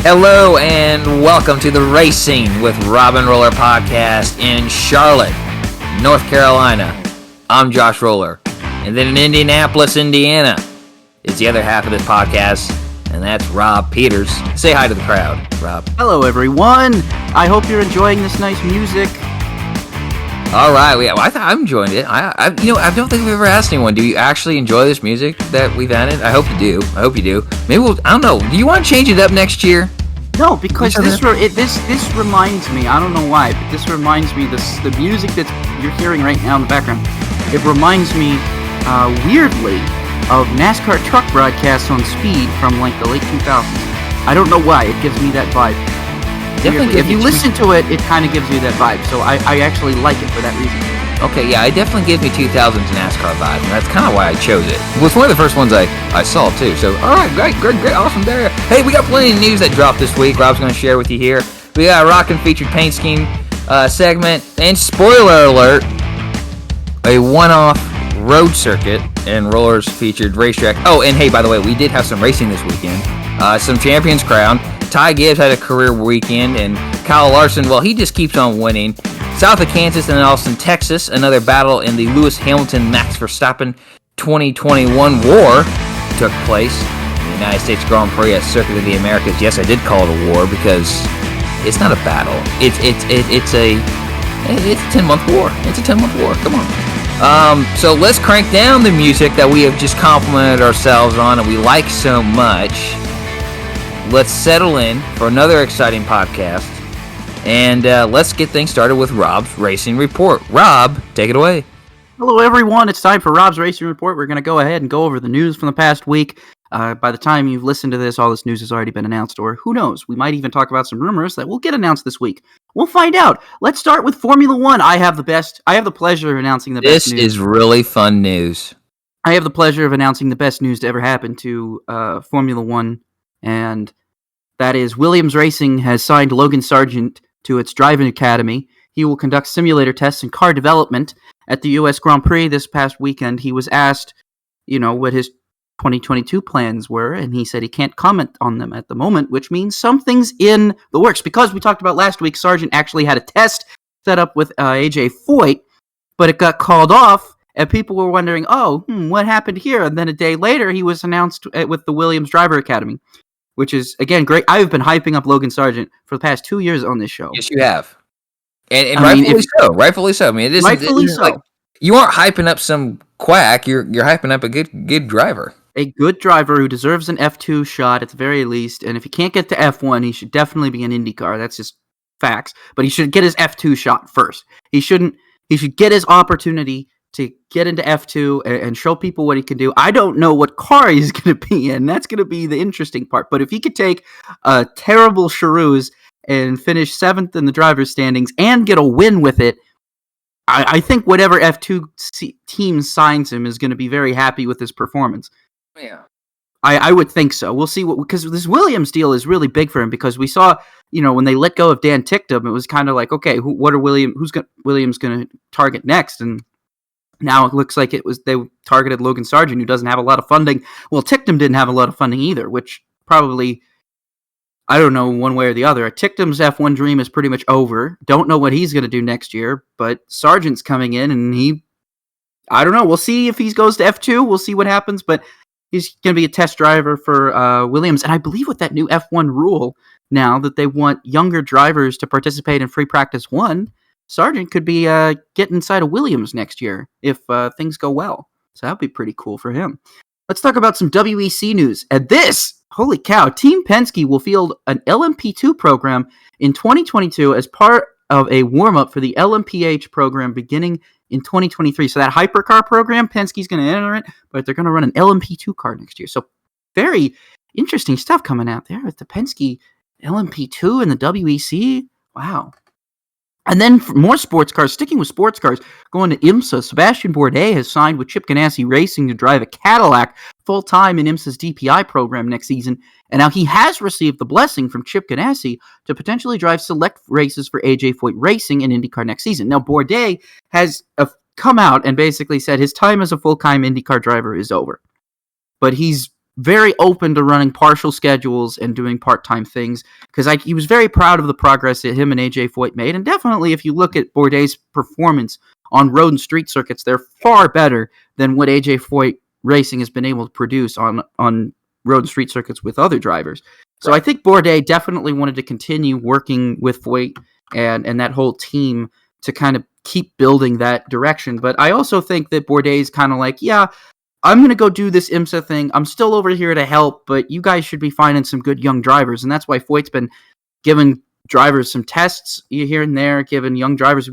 Hello and welcome to the Racing with Rob and Roller podcast in Charlotte, North Carolina. I'm Josh Roller, and then in Indianapolis, Indiana, is the other half of this podcast, and that's Rob Peeters. Say hi to the crowd, Rob. Hello, everyone. I hope you're enjoying this nice music. All right, I'm enjoying it. I don't think we've ever asked anyone. Do you actually enjoy this music that we've added? I hope you do. Maybe I don't know. Do you want to change it up next year? No, because this reminds me. I don't know why, but this reminds me. The music that you're hearing right now in the background. It reminds me, weirdly, of NASCAR truck broadcasts on Speed from like the late 2000s. I don't know why. It gives me that vibe. If you listen to it, it kind of gives you that vibe. So I actually like it for that reason. Okay, yeah, it definitely gives me 2000s NASCAR vibe, and that's kind of why I chose it. It was one of the first ones I saw, too. So, all right, great, awesome there. Hey, we got plenty of news that dropped this week. Rob's going to share with you here. We got a rockin' featured paint scheme segment, and spoiler alert, a one-off road circuit and rollers featured racetrack. Oh, and hey, by the way, we did have some racing this weekend. Some champions crowned. Ty Gibbs had a career weekend, and Kyle Larson, well, he just keeps on winning. South of Kansas and Austin, Texas, another battle in the Lewis Hamilton-Max Verstappen 2021 war took place. The United States Grand Prix at Circuit of the Americas. Yes, I did call it a war because it's not a battle. It's a 10-month war. It's a 10-month war. Come on. So let's crank down the music that we have just complimented ourselves on and we like so much. Let's settle in for another exciting podcast, and let's get things started with Rob's Racing Report. Rob, take it away. Hello, everyone. It's time for Rob's Racing Report. We're going to go ahead and go over the news from the past week. By the time you've listened to this, all this news has already been announced, or who knows? We might even talk about some rumors that will get announced this week. We'll find out. Let's start with Formula One. I have the pleasure of announcing the best news. This is really fun news. I have the pleasure of announcing the best news to ever happen to Formula One, and that is Williams Racing has signed Logan Sargent to its driving academy. He will conduct simulator tests and car development at the U.S. Grand Prix this past weekend. He was asked, what his 2022 plans were, and he said he can't comment on them at the moment, which means something's in the works. Because we talked about last week, Sargent actually had a test set up with AJ Foyt, but it got called off, and people were wondering, what happened here? And then a day later, he was announced with the Williams Driver Academy, which is, again, great. I've been hyping up Logan Sargent for the past 2 years on this show. Yes, you have. And rightfully so. I mean, it isn't, rightfully so. Like, you aren't hyping up some quack. You're hyping up a good driver. A good driver who deserves an F2 shot at the very least. And if he can't get to F1, he should definitely be in IndyCar. That's just facts. But he should get his F2 shot first. He should get his opportunity to get into F2 and show people what he can do. I don't know what car he's going to be in. That's going to be the interesting part. But if he could take a terrible Charouz and finish 7th in the driver's standings and get a win with it, I think whatever F2 team signs him is going to be very happy with his performance. Yeah. I would think so. We'll see because this Williams deal is really big for him because we saw, when they let go of Dan Ticktum, it was kind of like, okay, who's Williams going to target next? And now it looks like they targeted Logan Sargent, who doesn't have a lot of funding. Well, Ticktum didn't have a lot of funding either, which probably, I don't know one way or the other. Ticktum's F1 dream is pretty much over. Don't know what he's going to do next year, but Sargent's coming in, and I don't know. We'll see if he goes to F2. We'll see what happens, but he's going to be a test driver for Williams. And I believe with that new F1 rule now that they want younger drivers to participate in Free Practice 1, Sargent could be getting inside of Williams next year if things go well. So that would be pretty cool for him. Let's talk about some WEC news. And holy cow, Team Penske will field an LMP2 program in 2022 as part of a warm-up for the LMPH program beginning in 2023. So that hypercar program, Penske's going to enter it, but they're going to run an LMP2 car next year. So very interesting stuff coming out there with the Penske LMP2 and the WEC. Wow. And then for more sports cars, sticking with sports cars, going to IMSA, Sebastian Bourdais has signed with Chip Ganassi Racing to drive a Cadillac full-time in IMSA's DPI program next season. And now he has received the blessing from Chip Ganassi to potentially drive select races for AJ Foyt Racing in IndyCar next season. Now, Bourdais has come out and basically said his time as a full-time IndyCar driver is over. But he's very open to running partial schedules and doing part-time things because he was very proud of the progress that him and AJ Foyt made. And definitely, if you look at Bourdais' performance on road and street circuits, they're far better than what AJ Foyt Racing has been able to produce on road and street circuits with other drivers. So right. I think Bourdais definitely wanted to continue working with Foyt and that whole team to kind of keep building that direction. But I also think that Bourdais is kind of like, yeah, I'm going to go do this IMSA thing. I'm still over here to help, but you guys should be finding some good young drivers. And that's why Foyt's been giving drivers some tests here and there, giving young drivers,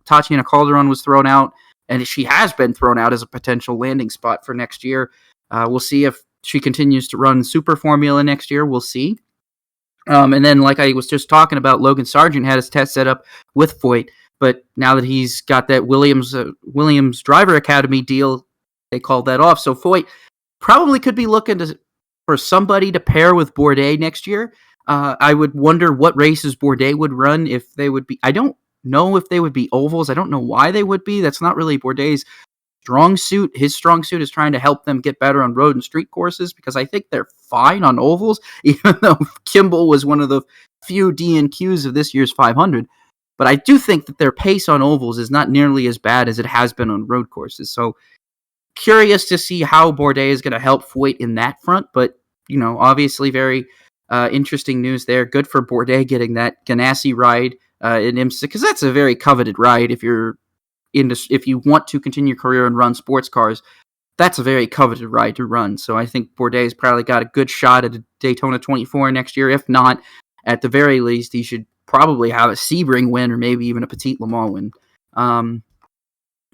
Tatiana Calderon was thrown out, and she has been thrown out as a potential landing spot for next year. We'll see if she continues to run Super Formula next year. We'll see. And then, like I was just talking about, Logan Sargent had his test set up with Foyt, but now that he's got that Williams Driver Academy deal, they called that off. So Foyt probably could be looking for somebody to pair with Bourdais next year. I would wonder what races Bourdais would run if they would be. I don't know if they would be ovals. I don't know why they would be. That's not really Bourdais' strong suit. His strong suit is trying to help them get better on road and street courses because I think they're fine on ovals, even though Kimball was one of the few DNQs of this year's 500. But I do think that their pace on ovals is not nearly as bad as it has been on road courses. So curious to see how Bourdais is going to help Foyt in that front, but obviously very interesting news there. Good for Bourdais getting that Ganassi ride in IMSA because that's a very coveted ride. If you want to continue your career and run sports cars, that's a very coveted ride to run. So I think Bourdais probably got a good shot at a Daytona 24 next year. If not, at the very least, he should probably have a Sebring win or maybe even a Petit Le Mans win.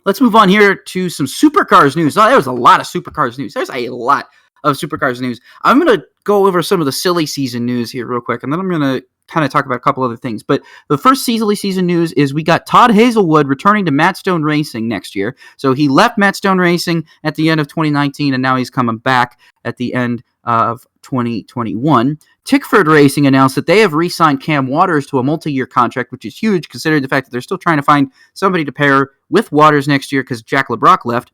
Let's move on here to some Supercars news. Oh, there was a lot of Supercars news. There's a lot of Supercars news. I'm going to go over some of the silly season news here real quick, and then I'm going to kind of talk about a couple other things. But the first silly season news is we got Todd Hazelwood returning to Matt Stone Racing next year. So he left Matt Stone Racing at the end of 2019, and now he's coming back at the end of 2021. Tickford Racing announced that they have re-signed Cam Waters to a multi-year contract, which is huge considering the fact that they're still trying to find somebody to pair with Waters next year because Jack LeBrock left.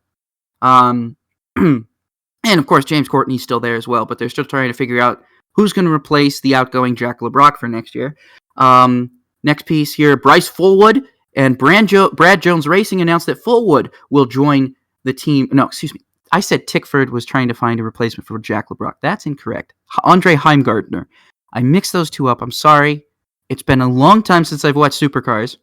And of course, James Courtney's still there as well, but they're still trying to figure out who's going to replace the outgoing Jack LeBrock for next year. Next piece here, Bryce Fullwood and Brad Jones Racing announced that Fullwood will join the team. No, excuse me. I said Tickford was trying to find a replacement for Jack LeBrock. That's incorrect. Andre Heimgartner. I mixed those two up. I'm sorry. It's been a long time since I've watched Supercars.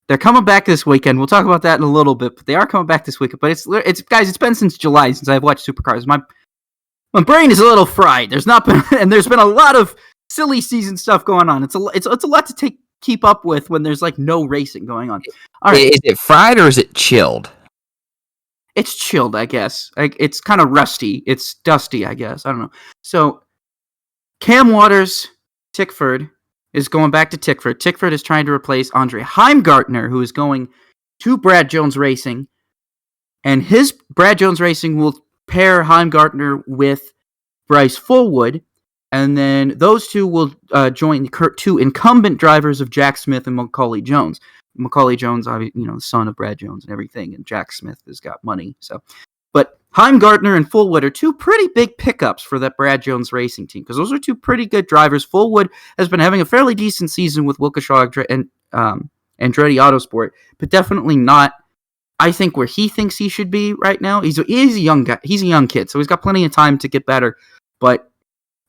They're coming back this weekend. We'll talk about that in a little bit, but they are coming back this weekend. But it's guys, it's been since July since I've watched Supercars. My brain is a little fried. There's been a lot of silly season stuff going on. It's a lot to keep up with when there's like no racing going on. All right. Is it fried or is it chilled? It's chilled, I guess. It's kind of rusty. It's dusty, I guess. I don't know. So Cam Waters, Tickford, is going back to Tickford. Tickford is trying to replace Andre Heimgartner, who is going to Brad Jones Racing. And his Brad Jones Racing will pair Heimgartner with Bryce Fullwood. And then those two will join the two incumbent drivers of Jack Smith and Macaulay Jones. Macaulay Jones, the son of Brad Jones and everything, and Jack Smith has got money. But Heimgartner and Fullwood are two pretty big pickups for that Brad Jones Racing team because those are two pretty good drivers. Fullwood has been having a fairly decent season with Waukesha and Andretti Autosport, but definitely not, I think, where he thinks he should be right now. He's a young guy. He's a young kid, so he's got plenty of time to get better. But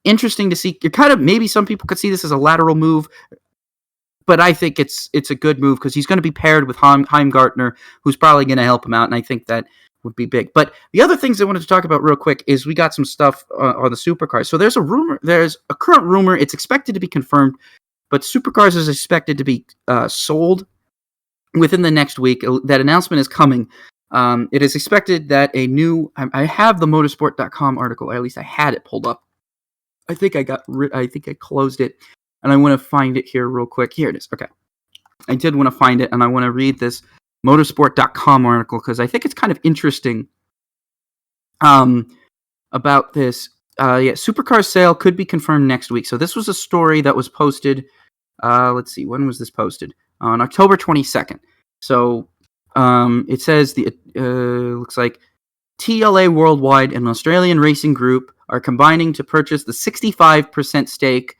interesting to see. You're kind of, maybe some people could see this as a lateral move, but I think it's a good move because he's going to be paired with Heimgartner, who's probably going to help him out, and I think that would be big. But the other things I wanted to talk about real quick is we got some stuff on the Supercars. So there's a current rumor, it's expected to be confirmed, but Supercars is expected to be sold within the next week. That announcement is coming. It is expected that a new, I have the motorsport.com article, or at least I had it pulled up. I think I closed it, and I want to find it here real quick. Here it is. Okay. I did want to find it, and I want to read this motorsport.com article because I think it's kind of interesting about this. Supercars sale could be confirmed next week. So this was a story that was posted, let's see, when was this posted? On October 22nd. So it says looks like TLA Worldwide and Australian Racing Group are combining to purchase the 65% stake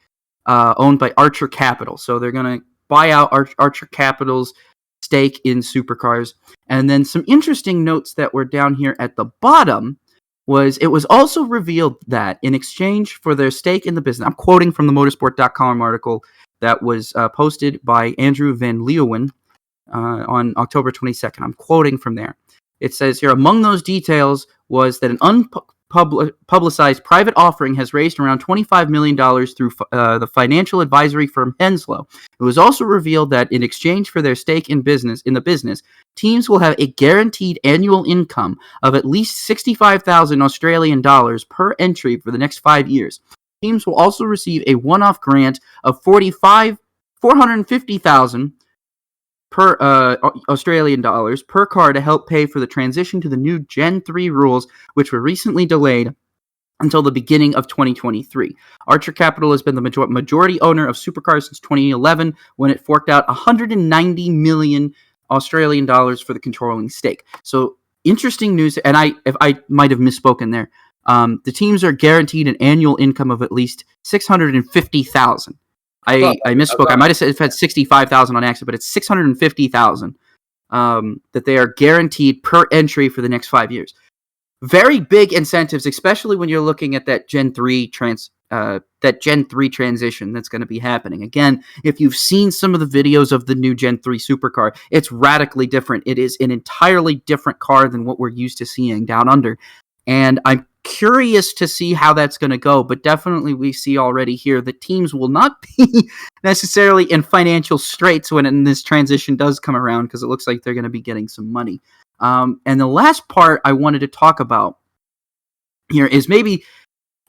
owned by Archer Capital. So they're going to buy out Archer Capital's stake in Supercars. And then some interesting notes that were down here at the bottom was it was also revealed that in exchange for their stake in the business, I'm quoting from the motorsport.com article that was posted by Andrew Van Leeuwen on October 22nd. I'm quoting from there. It says here, among those details was that an unpublicized private offering has raised around $25 million through the financial advisory firm Henslow. It was also revealed that in exchange for their stake in the business, teams will have a guaranteed annual income of at least 65,000 Australian dollars per entry for the next 5 years. Teams will also receive a one-off grant of 450,000 per Australian dollars per car to help pay for the transition to the new Gen 3 rules, which were recently delayed until the beginning of 2023. Archer Capital has been the majority owner of Supercars since 2011, when it forked out 190 million Australian dollars for the controlling stake. So interesting news, and if I might have misspoken there. The teams are guaranteed an annual income of at least 650,000. I misspoke. I might have said it had 65,000 on accident, but it's 650,000 that they are guaranteed per entry for the next 5 years. Very big incentives, especially when you're looking at that Gen 3 transition that's going to be happening. Again, if you've seen some of the videos of the new Gen 3 supercar, it's radically different. It is an entirely different car than what we're used to seeing down under. And I'm curious to see how that's going to go, but definitely we see already here that teams will not be necessarily in financial straits when this transition does come around, because it looks like they're going to be getting some money. And the last part I wanted to talk about here is maybe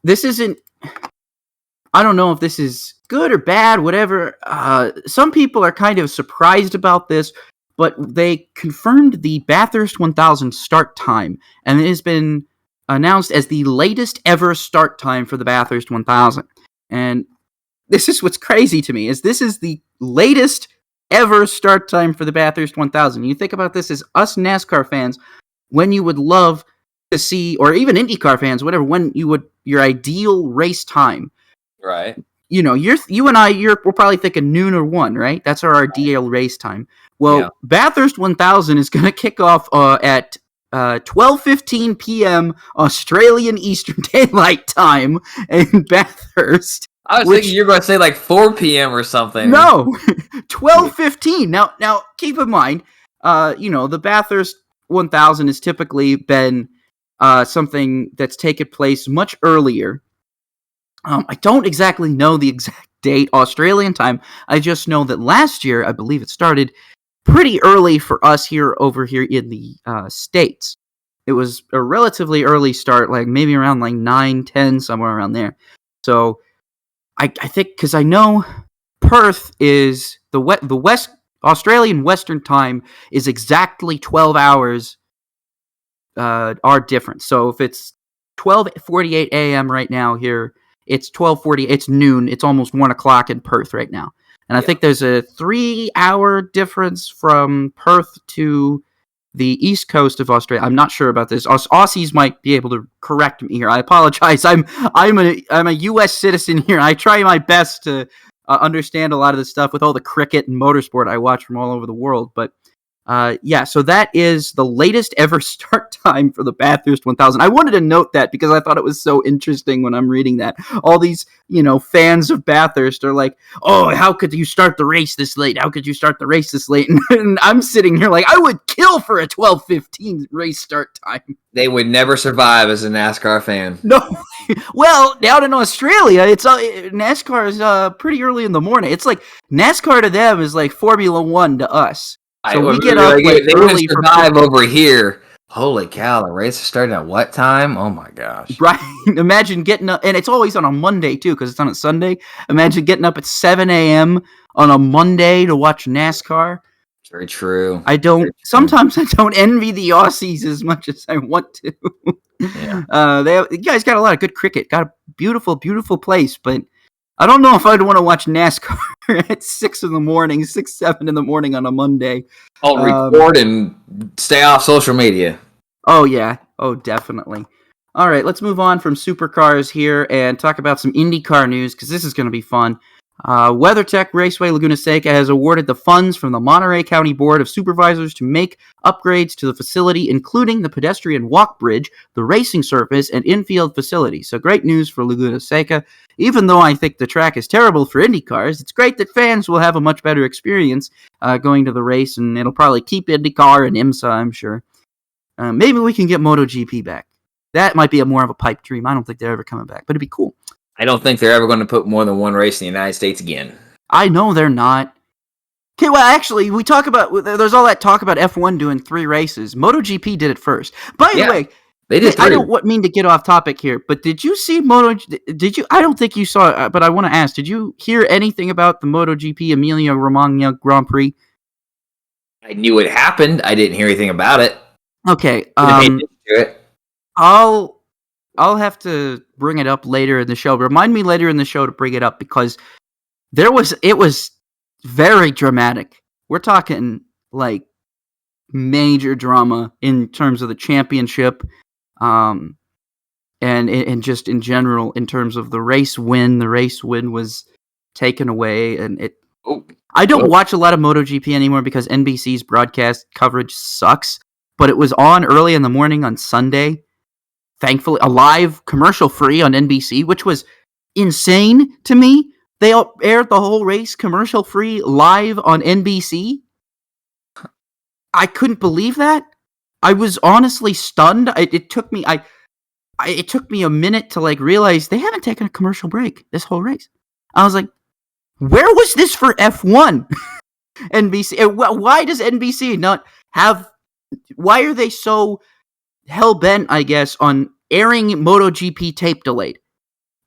this isn't, I don't know if this is good or bad, whatever. Some people are kind of surprised about this, but they confirmed the Bathurst 1000 start time, and it has been announced as the latest ever start time for the Bathurst 1000. And this is what's crazy to me, is this is the latest ever start time for the Bathurst 1000. You think about this as us NASCAR fans, when you would love to see, or even IndyCar fans, whatever, when you would, your ideal race time. Right. You know, you and I, we're probably thinking noon or 1, right? That's our ideal race time. Well, Bathurst 1000 is going to kick off at 12:15 p.m. Australian Eastern Daylight Time in Bathurst. I was thinking you were going to say like 4 p.m. or something. No, 12:15. Now, keep in mind, the Bathurst 1000 has typically been something that's taken place much earlier. I don't exactly know the exact date, Australian time. I just know that last year, I believe it started pretty early for us over here in the States. It was a relatively early start, like maybe around like 9, 10, somewhere around there. So I think, because I know Perth is the West Australian Western time is exactly 12 hours are different. So if it's 12:48 a.m. right now here, it's 12:40. It's noon. It's almost 1 o'clock in Perth right now. And I think there's a 3-hour difference from Perth to the east coast of Australia. I'm not sure about this. Aussies might be able to correct me here. I apologize. I'm a U.S. citizen here. I try my best to understand a lot of this stuff with all the cricket and motorsport I watch from all over the world. But so that is the latest ever start time for the Bathurst 1000. I wanted to note that because I thought it was so interesting when I'm reading that. All these, fans of Bathurst are like, oh, how could you start the race this late? How could you start the race this late? And I'm sitting here like, I would kill for a 12:15 race start time. They would never survive as a NASCAR fan. No. Well, down in Australia, it's NASCAR is pretty early in the morning. It's like NASCAR to them is like Formula One to us. So we get up like they early for survive over here. Holy cow, the race is starting at what time? Oh my gosh. Right. Imagine getting up, and it's always on a Monday too, because it's on a Sunday. Imagine getting up at 7 a.m. on a Monday to watch NASCAR. Very true. Sometimes I don't envy the Aussies as much as I want to. Yeah. You guys got a lot of good cricket. Got a beautiful, beautiful place, but I don't know if I'd want to watch NASCAR at 6 in the morning, 6, 7 in the morning on a Monday. I'll record and stay off social media. Oh, yeah. Oh, definitely. All right, let's move on from Supercars here and talk about some IndyCar news because this is going to be fun. WeatherTech Raceway Laguna Seca has awarded the funds from the Monterey County Board of Supervisors to make upgrades to the facility, including the pedestrian walk bridge, the racing surface, and infield facilities. So great news for Laguna Seca. Even though I think the track is terrible for IndyCars, it's great that fans will have a much better experience going to the race, and it'll probably keep IndyCar and IMSA, I'm sure. Maybe we can get MotoGP back. That might be more of a pipe dream. I don't think they're ever coming back, but it'd be cool. I don't think they're ever going to put more than one race in the United States again. I know they're not. Okay, well, actually, there's all that talk about F1 doing 3 races. MotoGP did it first. By the way, they did 3. I don't mean to get off topic here, but did you see I don't think you saw it, but I want to ask, did you hear anything about the MotoGP Emilia-Romagna Grand Prix? I knew it happened. I didn't hear anything about it. Okay, I'll have to bring it up later in the show. Remind me later in the show to bring it up because it was very dramatic. We're talking like major drama in terms of the championship, and just in general in terms of the race win. The race win was taken away, and I don't watch a lot of MotoGP anymore because NBC's broadcast coverage sucks. But it was on early in the morning on Sunday. Thankfully, a live commercial-free on NBC, which was insane to me. They aired the whole race commercial-free live on NBC. I couldn't believe that. I was honestly stunned. It took me a minute to realize they haven't taken a commercial break this whole race. I was like, where was this for F1? NBC. Why does NBC not have? Why are they so hell-bent, I guess, on airing MotoGP tape delayed?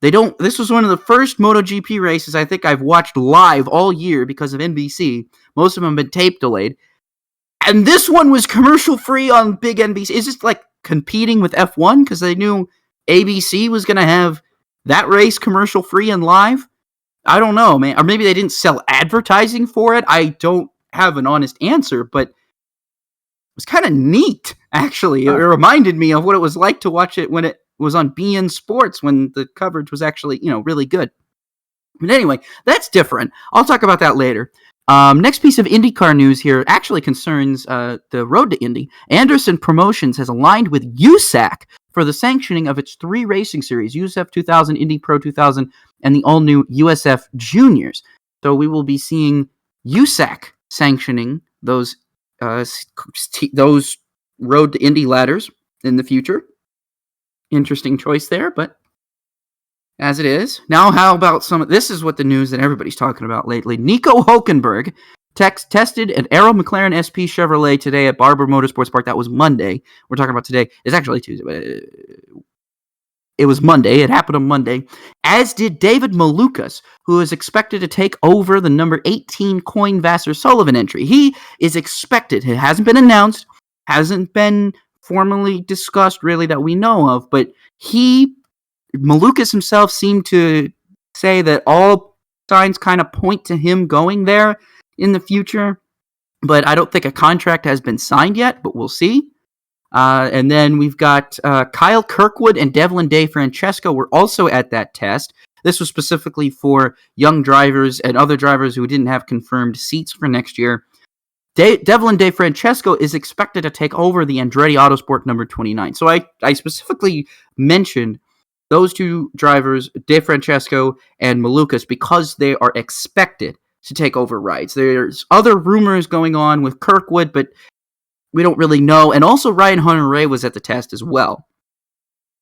This was one of the first MotoGP races I think I've watched live all year because of NBC. Most of them have been tape delayed. And this one was commercial-free on big NBC. Is this competing with F1 because they knew ABC was going to have that race commercial-free and live? I don't know, man. Or maybe they didn't sell advertising for it. I don't have an honest answer, but it was kind of neat, actually. It reminded me of what it was like to watch it when it was on beIN Sports, when the coverage was actually, really good. But anyway, that's different. I'll talk about that later. Next piece of IndyCar news here actually concerns the road to Indy. Anderson Promotions has aligned with USAC for the sanctioning of its 3 racing series, USF 2000, Indy Pro 2000, and the all-new USF Juniors. So we will be seeing USAC sanctioning those road to Indy ladders in the future. Interesting choice there, but as it is. Now, how about this is what the news that everybody's talking about lately. Nico Hulkenberg tested an Arrow McLaren SP Chevrolet today at Barber Motorsports Park. That was Monday. We're talking about today. It's actually Tuesday, but it was Monday. It happened on Monday. As did David Malukas, who is expected to take over the number 18 Coyne-Vassar-Sullivan entry. He is expected. It hasn't been announced, hasn't been formally discussed really that we know of, but Malukas himself seemed to say that all signs kind of point to him going there in the future, but I don't think a contract has been signed yet, but we'll see. And then we've got Kyle Kirkwood and Devlin DeFrancesco were also at that test. This was specifically for young drivers and other drivers who didn't have confirmed seats for next year. Devlin DeFrancesco is expected to take over the Andretti Autosport number 29. So I specifically mentioned those 2 drivers, DeFrancesco and Malukas, because they are expected to take over rides. There's other rumors going on with Kirkwood, but we don't really know. And also Ryan Hunter-Reay was at the test as well.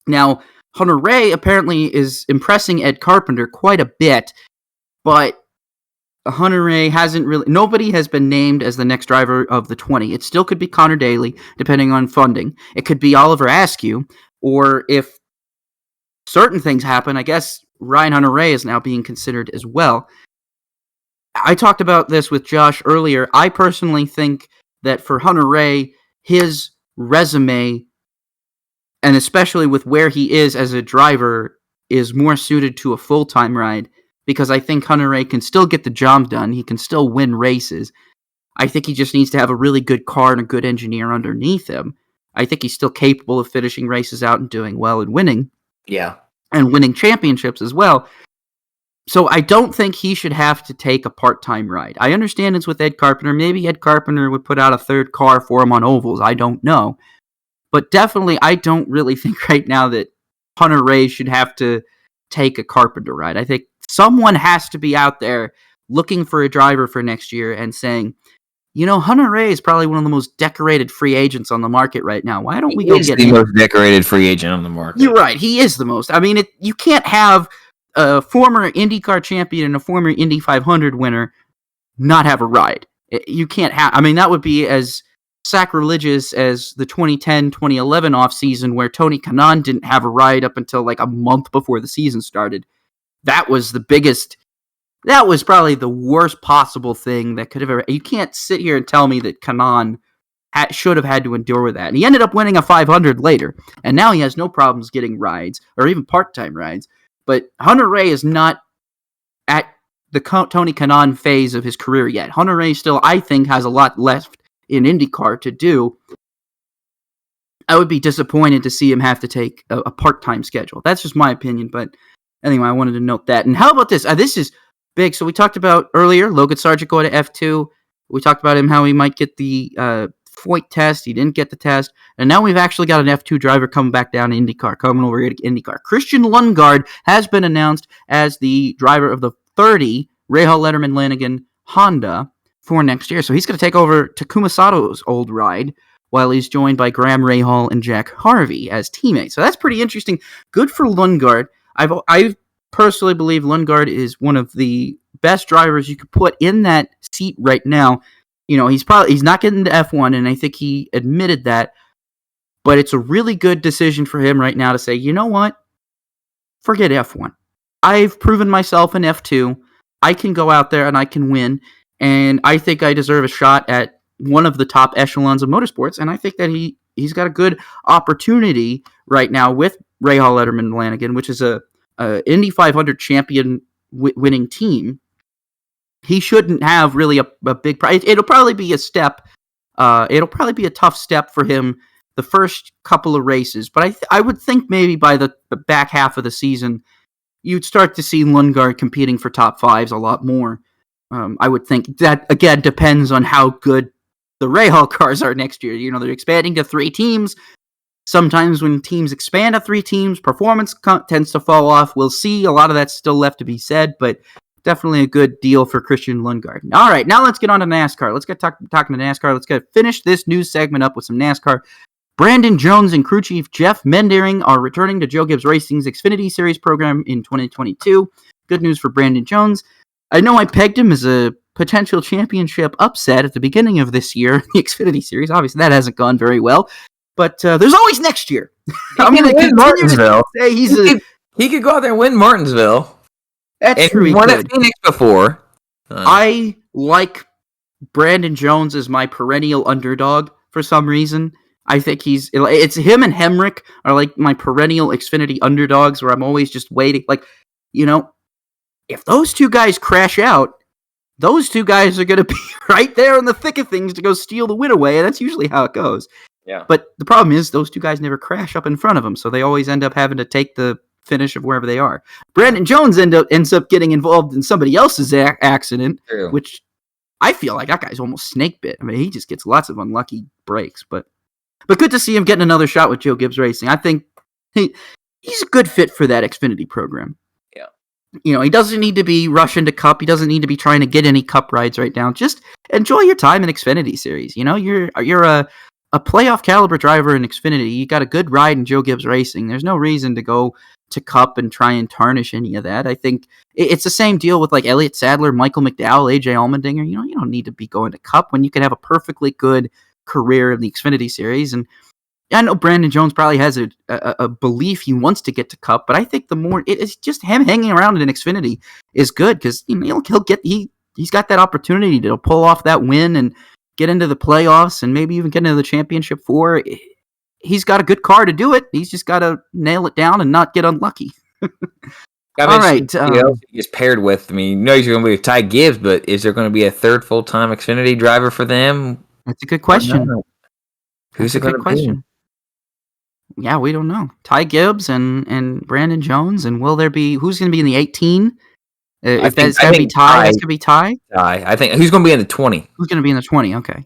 Now, Hunter-Reay apparently is impressing Ed Carpenter quite a bit, but Hunter-Reay nobody has been named as the next driver of the 20. It still could be Connor Daly, depending on funding. It could be Oliver Askew, or if certain things happen, I guess Ryan Hunter-Reay is now being considered as well. I talked about this with Josh earlier. I personally think that for Hunter-Reay, his resume, and especially with where he is as a driver, is more suited to a full-time ride, because I think Hunter-Reay can still get the job done. He can still win races. I think he just needs to have a really good car and a good engineer underneath him. I think he's still capable of finishing races out and doing well and winning. Yeah. And winning championships as well. So I don't think he should have to take a part-time ride. I understand it's with Ed Carpenter. Maybe Ed Carpenter would put out a third car for him on ovals. I don't know. But definitely, I don't really think right now that Hunter Ray should have to take a Carpenter ride. I think someone has to be out there looking for a driver for next year and saying, Hunter Ray is probably one of the most decorated free agents on the market right now. Why don't we go get him? He's the most decorated free agent on the market. You're right. He is the most. I mean, you can't have a former IndyCar champion and a former Indy 500 winner not have a ride. You can't have. I mean, that would be as sacrilegious as the 2010-2011 offseason where Tony Kanaan didn't have a ride up until like a month before the season started. That was the biggest. That was probably the worst possible thing that could have ever. You can't sit here and tell me that Kanaan should have had to endure with that. And he ended up winning a 500 later, and now he has no problems getting rides or even part-time rides. But Hunter Ray is not at the Tony Kanaan phase of his career yet. Hunter Ray still, I think, has a lot left in IndyCar to do. I would be disappointed to see him have to take a part-time schedule. That's just my opinion, but anyway, I wanted to note that. And how about this? This is big. So we talked about earlier, Logan Sargent going to F2. We talked about him, how he might get the Foyt test. He didn't get the test. And now we've actually got an F2 driver coming back down to IndyCar, coming over here to IndyCar. Christian Lundgaard has been announced as the driver of the 30 Rahal Letterman Lanigan Honda for next year. So he's going to take over Takuma Sato's old ride while he's joined by Graham Rahal and Jack Harvey as teammates. So that's pretty interesting. Good for Lundgaard. I personally believe Lundgaard is one of the best drivers you could put in that seat right now. He's not getting to F1, and I think he admitted that. But it's a really good decision for him right now to say, you know what? Forget F1. I've proven myself in F2. I can go out there and I can win. And I think I deserve a shot at one of the top echelons of motorsports. And I think that he's got a good opportunity right now with Rahal Letterman Lanigan, which is a Indy 500 champion winning team. He shouldn't have really a big prize. It'll probably be a step. It'll probably be a tough step for him the first couple of races. But I would think maybe by the back half of the season, you'd start to see Lundgaard competing for top fives a lot more. I would think that, again, depends on how good the Rahal cars are next year. They're expanding to 3 teams. Sometimes when teams expand to 3 teams, performance tends to fall off. We'll see. A lot of that's still left to be said, but definitely a good deal for Christian Lundgaard. All right, now let's get on to NASCAR. Let's get talking to NASCAR. Let's finish this news segment up with some NASCAR. Brandon Jones and crew chief Jeff Mendering are returning to Joe Gibbs Racing's Xfinity Series program in 2022. Good news for Brandon Jones. I know I pegged him as a potential championship upset at the beginning of this year in the Xfinity Series. Obviously, that hasn't gone very well. But there's always next year. I'm going to win Martinsville. Say he could go out there and win Martinsville. That's true. He won at Phoenix before. I like Brandon Jones as my perennial underdog for some reason. I think it's him and Hemrick are like my perennial Xfinity underdogs where I'm always just waiting. Like, if those two guys crash out, those two guys are going to be right there in the thick of things to go steal the win away. And that's usually how it goes. Yeah. But the problem is those two guys never crash up in front of them. So they always end up having to take the finish of wherever they are. Brandon Jones ends up getting involved in somebody else's accident, which I feel like that guy's almost snake bit. I mean, he just gets lots of unlucky breaks, but good to see him getting another shot with Joe Gibbs Racing. I think he's a good fit for that Xfinity program. Yeah. He doesn't need to be rushing to Cup. He doesn't need to be trying to get any Cup rides right now. Just enjoy your time in Xfinity Series. You're a playoff caliber driver in Xfinity. You got a good ride in Joe Gibbs Racing. There's no reason to go to Cup and try and tarnish any of that. I think it's the same deal with like Elliott Sadler, Michael McDowell, AJ Allmendinger. You don't need to be going to Cup when you can have a perfectly good career in the Xfinity Series. And I know Brandon Jones probably has a belief he wants to get to Cup, but I think the more it's just him hanging around in Xfinity is good because he's got that opportunity to pull off that win and get into the playoffs and maybe even get into the championship 4. He's got a good car to do it. He's just got to nail it down and not get unlucky. All right. He's paired with, he's going to be with Ty Gibbs, but is there going to be a third full-time Xfinity driver for them? That's a good question. Who's it going to be? Yeah, we don't know. Ty Gibbs and Brandon Jones, and will there be who's going to be in the 18? If that's got to be Ty, that's going to be Ty. I think who's going to be in the 20? Who's going to be in the 20? Okay,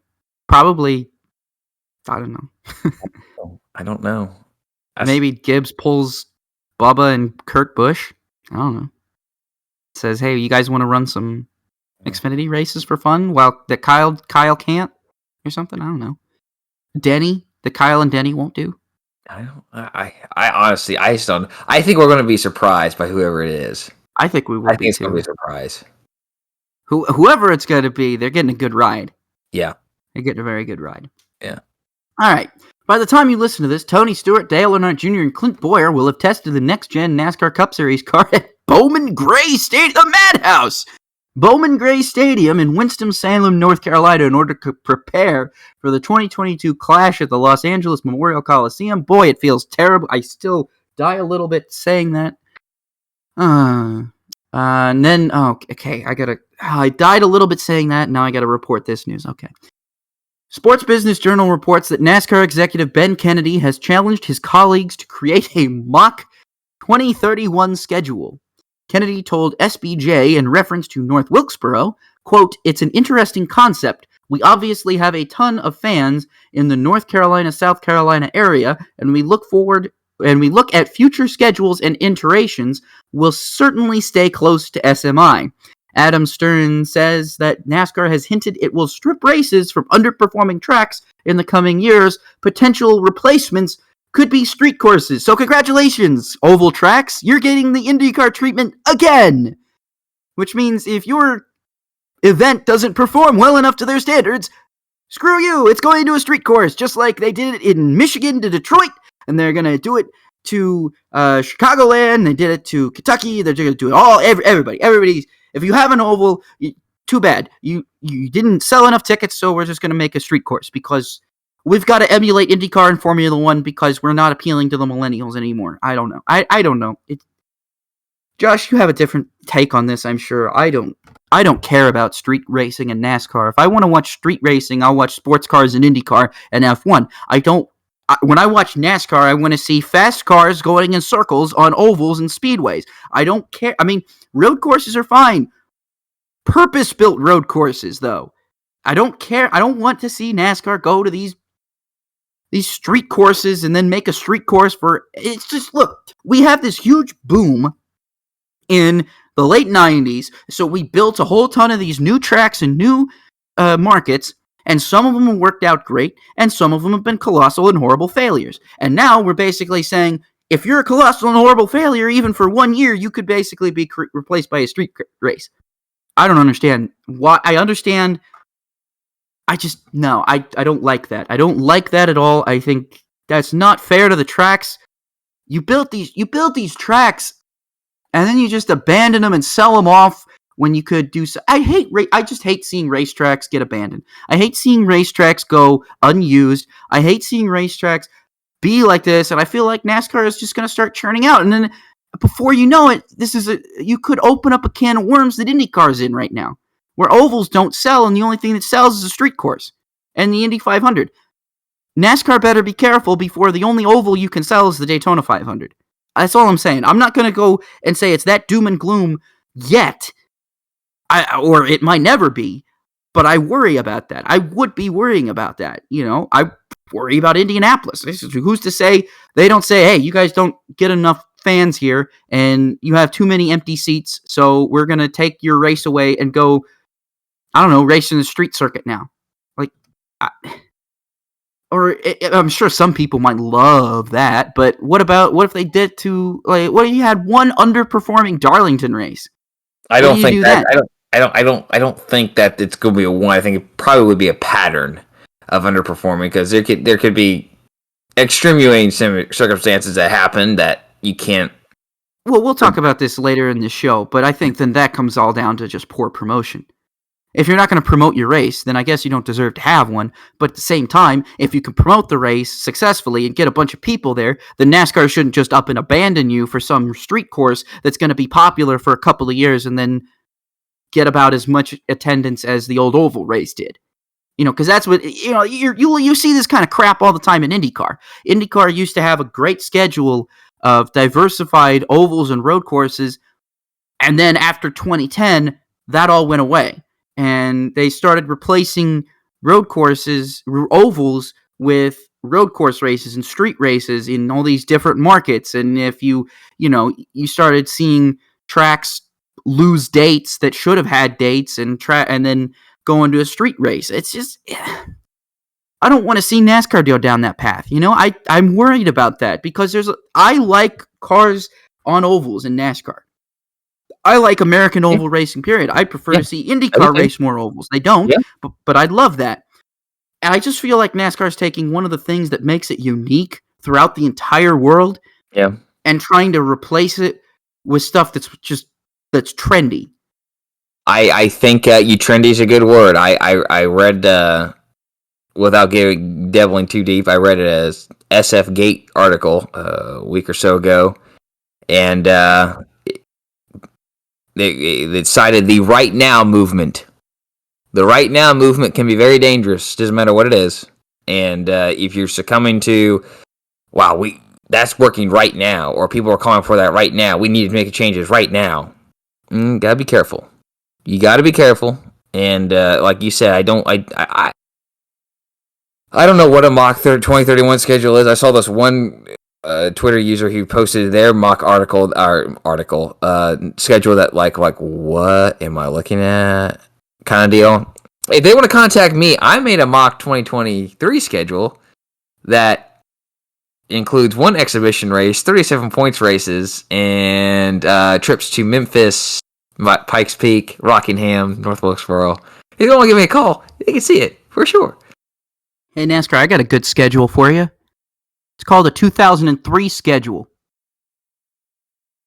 probably. I don't know. I don't know. Maybe Gibbs pulls Bubba and Kurt Busch. I don't know. Says, hey, you guys want to run some Xfinity races for fun? While that Kyle can't or something. I don't know. Denny, that Kyle and Denny won't do. I honestly, I just don't. I think we're going to be surprised by whoever it is. I think we will. I think it's going to be a surprise. Whoever it's going to be, they're getting a good ride. Yeah, they're getting a very good ride. Yeah. All right. By the time you listen to this, Tony Stewart, Dale Earnhardt Jr., and Clint Boyer will have tested the next-gen NASCAR Cup Series car at Bowman Gray Stadium, the Madhouse! Bowman Gray Stadium in Winston-Salem, North Carolina, in order to prepare for the 2022 clash at the Los Angeles Memorial Coliseum. Boy, it feels terrible. I still die a little bit saying that. And then, okay, I died a little bit saying that, now I gotta report this news. Okay. Sports Business Journal reports that NASCAR executive Ben Kennedy has challenged his colleagues to create a mock 2031 schedule. Kennedy told SBJ in reference to North Wilkesboro, quote, "It's an interesting concept. We obviously have a ton of fans in the North Carolina, South Carolina area, and we look at future schedules and iterations. We'll certainly stay close to SMI." Adam Stern says that NASCAR has hinted it will strip races from underperforming tracks in the coming years. Potential replacements could be street courses. So congratulations, oval tracks. You're getting the IndyCar treatment again. Which means if your event doesn't perform well enough to their standards, screw you. It's going to a street course, just like they did it in Michigan to Detroit, and they're going to do it to Chicagoland. They did it to Kentucky. They're going to do it everybody. If you have an oval, too bad. You didn't sell enough tickets, so we're just going to make a street course because we've got to emulate IndyCar and Formula One because we're not appealing to the millennials anymore. I don't know. I don't know. Josh, you have a different take on this, I'm sure. I don't care about street racing and NASCAR. If I want to watch street racing, I'll watch sports cars and IndyCar and F1. When I watch NASCAR, I want to see fast cars going in circles on ovals and speedways. I don't care. I mean, road courses are fine. Purpose-built road courses, though. I don't care. I don't want to see NASCAR go to these street courses and then make a street course for... It's just, look, we have this huge boom in the late 90s, so we built a whole ton of these new tracks and new markets, and some of them have worked out great, and some of them have been colossal and horrible failures. And now we're basically saying, if you're a colossal and horrible failure, even for 1 year, you could basically be replaced by a street race. I don't understand why. I understand. I don't like that. I don't like that at all. I think that's not fair to the tracks. You built these tracks, and then you just abandon them and sell them off when you could do so. I just hate seeing racetracks get abandoned. I hate seeing racetracks go unused. I hate seeing racetracks be like this, and I feel like NASCAR is just going to start churning out. And then before you know it, you could open up a can of worms that IndyCar's in right now, where ovals don't sell, and the only thing that sells is a street course and the Indy 500. NASCAR better be careful before the only oval you can sell is the Daytona 500. That's all I'm saying. I'm not going to go and say it's that doom and gloom yet, or it might never be, but I worry about that. I would be worrying about that. I worry about Indianapolis. Who's to say they don't say, hey, you guys don't get enough fans here, and you have too many empty seats, so we're going to take your race away and go, I don't know, race in the street circuit now. I'm sure some people might love that, but what if they did to, what if you had one underperforming Darlington race? I don't think that. I don't think that it's going to be a one. I think it probably would be a pattern of underperforming because there could be extenuating circumstances that happen that you can't. Well, we'll talk about this later in the show, but I think then that comes all down to just poor promotion. If you're not going to promote your race, then I guess you don't deserve to have one. But at the same time, if you can promote the race successfully and get a bunch of people there, then NASCAR shouldn't just up and abandon you for some street course that's going to be popular for a couple of years and then get about as much attendance as the old oval race did. Because that's what you see this kind of crap all the time in IndyCar. IndyCar used to have a great schedule of diversified ovals and road courses, and then after 2010, that all went away, and they started replacing road courses, ovals, with road course races and street races in all these different markets. And if you started seeing tracks lose dates that should have had dates, and then go into a street race. It's just, I don't want to see NASCAR go down that path. I'm worried about that because I like cars on ovals in NASCAR. I like American oval racing, period. I prefer to see IndyCar race more ovals. They don't, but I'd love that. And I just feel like NASCAR is taking one of the things that makes it unique throughout the entire world, and trying to replace it with stuff that's trendy. I think trendy is a good word. I read, without delving too deep, I read a SF Gate article a week or so ago, and it cited the right now movement. The right now movement can be very dangerous, doesn't matter what it is. And if you're succumbing to, that's working right now, or people are calling for that right now, we need to make changes right now. Gotta be careful. You got to be careful, and like you said, I don't know what a mock 2031 schedule is. I saw this one Twitter user who posted their mock schedule that like what am I looking at kind of deal. If they want to contact me, I made a mock 2023 schedule that includes one exhibition race, 37 points races, and trips to Memphis, Pikes Peak, Rockingham, North Wilkesboro. If you want to give me a call, you can see it for sure. Hey NASCAR, I got a good schedule for you. It's called a 2003 schedule.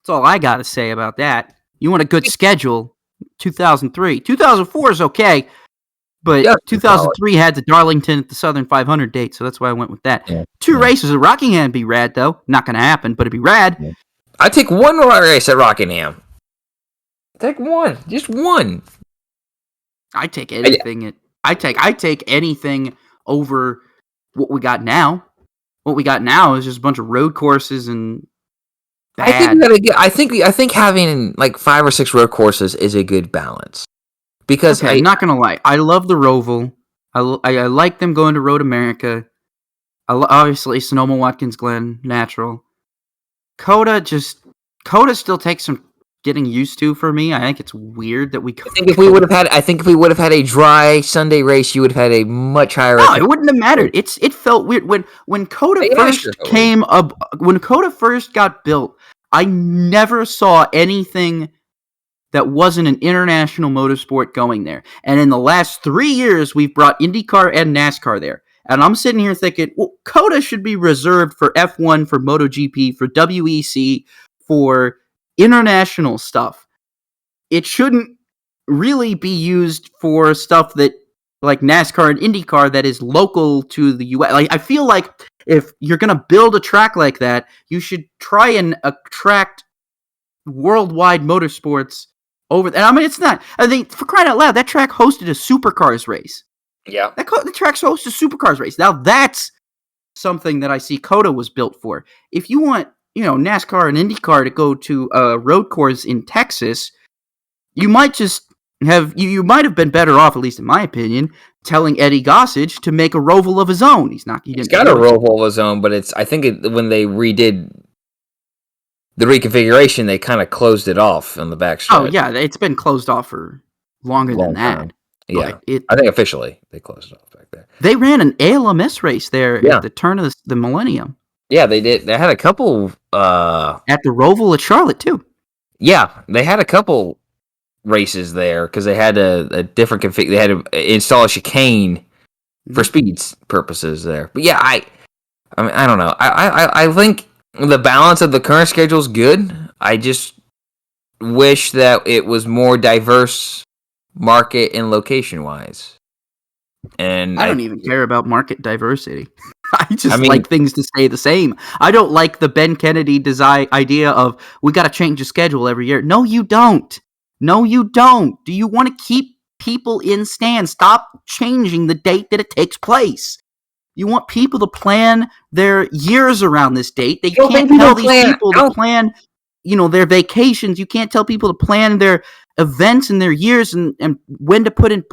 That's all I got to say about that. You want a good schedule? 2003. 2004 is okay, but 2003 had the Darlington at the Southern 500 date, so that's why I went with that. Two races at Rockingham would be rad, though. Not going to happen, but it'd be rad. I'd take one race at Rockingham. Take one, just one. I take anything. I take anything over what we got now. What we got now is just a bunch of road courses and bad. I think having like 5 or 6 road courses is a good balance. Because I'm not gonna lie, I love the Roval. I like them going to Road America. Obviously, Sonoma, Watkins Glen, natural. Coda still takes some getting used to for me. I think it's weird that we. I think if we would have had a dry Sunday race, you would have had a much higher. No, it wouldn't have mattered. It felt weird when Coda came up. When Coda first got built, I never saw anything that wasn't an international motorsport going there. And in the last 3 years, we've brought IndyCar and NASCAR there. And I'm sitting here thinking, well, Coda should be reserved for F1, for MotoGP, for WEC, for international stuff. It shouldn't really be used for stuff that, like NASCAR and IndyCar, that is local to the US. Like, I feel like if you're going to build a track like that, you should try and attract worldwide motorsports over. And I mean, it's not. I think, for crying out loud, that track hosted a Supercars race. Yeah. The track's hosted a Supercars race. Now that's something that I see Coda was built for. If you want, NASCAR and IndyCar to go to a road course in Texas, you might just have you might have been better off, at least in my opinion, telling Eddie Gossage to make a Roval of his own. He's got a Roval of his own, but when they redid the reconfiguration, they kind of closed it off on the back stretch. Oh yeah, it's been closed off for longer than that. Yeah, I think officially they closed it off back there. They ran an ALMS race there at the turn of the millennium. Yeah, they did. They had a couple at the Roval at Charlotte too. Yeah, they had a couple races there because they had a different config. They had to install a chicane for speeds purposes there. But yeah, I mean, I don't know. I think the balance of the current schedule is good. I just wish that it was more diverse, market and location wise. And I don't even care about market diversity. I like things to stay the same. I don't like the Ben Kennedy idea of we got to change the schedule every year. No, you don't. Do you want to keep people in stands. Stop changing the date that it takes place. You want people to plan their years around this date. They can't tell these people to plan, their vacations. You can't tell people to plan their events and their years and when to put in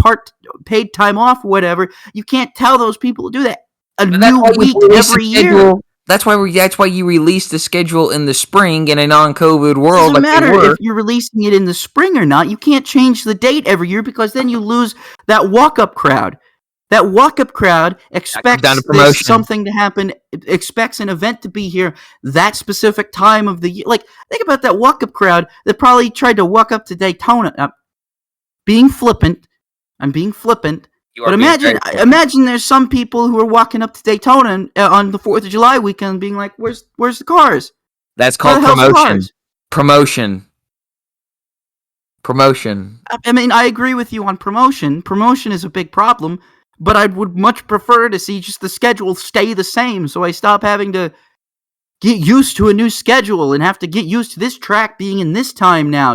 paid time off or whatever. You can't tell those people to do that. A new week every year. That's why you release the schedule in the spring in a non-COVID world. It doesn't matter if you're releasing it in the spring or not. You can't change the date every year because then you lose that walk-up crowd. That walk-up crowd expects something to happen, expects an event to be here that specific time of the year. Like, think about that walk-up crowd that probably tried to walk up to Daytona. I'm being flippant. But imagine there's some people who are walking up to Daytona on the 4th of July weekend being like, where's the cars? That's called promotion. I mean, I agree with you on promotion. Promotion is a big problem, but I would much prefer to see just the schedule stay the same so I stop having to get used to a new schedule and have to get used to this track being in this time now.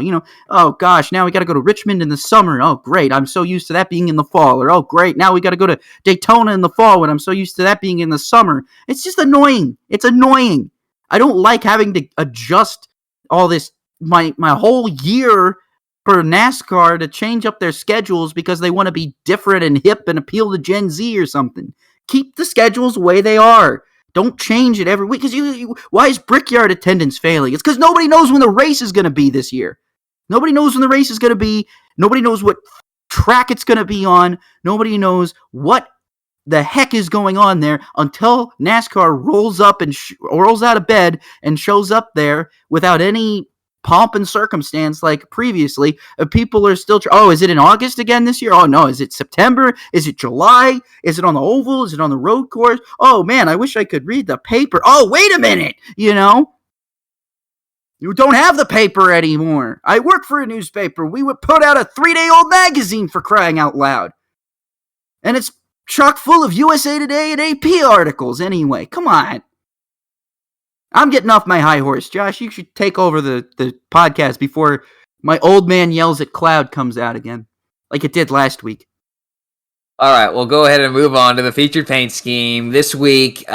Oh gosh, now we got to go to Richmond in the summer. Oh great, I'm so used to that being in the fall. Or oh great, now we got to go to Daytona in the fall when I'm so used to that being in the summer. It's just annoying. It's annoying. I don't like having to adjust all this, my whole year for NASCAR to change up their schedules because they want to be different and hip and appeal to Gen Z or something. Keep the schedules the way they are. Don't change it every week. Because why is Brickyard attendance failing? It's because nobody knows when the race is going to be this year. Nobody knows when the race is going to be. Nobody knows what track it's going to be on. Nobody knows what the heck is going on there until NASCAR rolls up and rolls out of bed and shows up there without any pomp and circumstance like previously. People are still is it in August again this year? Oh no, is it September? Is it July? Is it on the oval? Is it on the road course? Oh man, I wish I could read the paper. Oh, wait a minute. You don't have the paper anymore. I work for a newspaper. We would put out a 3-day-old magazine, for crying out loud, and it's chock full of USA Today and AP articles anyway. Come on. I'm getting off my high horse. Josh, you should take over the podcast before my old man yells at cloud comes out again, like it did last week. All right, we'll go ahead and move on to the featured paint scheme. This week,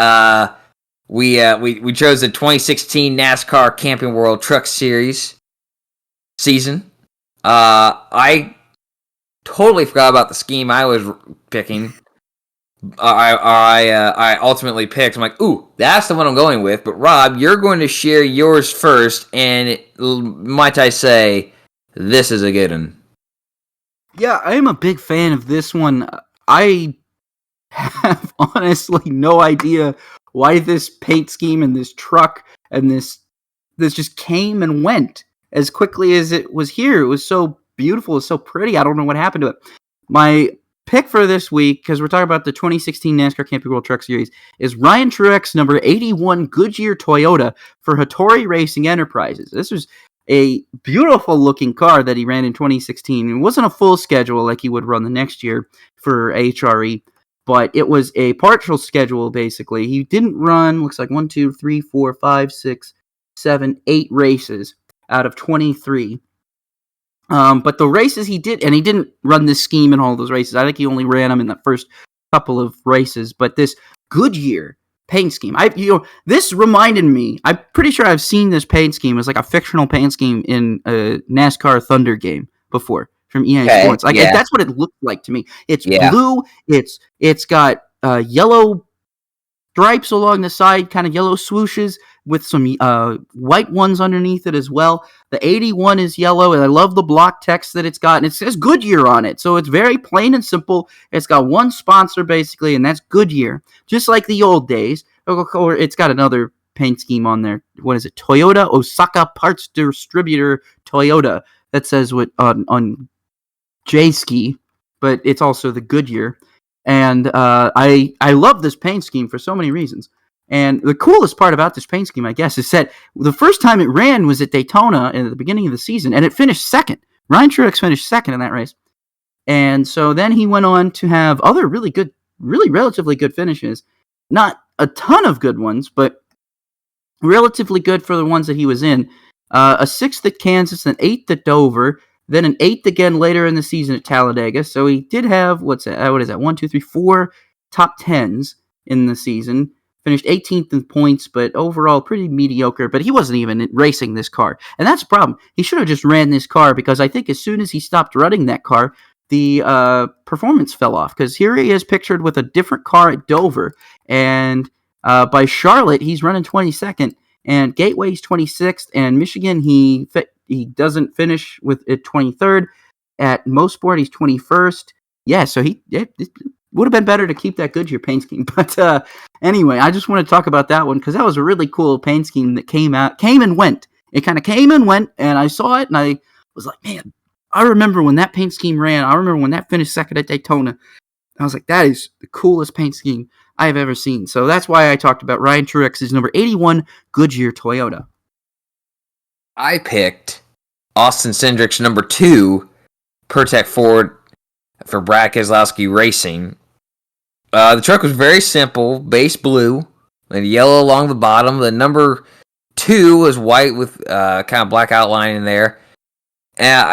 we chose the 2016 NASCAR Camping World Truck Series season. I totally forgot about the scheme I was picking. I ultimately picked. I'm like, ooh, that's the one I'm going with. But Rob, you're going to share yours first, and might I say, this is a good one. Yeah, I am a big fan of this one. I have honestly no idea why this paint scheme and this truck and this just came and went as quickly as it was here. It was so beautiful. It was so pretty. I don't know what happened to it. My pick for this week, because we're talking about the 2016 NASCAR Camping World Truck Series, is Ryan Truex number 81 Goodyear Toyota for Hattori Racing Enterprises. This was a beautiful looking car that he ran in 2016. It wasn't a full schedule like he would run the next year for HRE, but it was a partial schedule basically. He didn't run, looks like 1, 2, 3, 4, 5, 6, 7, 8 races out of 23. But the races he did, and he didn't run this scheme in all those races. I think he only ran them in the first couple of races. But this Goodyear paint scheme, this reminded me. I'm pretty sure I've seen this paint scheme as like a fictional paint scheme in a NASCAR Thunder game before from EA Sports. Like that's what it looked like to me. It's blue. It's got yellow stripes along the side, kind of yellow swooshes with some white ones underneath it as well. The 81 is yellow, and I love the block text that it's got, and it says Goodyear on it, so it's very plain and simple. It's got one sponsor, basically, and that's Goodyear, just like the old days. Or it's got another paint scheme on there. What is it? Toyota Osaka Parts Distributor Toyota. That says what on J-Ski, but it's also the Goodyear. And I love this paint scheme for so many reasons. And the coolest part about this paint scheme, I guess, is that the first time it ran was at Daytona at the beginning of the season, and it finished second. Ryan Truex finished second in that race. And so then he went on to have other really relatively good finishes. Not a ton of good ones, but relatively good for the ones that he was in. A 6th at Kansas, an 8th at Dover, then an 8th again later in the season at Talladega. So he did have, what is that, 1, 2, 3, 4 top 10s in the season. Finished 18th in points, but overall pretty mediocre. But he wasn't even racing this car. And that's the problem. He should have just ran this car, because I think as soon as he stopped running that car, the performance fell off. Because here he is pictured with a different car at Dover. And by Charlotte, he's running 22nd. And Gateway's 26th. And Michigan, he doesn't finish with at 23rd. At Mosport, he's 21st. Yeah, so it would have been better to keep that Goodyear paint scheme. But anyway, I just want to talk about that one, because that was a really cool paint scheme that came and went. It kind of came and went, and I saw it, and I was like, man, I remember when that paint scheme ran. I remember when that finished second at Daytona. I was like, that is the coolest paint scheme I have ever seen. So that's why I talked about Ryan Truex's number 81 Goodyear Toyota. I picked Austin Cindric's number 2 Pertec Ford for Brad Keselowski Racing. The truck was very simple, base blue, and yellow along the bottom. The number 2 was white with kind of black outline in there. And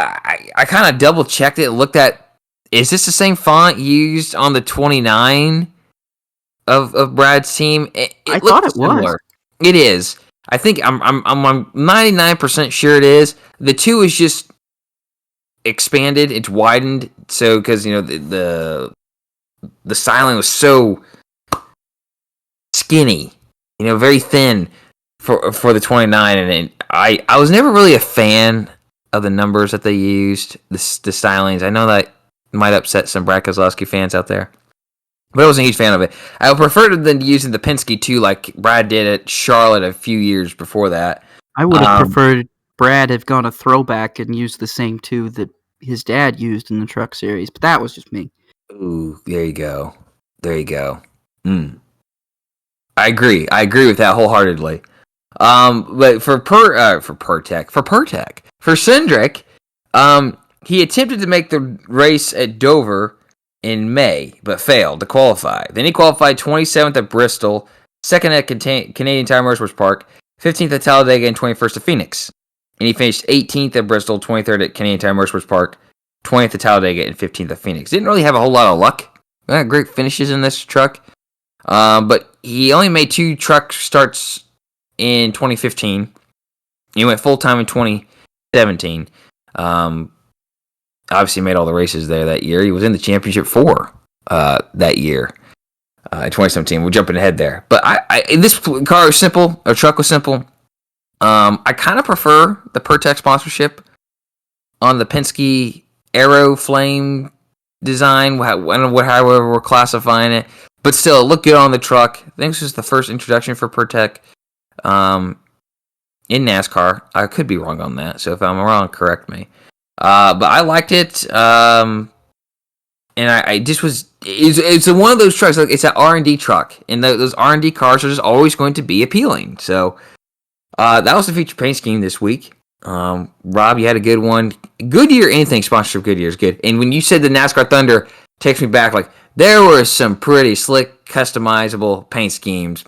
I kind of double checked it, looked at, is this the same font used on the 29 of Brad's team? I thought it was. It is. I think I'm 99% sure it is. The 2 is just expanded, it's widened, so because the styling was so skinny, very thin for the 29, and I was never really a fan of the numbers that they used, the stylings. I know that might upset some Brad Keselowski fans out there, but I wasn't a huge fan of it. I would prefer than using the Penske 2 like Brad did at Charlotte a few years before that. I would have preferred Brad have gone a throwback and used the same 2 that his dad used in the Truck Series, but that was just me. Ooh, there you go. I agree with that wholeheartedly. But for Cindric, he attempted to make the race at Dover in May, but failed to qualify. Then he qualified 27th at Bristol, 2nd at Canadian Tire Motorsports Park, 15th at Talladega, and 21st at Phoenix. And he finished 18th at Bristol, 23rd at Canadian Tire Motorsports Park, 20th at Talladega, and 15th at Phoenix. Didn't really have a whole lot of luck. Great finishes in this truck. But he only made 2 truck starts in 2015. He went full-time in 2017. Obviously made all the races there that year. He was in the championship 4 that year in 2017. We're jumping ahead there. But this car was simple. Our truck was simple. I kind of prefer the Pertec sponsorship on the Penske Aero Flame design, however we're classifying it. But still, it looked good on the truck. I think this was the first introduction for Pertec in NASCAR. I could be wrong on that, so if I'm wrong, correct me. But I liked it, and I just was. It's one of those trucks. Like it's an R&D truck, and those R&D cars are just always going to be appealing. So that was the feature paint scheme this week. Rob, you had a good one. Goodyear, anything sponsorship Goodyear is good. And when you said the NASCAR Thunder, takes me back. Like there were some pretty slick, customizable paint schemes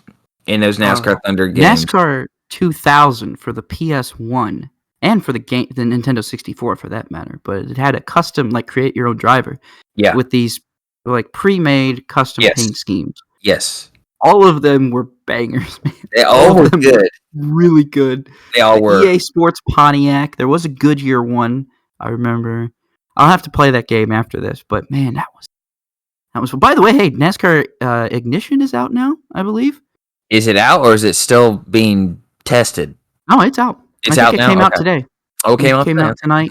in those NASCAR Thunder games. NASCAR 2000 for the PS1 and for the Nintendo 64 for that matter. But it had a custom, like create your own driver. Yeah. With these like pre-made custom paint schemes. Yes. All of them were bangers, man. They all were good. Really good. They all were. EA Sports Pontiac. There was a Goodyear one, I remember. I'll have to play that game after this, but man, that was. By the way, hey, NASCAR Ignition is out now, I believe. Is it out or is it still being tested? No, it's out. It's I out think now. It came out today. Oh, it came out tonight.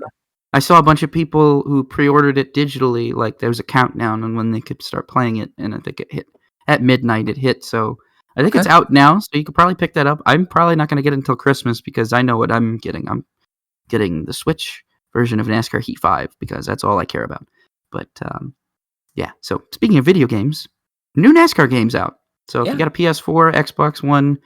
I saw a bunch of people who pre-ordered it digitally. Like there was a countdown on when they could start playing it, and I think it hit at midnight. It hit, so I think it's out now. So you could probably pick that up. I'm probably not going to get it until Christmas because I know what I'm getting. I'm getting the Switch version of NASCAR Heat 5 because that's all I care about. But yeah. So speaking of video games, new NASCAR games out. So if you got a PS4, Xbox One,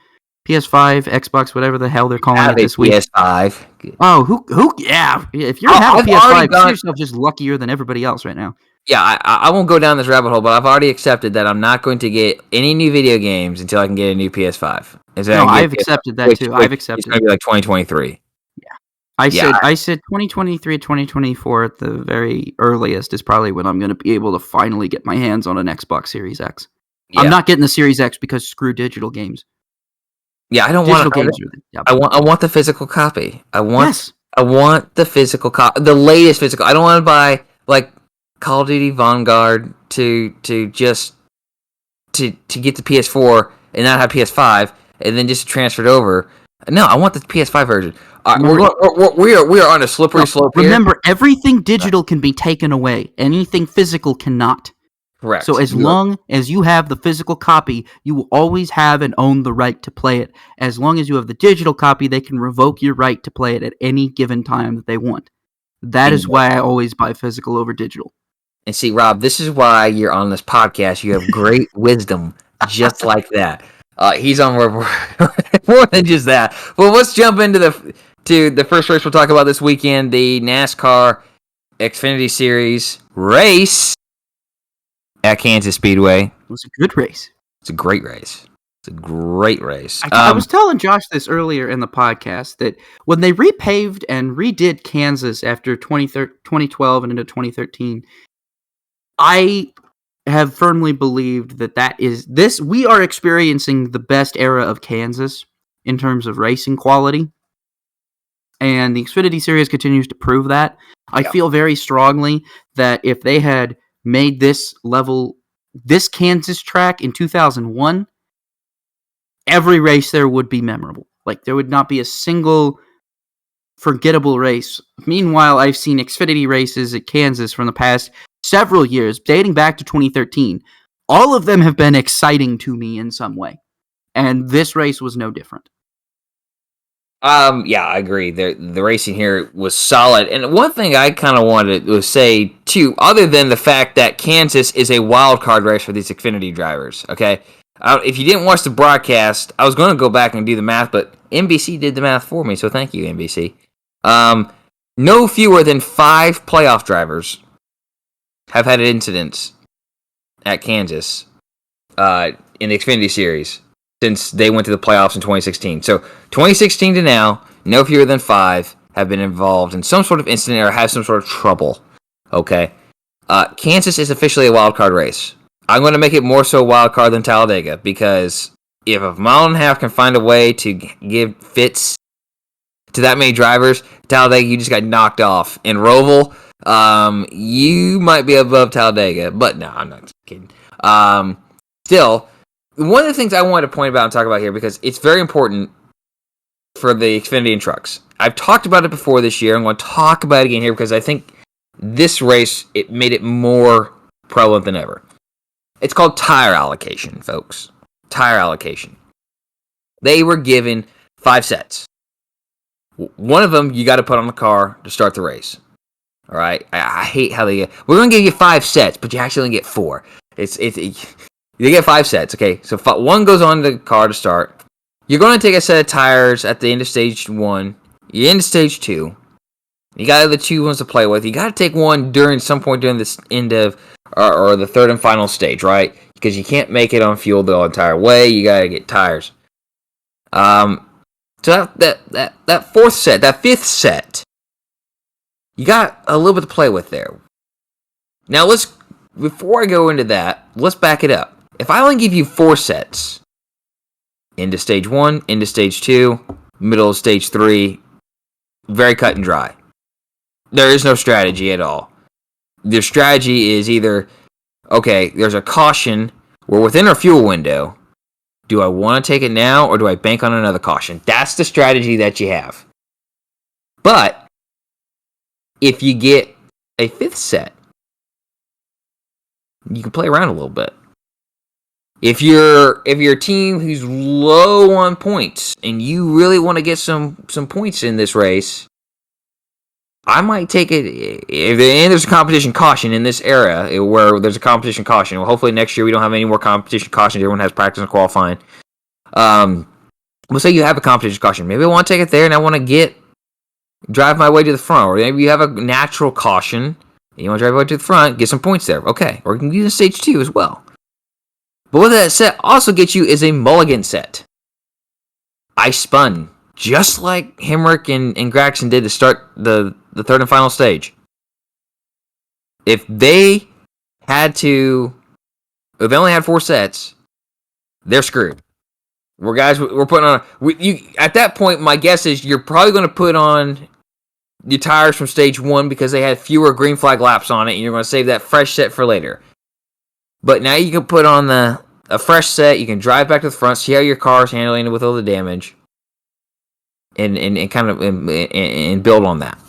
PS5, Xbox, whatever the hell they're calling it this week. PS5. Oh, who? Yeah, if you're having a PS5, consider yourself just luckier than everybody else right now. Yeah, I won't go down this rabbit hole, but I've already accepted that I'm not going to get any new video games until I can get a new PS5. No, I've accepted that too. I've accepted. It's going to be like 2023. Yeah, I said 2023, 2024 at the very earliest is probably when I'm going to be able to finally get my hands on an Xbox Series X. Yeah. I'm not getting the Series X because screw digital games. Yeah, I don't Digital want. games are the I want the physical copy. I want Yes. the physical copy, the latest physical. I don't want to buy like Call of Duty Vanguard to get the PS4 and not have PS5 and then just transfer it over. No, I want the PS5 version. We are on a slippery slope here. Remember, everything digital can be taken away. Anything physical cannot. Correct. So as long as you have the physical copy, you will always have and own the right to play it. As long as you have the digital copy, they can revoke your right to play it at any given time that they want. That is why I always buy physical over digital. And see, Rob, this is why you're on this podcast. You have great wisdom, just like that. He's on more than just that. Well, let's jump into the first race we'll talk about this weekend, the NASCAR Xfinity Series race at Kansas Speedway. It was a good race. It's a great race. It's a great race. I was telling Josh this earlier in the podcast that when they repaved and redid Kansas after 2012 and into 2013, I have firmly believed that we are experiencing the best era of Kansas in terms of racing quality. And the Xfinity Series continues to prove that. I feel very strongly that if they had made this Kansas track in 2001, every race there would be memorable. Like, there would not be a single forgettable race. Meanwhile, I've seen Xfinity races at Kansas from the past several years, dating back to 2013. All of them have been exciting to me in some way. And this race was no different. Yeah, I agree. The racing here was solid. And one thing I kind of wanted to say, too, other than the fact that Kansas is a wild card race for these Xfinity drivers, okay? If you didn't watch the broadcast, I was going to go back and do the math, but NBC did the math for me, so thank you, NBC. No fewer than 5 playoff drivers have had incidents at Kansas in the Xfinity Series since they went to the playoffs in 2016. So 2016 to now, no fewer than 5 have been involved in some sort of incident or have some sort of trouble. Okay, Kansas is officially a wild card race. I'm going to make it more so wild card than Talladega because if a mile and a half can find a way to give fits to that many drivers, Talladega, you just got knocked off. In Roval, you might be above Talladega, but no, I'm not kidding. Still, one of the things I wanted to point about and talk about here, because it's very important for the Xfinity and trucks. I've talked about it before this year. I'm going to talk about it again here because I think this race, it made it more prevalent than ever. It's called tire allocation, folks. Tire allocation. They were given 5 sets. One of them you got to put on the car to start the race. All right? I hate how we're going to give you 5 sets, but you actually only get 4. You get 5 sets, okay? So 1 goes on the car to start. You're going to take a set of tires at the end of stage 1. You're into stage 2. You got the 2 ones to play with. You got to take one during some point during this end of or the third and final stage, right? Because you can't make it on fuel the entire way. You got to get tires. So that 4th set, that 5th set, you got a little bit to play with there. Now before I go into that, let's back it up. If I only give you 4 sets, into stage 1, into stage 2, middle of stage 3, very cut and dry. There is no strategy at all. The strategy is either, okay, there's a caution, we're within our fuel window. Do I want to take it now, or do I bank on another caution? That's the strategy that you have. But if you get a 5th set, you can play around a little bit. If you're a team who's low on points and you really want to get some points in this race, I might take it. And there's a competition caution in this era where there's a competition caution. Well, hopefully next year we don't have any more competition cautions. Everyone has practice and qualifying. We'll say you have a competition caution. Maybe I want to take it there and I want to drive my way to the front. Or maybe you have a natural caution and you want to drive your way to the front, get some points there. Okay. Or you can use stage 2 as well. But what that set also gets you is a mulligan set. I spun just like Hemrick and Gragson did to start the third and final stage. If they only had 4 sets, they're screwed. We're putting on. At that point, my guess is you're probably going to put on your tires from stage 1 because they had fewer green flag laps on it, and you're going to save that fresh set for later. But now you can put on a fresh set. You can drive back to the front, see how your car's handling it with all the damage, and build on that.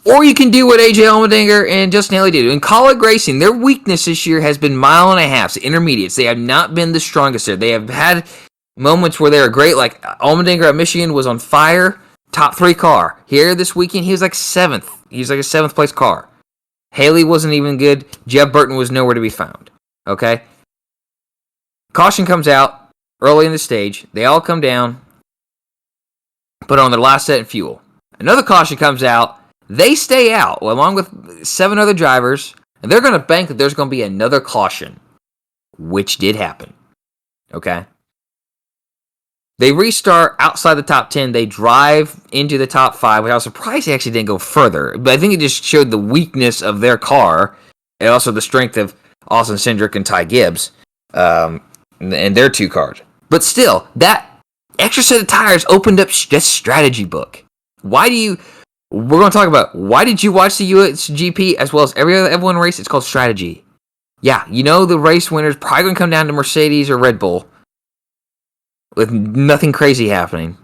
Or you can do what AJ Allmendinger and Justin Haley did. In Kaulig Racing, their weakness this year has been mile and a half, the intermediates. They have not been the strongest there. They have had moments where they are great, like Allmendinger at Michigan was on fire, top 3 car. Here this weekend, he was like 7th. He was like a 7th place car. Haley wasn't even good. Jeb Burton was nowhere to be found. Okay? Caution comes out early in the stage. They all come down, put on their last set in fuel. Another caution comes out. They stay out along with 7 other drivers, and they're going to bank that there's going to be another caution, which did happen. Okay? They restart outside the top 10. They drive into the top 5, which I was surprised they actually didn't go further. But I think it just showed the weakness of their car and also the strength of Austin Cindric and Ty Gibbs and their 2 cars. But still, that extra set of tires opened up this strategy book. We're going to talk about why did you watch the USGP as well as every other F1 race? It's called strategy. Yeah, the race winner's probably going to come down to Mercedes or Red Bull with nothing crazy happening.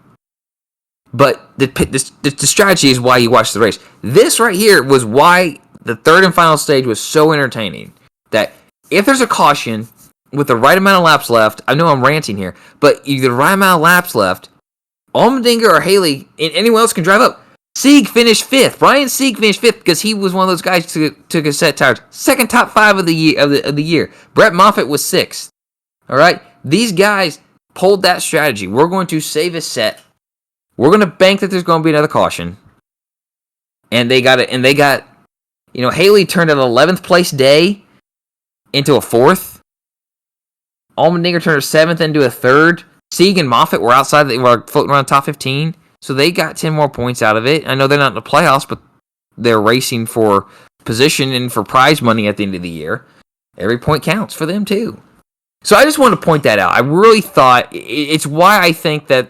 But the strategy is why you watch the race. This right here was why the third and final stage was so entertaining. That if there's a caution with the right amount of laps left, I know I'm ranting here, but the right amount of laps left, Allmendinger or Haley and anyone else can drive up. Sieg finished 5th. Brian Sieg finished 5th because he was one of those guys who took a set tires. Second top 5 of the year. Brett Moffitt was 6th. All right? These guys pulled that strategy. We're going to save a set. We're going to bank that there's going to be another caution. And they got it. And they got, Haley turned an 11th place day into a 4th. Allmendinger turned a 7th into a 3rd. Sieg and Moffitt were outside. They were floating around top 15. So they got 10 more points out of it. I know they're not in the playoffs, but they're racing for position and for prize money at the end of the year. Every point counts for them, too. So I just wanted to point that out. I really thought it's why I think that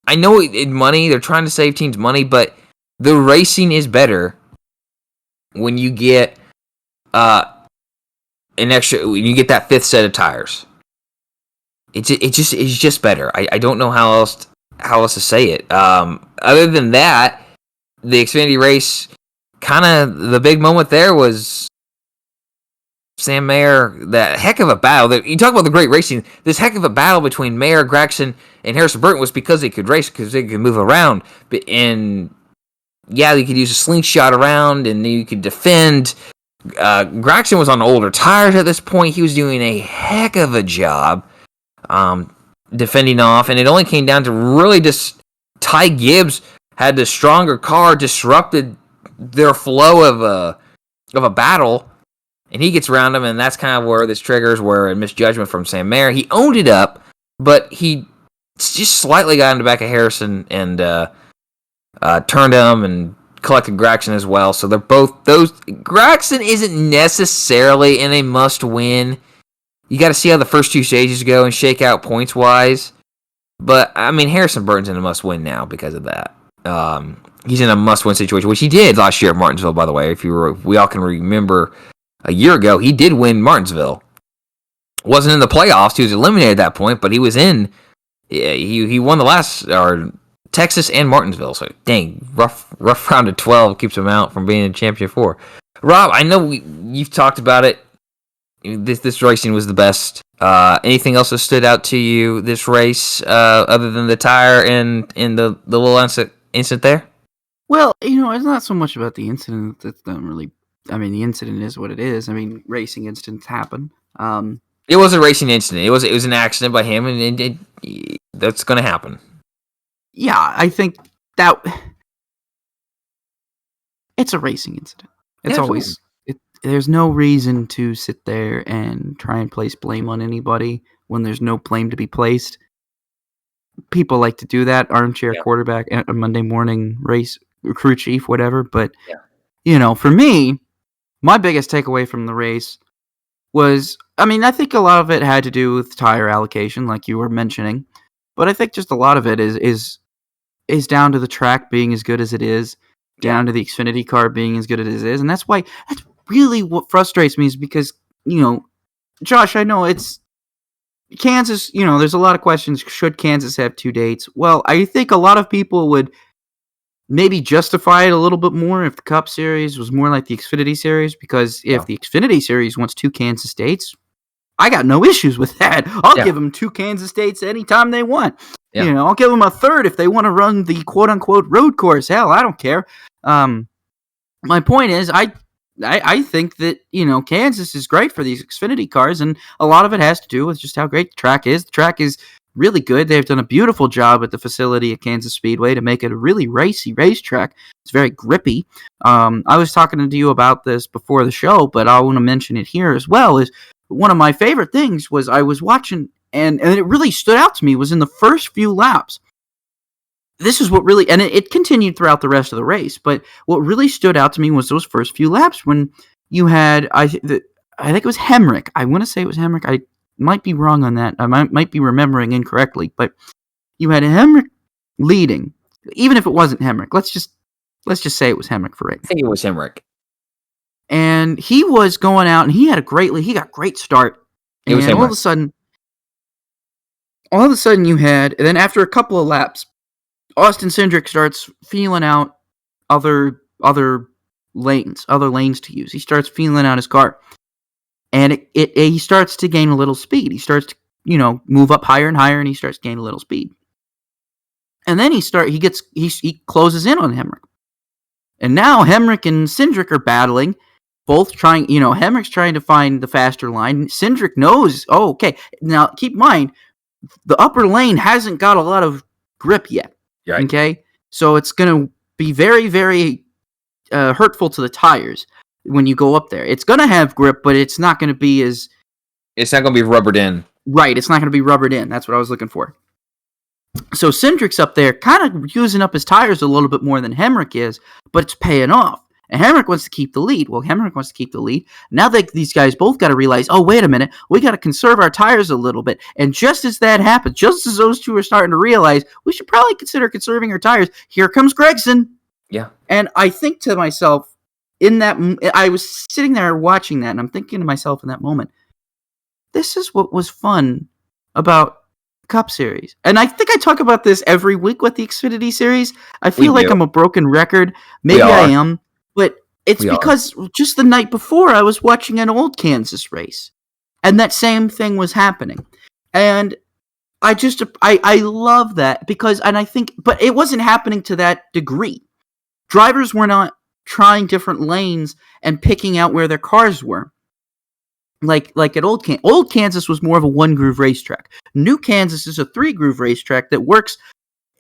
I know money, they're trying to save teams money, but the racing is better when you get when you get that 5th set of tires. It's just better. I don't know how else to say it. Other than that, the Xfinity race, kind of the big moment there was Sam Mayer, that heck of a battle. You talk about the great racing. This heck of a battle between Mayer, Gragson, and Harrison Burton was because they could race, because they could move around. And yeah, you could use a slingshot around, and you could defend. Gragson was on older tires at this point. He was doing a heck of a job defending off, and it only came down to really just Ty Gibbs had the stronger car, disrupted their flow of a battle. And he gets around him, and that's kind of where this triggers where a misjudgment from Sam Mayer. He owned it up, but he just slightly got in the back of Harrison and turned him and collected Gragson as well. So they're both those. Gragson isn't necessarily in a must-win. You got to see how the first 2 stages go and shake out points-wise. But, I mean, Harrison Burton's in a must-win now because of that. He's in a must-win situation, which he did last year at Martinsville, by the way. If we all can remember, a year ago, he did win Martinsville. Wasn't in the playoffs. He was eliminated at that point, but he was in. He won the last, or Texas and Martinsville. So, dang, rough round of 12 keeps him out from being in Championship 4. Rob, I know you've talked about it. This racing was the best. Anything else that stood out to you this race, other than the tire and the little incident there? Well, it's not so much about the incident. That's not really. I mean, the incident is what it is. I mean, racing incidents happen. It was a racing incident. It was an accident by him, and that's going to happen. Yeah, I think that it's a racing incident. It's always. There's no reason to sit there and try and place blame on anybody when there's no blame to be placed. people like to do that, armchair Yeah. quarterback, a Monday morning race, crew chief, whatever. But, Yeah. for me, my biggest takeaway from the race was, I think a lot of it had to do with tire allocation, like you were mentioning. But I think just a lot of it is down to the track being as good as it is, down to the Xfinity car being as good as it is. And that's really what frustrates me, is because, Josh, I know it's Kansas, there's a lot of questions. Should Kansas have 2 dates? Well, I think a lot of people would maybe justify it a little bit more if the Cup Series was more like the Xfinity Series, because if the Xfinity Series wants 2 Kansas dates, I got no issues with that. I'll give them 2 Kansas dates anytime they want. Yeah. I'll give them a third if they want to run the quote-unquote road course. Hell, I don't care. My point is, I think that, Kansas is great for these Xfinity cars, and a lot of it has to do with just how great the track is. The track is really good. They've done a beautiful job at the facility at Kansas Speedway to make it a really racy racetrack. It's very grippy. I was talking to you about this before the show, but I want to mention it here as well. Is one of my favorite things was I was watching, and it really stood out to me, was in the first few laps. This is what really, and it continued throughout the rest of the race, but what really stood out to me was those first few laps when you had, I think it was Hemrick. I want to say it was Hemrick. I might be wrong on that. I might be remembering incorrectly, but you had Hemrick leading, even if it wasn't Hemrick. Let's just say it was Hemrick for right now. I think it was Hemrick. And he was going out, and he got great start. It was and Hemrick. all of a sudden you had, and then after a couple of laps, Austin Cindric starts feeling out other lanes to use. He starts feeling out his car, and he starts to gain a little speed. He starts to move up higher and higher, and he starts to gain a little speed. And then he closes in on Hemrick, and now Hemrick and Cindric are battling, both trying. Hemrick's trying to find the faster line. Cindric knows. Oh, okay. Now keep in mind, the upper lane hasn't got a lot of grip yet. Right. Okay, so it's going to be very, very hurtful to the tires when you go up there. It's going to have grip, but it's not going to be as... It's not going to be rubbered in. Right, it's not going to be rubbered in. That's what I was looking for. So Cindric's up there kind of using up his tires a little bit more than Hemrick is, but it's paying off. And Hemrick wants to keep the lead. Well, Hemrick wants to keep the lead. Now these guys both got to realize, oh, wait a minute, we got to conserve our tires a little bit. And just as that happens, just as those two are starting to realize, we should probably consider conserving our tires, here comes Gregson. Yeah. And I think to myself, I was sitting there watching that, and I'm thinking to myself in that moment, this is what was fun about Cup Series. And I think I talk about this every week with the Xfinity Series. I feel like I'm a broken record. Maybe I am. But it's because just the night before I was watching an old Kansas race, and that same thing was happening. And I love that because, and I think, but it wasn't happening to that degree. Drivers were not trying different lanes and picking out where their cars were. Like at old Kansas was more of a 1-groove racetrack. New Kansas is a 3-groove racetrack that works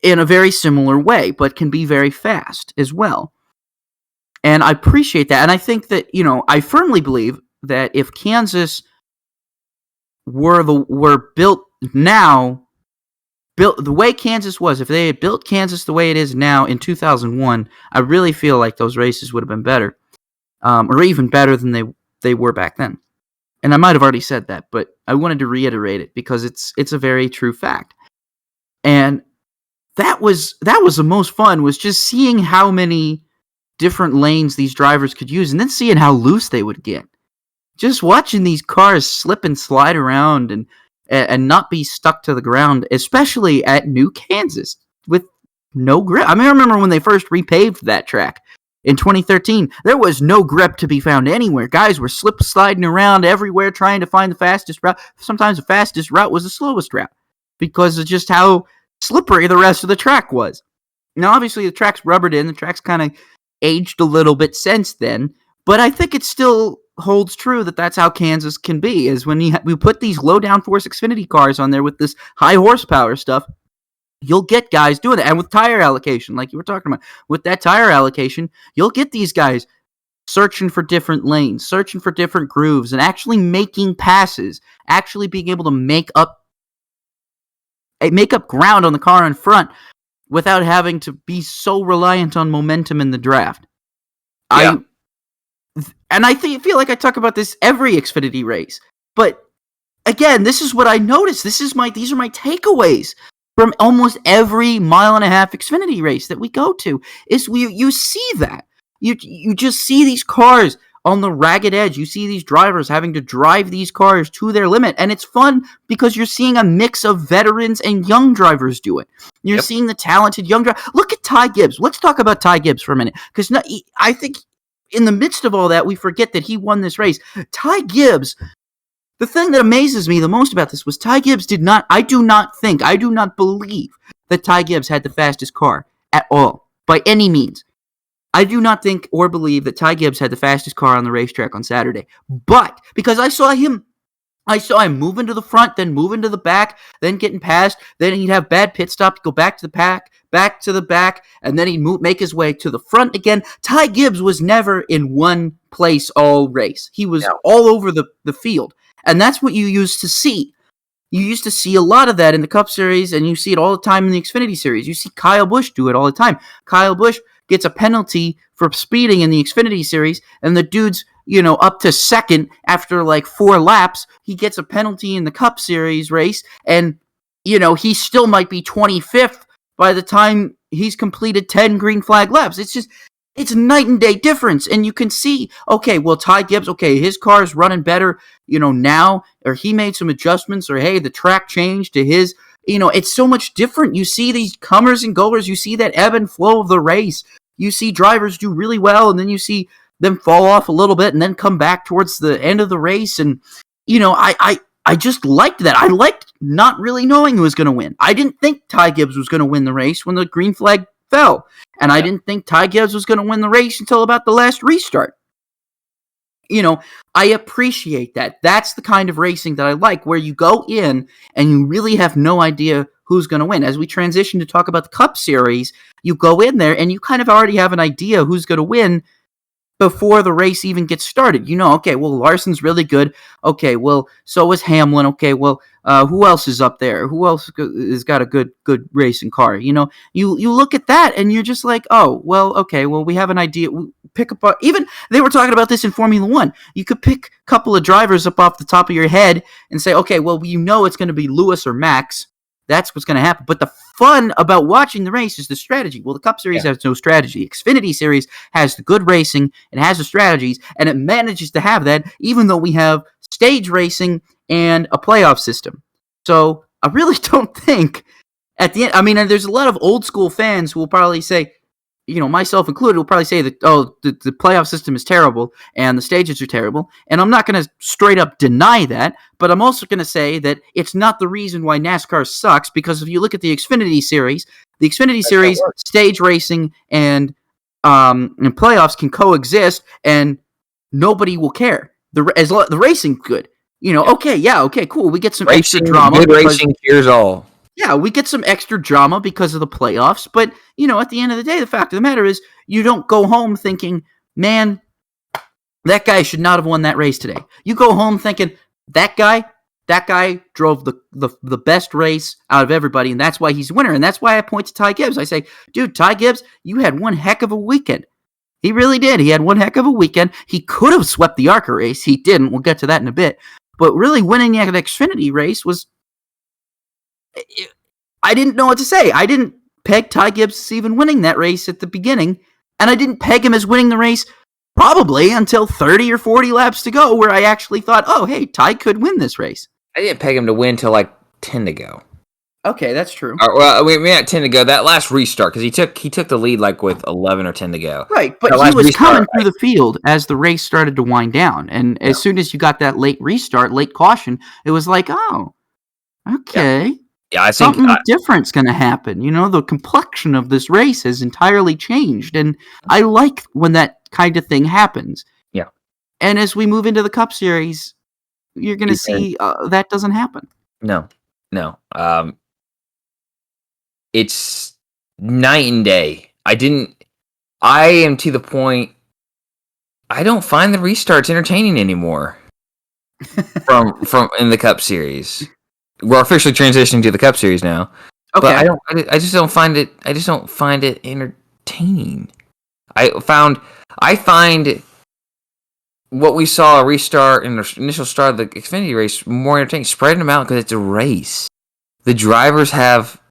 in a very similar way, but can be very fast as well. And I appreciate that. And I think that, I firmly believe that if Kansas were built the way Kansas was, if they had built Kansas the way it is now in 2001, I really feel like those races would have been better, or even better than they were back then. And I might have already said that, but I wanted to reiterate it because it's a very true fact. And that was the most fun, was just seeing how many different lanes these drivers could use, and then seeing how loose they would get. Just watching these cars slip and slide around and not be stuck to the ground, especially at New Kansas with no grip. I remember when they first repaved that track in 2013, there was no grip to be found anywhere. Guys were sliding around everywhere trying to find the fastest route. Sometimes the fastest route was the slowest route because of just how slippery the rest of the track was. Now, obviously, the track's rubbered in. The track's kind of aged a little bit since then, but I think it still holds true that that's how Kansas can be, is when we put these low downforce Xfinity cars on there with this high horsepower stuff, you'll get guys doing that. And with tire allocation, like you were talking about, with that tire allocation, you'll get these guys searching for different lanes, searching for different grooves, and actually making passes, actually being able to make up make up ground on the car in front without having to be so reliant on momentum in the draft. Yeah. I feel like I talk about this every Xfinity race, but again, this is what I noticed. These are my takeaways from almost every mile-and-a-half Xfinity race that we go to. You see that. You just see these cars on the ragged edge. You see these drivers having to drive these cars to their limit, and it's fun because you're seeing a mix of veterans and young drivers do it. You're seeing the talented young drivers. Look at Ty Gibbs. Let's talk about Ty Gibbs for a minute, because I think in the midst of all that, we forget that he won this race. Ty Gibbs. The thing that amazes me the most about this was Ty Gibbs I do not believe that Ty Gibbs had the fastest car at all, by any means. I do not think or believe that Ty Gibbs had the fastest car on the racetrack on Saturday. But, because I saw him moving to the front, then moving to the back, then getting past, then he'd have bad pit stop, go back to the back to the back, and then he'd make his way to the front again. Ty Gibbs was never in one place all race. He was all over the field. And that's what you used to see. You used to see a lot of that in the Cup Series, and you see it all the time in the Xfinity Series. You see Kyle Busch do it all the time. Kyle Busch gets a penalty for speeding in the Xfinity Series, and the dude's, up to second after like 4 laps. He gets a penalty in the Cup Series race, and, he still might be 25th by the time he's completed 10 green flag laps. It's a night and day difference, and you can see, okay, well, Ty Gibbs, his car's running better, now, or he made some adjustments, or hey, the track changed to his, it's so much different. You see these comers and goers, you see that ebb and flow of the race. You see drivers do really well, and then you see them fall off a little bit, and then come back towards the end of the race, and, I just liked that. I liked not really knowing who was going to win. I didn't think Ty Gibbs was going to win the race when the green flag fell. And I didn't think Ty Gibbs was going to win the race until about the last restart. I appreciate that. That's the kind of racing that I like, where you go in and you really have no idea who's going to win. As we transition to talk about the Cup Series, you go in there and you kind of already have an idea who's going to win before the race even gets started. Okay, well, Larson's really good. Okay, well, so is Hamlin. Okay, well, who else is up there? Who else has got a good racing car? You look at that and you're just like, oh, well, okay, well, we have an idea. Pick up, even they were talking about this in Formula One. You could pick a couple of drivers up off the top of your head and say, okay, well, it's going to be Lewis or Max. That's what's going to happen. But the fun about watching the race is the strategy. Well, the Cup Series has no strategy. Xfinity Series has the good racing, it has the strategies, and it manages to have that, even though we have stage racing and a playoff system. So I really don't think at the end, and there's a lot of old school fans who will probably say, myself included, will probably say that, the playoff system is terrible and the stages are terrible. And I'm not going to straight up deny that, but I'm also going to say that it's not the reason why NASCAR sucks, because if you look at the Xfinity Series, stage racing and playoffs can coexist and nobody will care. The racing's good. Okay, cool. We get some extra drama. Good racing cures all. Yeah, we get some extra drama because of the playoffs, but, at the end of the day, the fact of the matter is, you don't go home thinking, man, that guy should not have won that race today. You go home thinking, that guy drove the best race out of everybody, and that's why he's a winner, and that's why I point to Ty Gibbs. I say, dude, Ty Gibbs, you had one heck of a weekend. He really did. He had one heck of a weekend. He could have swept the ARCA race. He didn't. We'll get to that in a bit. But really winning the Xfinity race was... I didn't know what to say. I didn't peg Ty Gibbs as even winning that race at the beginning, and I didn't peg him as winning the race probably until 30 or 40 laps to go, where I actually thought, oh, hey, Ty could win this race. I didn't peg him to win till like 10 to go. Okay, that's true. We had 10 to go. That last restart, because he took the lead like with 11 or 10 to go. Right, but he was coming through the field as the race started to wind down, and as soon as you got that late caution, it was like, oh, okay. Yeah, I think something different's going to happen. The complexion of this race has entirely changed, and I like when that kind of thing happens. Yeah. And as we move into the Cup Series, you're going to see that doesn't happen. No. It's night and day. I am to the point, I don't find the restarts entertaining anymore from in the Cup Series. we're officially transitioning to the Cup Series now. Okay. But I just don't find it. I just don't find it entertaining. I find what we saw a restart in the initial start of the Xfinity race more entertaining. Spreading them out because it's a race. The drivers have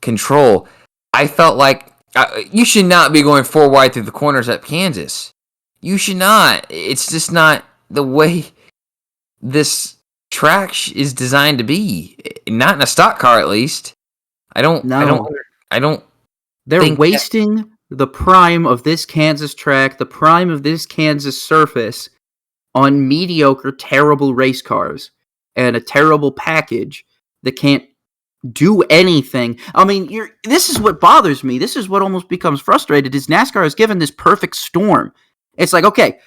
control. I felt like you should not be going 4 wide through the corners at Kansas. You should not. It's just not the way this track is designed to be. Not in a stock car, at least. I don't. They're wasting the prime of this Kansas track, the prime of this Kansas surface, on mediocre, terrible race cars and a terrible package that can't do anything. I mean, this is what bothers me. This is what almost becomes frustrated, is NASCAR has given this perfect storm. It's like, okay,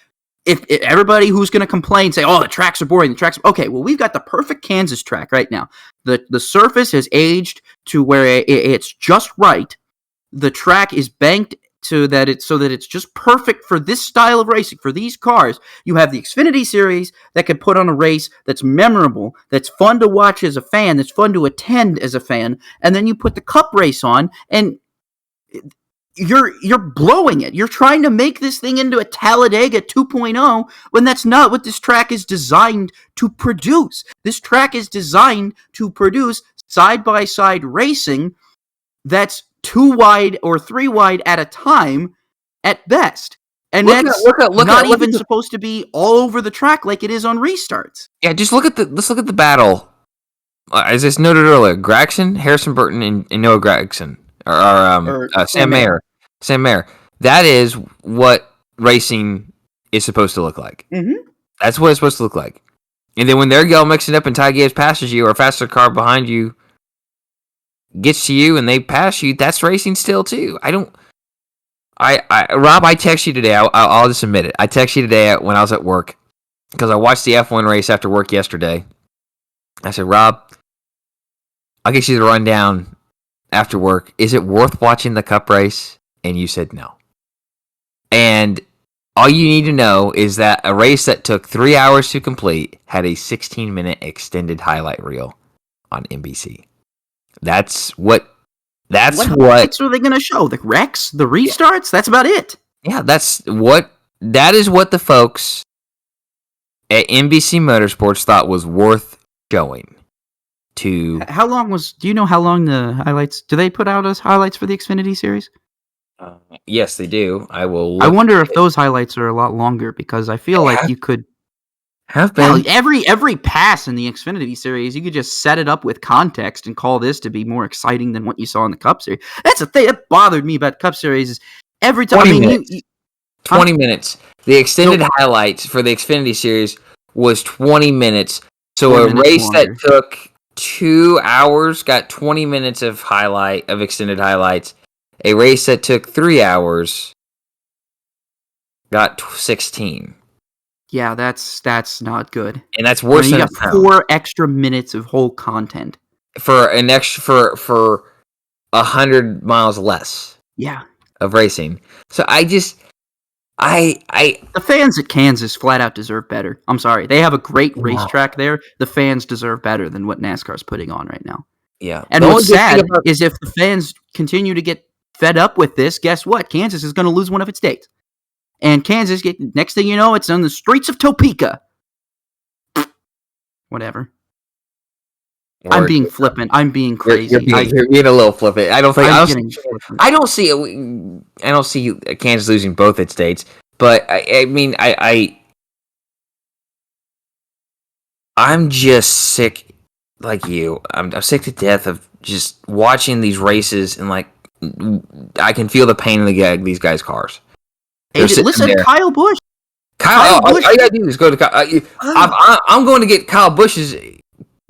if everybody who's going to complain say, oh, the tracks are boring, okay, well, we've got the perfect Kansas track right now. The surface has aged to where it's just right. The track is banked so that it's just perfect for this style of racing, for these cars. You have the Xfinity Series that can put on a race that's memorable, that's fun to watch as a fan, that's fun to attend as a fan, and then you put the Cup race on, and you're blowing it. You're trying to make this thing into a Talladega 2.0 when that's not what this track is designed to produce. This track is designed to produce side-by-side racing that's 2 wide or 3 wide at a time at best. And that's not even supposed to be all over the track like it is on restarts. Yeah, let's look at the battle. As I noted earlier, Gragson, Harrison Burton, and Noah Gragson. Or Sam Mayer. Sam Mayer. That is what racing is supposed to look like. Mm-hmm. That's what it's supposed to look like. And then when they're all mixing up and Ty Gibbs passes you, or a faster car behind you gets to you and they pass you, that's racing still too. Rob, I text you today. I'll just admit it. I text you today when I was at work because I watched the F1 race after work yesterday. I said, Rob, I'll get you the rundown after work. Is it worth watching the Cup race? And you said no. And all you need to know is that a race that took 3 hours to complete had a 16-minute extended highlight reel on NBC. That's what are they going to show? The wrecks, the restarts? Yeah. That's about it. Yeah, that is what the folks at NBC Motorsports thought was worth showing. Do you know how long the highlights, do they put out as highlights for the Xfinity Series? Yes, they do. I wonder if those highlights are a lot longer, because I feel like you could have been. Every pass in the Xfinity Series, you could just set it up with context and call this to be more exciting than what you saw in the Cup Series. That's the thing that bothered me about the Cup Series, is every time. 20 minutes. The extended highlights for the Xfinity Series was 20 minutes. So a race longer. That took 2 hours got 20 minutes of extended highlights. A race that took 3 hours got 16. Yeah, that's not good. And that's worse than you got 4 extra minutes of whole content for an extra for 100 miles less. Yeah, of racing. So the fans at Kansas flat out deserve better. I'm sorry, they have a great racetrack there. The fans deserve better than what NASCAR's putting on right now. Yeah, and what's sad is if the fans continue to get fed up with this, guess what? Kansas is going to lose one of its dates. And Kansas, next thing you know, it's on the streets of Topeka. Whatever. I'm being flippant. I'm being crazy. You're being a little flippant. I don't see Kansas losing both its dates. But I'm just sick, like you. I'm sick to death of just watching these races, and I can feel the pain in these guys' cars. Hey, listen, there. Kyle Busch. Kyle Busch. All you gotta do is go to Kyle. I'm going to get Kyle Busch's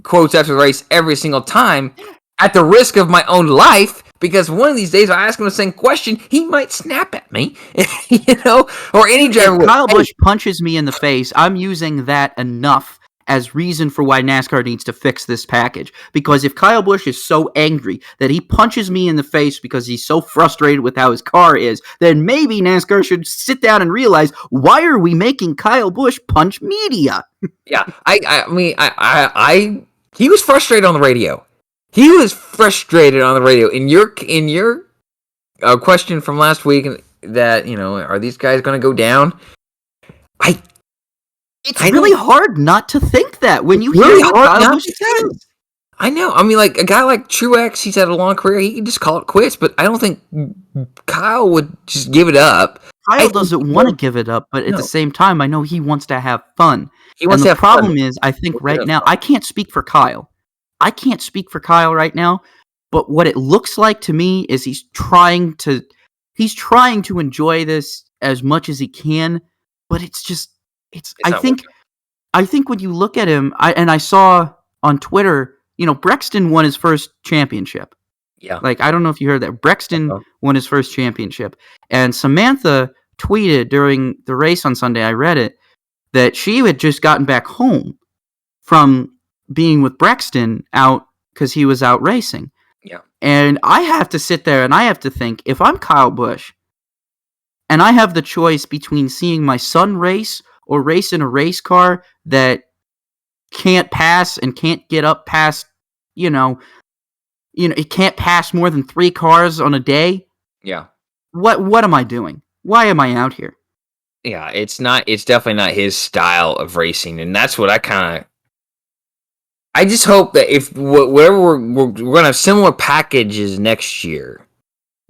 quotes after the race every single time, at the risk of my own life, because one of these days I ask him the same question, he might snap at me, or any driver. If Kyle Busch punches me in the face, I'm using that enough as reason for why NASCAR needs to fix this package. Because if Kyle Busch is so angry that he punches me in the face because he's so frustrated with how his car is, then maybe NASCAR should sit down and realize, why are we making Kyle Busch punch media? Yeah, I He was frustrated on the radio. In your question from last week that, are these guys going to go down? It's really hard not to think that when you really hear what hard Kyle not Busch to says. I know. I mean, like a guy like Truex, he's had a long career. He can just call it quits, but I don't think Kyle would just give it up. Kyle doesn't want to give it up, but at the same time, I know he wants to have fun. He wants and to the have problem fun. is, I think right now, I can't speak for Kyle. Right now, but what it looks like to me is he's trying to enjoy this as much as he can, but I think when you look at him, I saw on Twitter, Brexton won his first championship. Yeah. Like, I don't know if you heard that. Brexton won his first championship. And Samantha tweeted during the race on Sunday, I read it, that she had just gotten back home from being with Brexton out because he was out racing. Yeah. And I have to sit there and I have to think, if I'm Kyle Busch and I have the choice between seeing my son race or race in a race car that can't pass and can't get up past, it can't pass more than 3 cars on a day. Yeah. What am I doing? Why am I out here? Yeah, it's definitely not his style of racing, and that's what I just hope that if whatever we're going to have similar packages next year,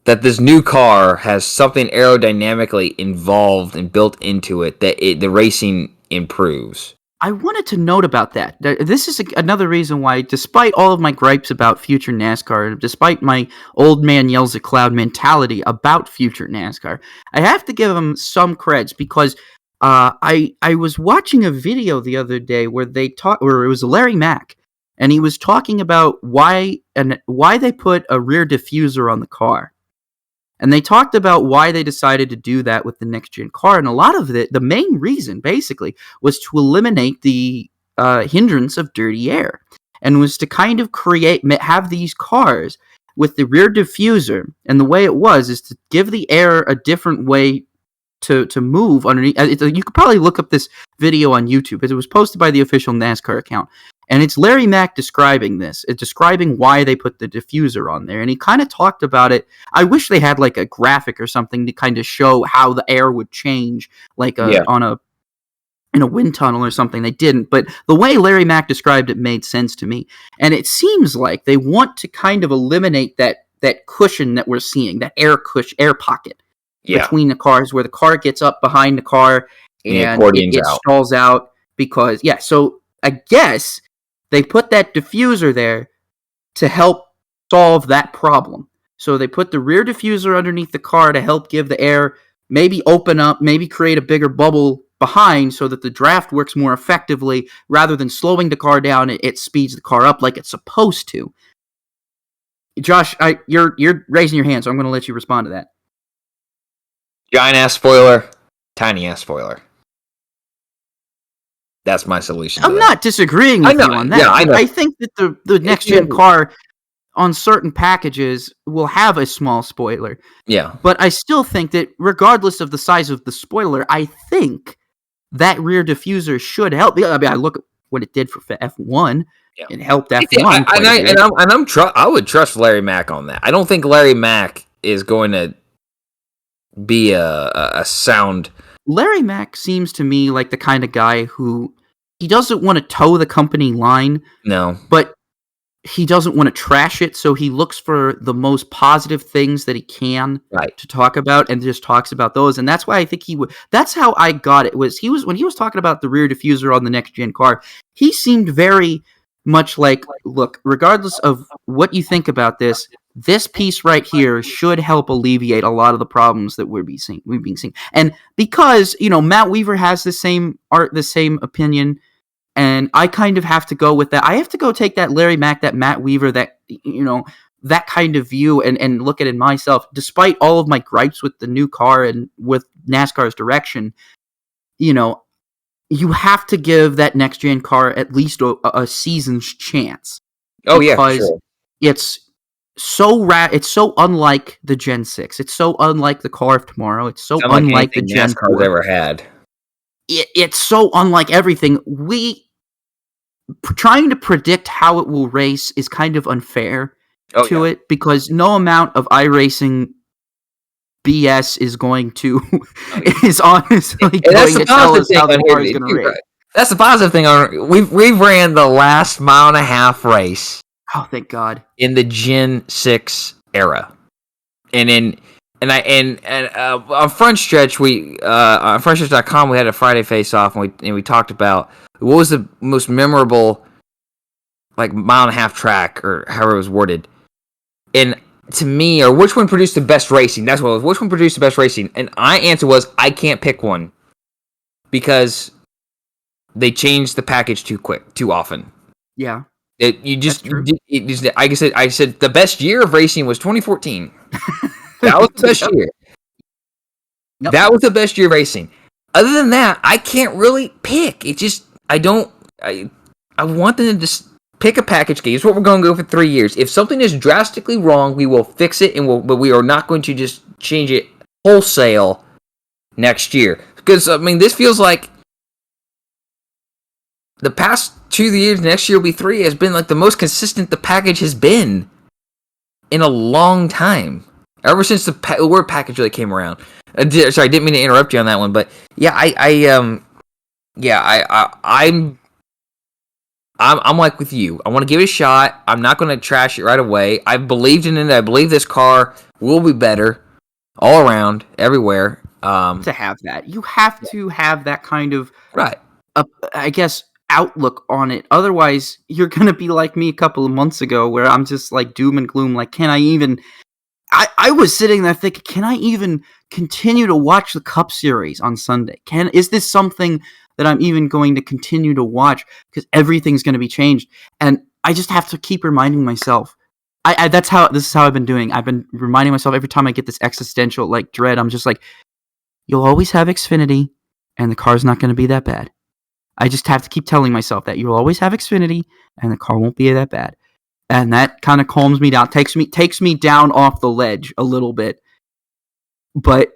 that this new car has something aerodynamically involved and built into it, that the racing improves. I wanted to note about that. This is another reason why, despite all of my gripes about future NASCAR, despite my old man yells at cloud mentality about future NASCAR, I have to give them some creds because I was watching a video the other day where it was Larry Mack, and he was talking about why they put a rear diffuser on the car. And they talked about why they decided to do that with the next-gen car. And a lot of it, the main reason, basically, was to eliminate the hindrance of dirty air. And was to kind of have these cars with the rear diffuser. And the way it was is to give the air a different way to move underneath. You could probably look up this video on YouTube. It was posted by the official NASCAR account. And it's Larry Mack describing this, describing why they put the diffuser on there. And he kind of talked about it. I wish they had like a graphic or something to kind of show how the air would change, like in a wind tunnel or something. They didn't. But the way Larry Mack described it made sense to me. And it seems like they want to kind of eliminate that cushion that we're seeing, that air pocket between the cars, where the car gets up behind the car and it stalls out. Because, so I guess they put that diffuser there to help solve that problem. So they put the rear diffuser underneath the car to help give the air, maybe open up, maybe create a bigger bubble behind so that the draft works more effectively. Rather than slowing the car down, it speeds the car up like it's supposed to. Josh, you're raising your hand, so I'm going to let you respond to that. Giant-ass spoiler, tiny-ass spoiler. That's my solution. I'm not disagreeing with you on that. Yeah, I know. I think that the next-gen car on certain packages will have a small spoiler. Yeah. But I still think that regardless of the size of the spoiler, I think that rear diffuser should help. I mean, I look at what it did for F1. Yeah. It helped F1. I would trust Larry Mack on that. I don't think Larry Mack is going to be a sound. Larry Mack seems to me like the kind of guy who he doesn't want to toe the company line. No. But he doesn't want to trash it, so he looks for the most positive things that he can to talk about and just talks about those. And that's why I think he would. That's how I got it. When he was talking about the rear diffuser on the next gen car, he seemed very much like, look, regardless of what you think about this piece right here should help alleviate a lot of the problems that we've been seeing. And because, Matt Weaver has the same opinion, and I kind of have to go with that. I have to go take that Larry Mack, that Matt Weaver, that, that kind of view and look at it myself. Despite all of my gripes with the new car and with NASCAR's direction, you have to give that next gen car at least a season's chance. Oh yeah, for sure. It's so unlike the Gen 6. It's so unlike the car of tomorrow. It's so unlike the Gen 4 ever had. It's so unlike everything. trying to predict how it will race is kind of unfair to it, because no amount of iRacing BS is going to is honestly going to tell us how the car is going to race. That's the positive thing. We've ran the last mile and a half race. Oh, thank God! In the Gen 6 era, on Front Stretch on frontstretch.com we had a Friday face off, and we talked about what was the most memorable like mile and a half track, or however it was worded, and to me, or which one produced the best racing. That's what it was. Which one produced the best racing? And my answer was I can't pick one because they changed the package too often. Yeah. Like I said, the best year of racing was 2014. That was the best year. Yep. That was the best year of racing. Other than that, I can't really pick. It just, I want them to just pick a package. Here's what we're going to go for 3 years. If something is drastically wrong, we will fix it, but we are not going to just change it wholesale next year. Because, this feels like the past 2 years, next year will be 3, has been like the most consistent the package has been in a long time. Ever since the word package really came around. Sorry, I didn't mean to interrupt you on that one, but yeah, I'm like with you. I want to give it a shot. I'm not going to trash it right away. I believed in it. I believe this car will be better all around, everywhere. To have that, you have to have that kind of right. I guess outlook on it. Otherwise, you're going to be like me a couple of months ago, where I'm just like doom and gloom. Like, can I even? I was sitting there thinking, can I even continue to watch the Cup Series on Sunday? Is this something that I'm even going to continue to watch? Because everything's going to be changed, and I just have to keep reminding myself. This is how I've been doing. I've been reminding myself every time I get this existential like dread. I'm just like, you'll always have Xfinity, and the car's not going to be that bad. I just have to keep telling myself that you'll always have Xfinity, and the car won't be that bad. And that kind of calms me down, takes me down off the ledge a little bit. But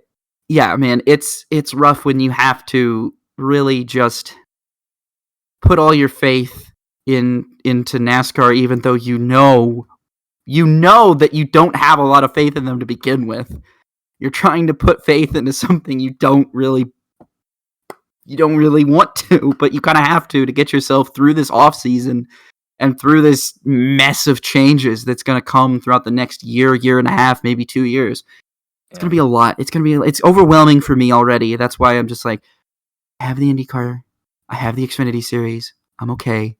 yeah, man, it's rough when you have to really just put all your faith into NASCAR, even though you know that you don't have a lot of faith in them to begin with. You're trying to put faith into something you don't really want to, but you kind of have to get yourself through this off season and through this mess of changes that's going to come throughout the next year and a half, maybe 2 years. It's going to be a lot. It's overwhelming for me already. That's why I'm just like, I have the IndyCar. I have the Xfinity Series. I'm okay.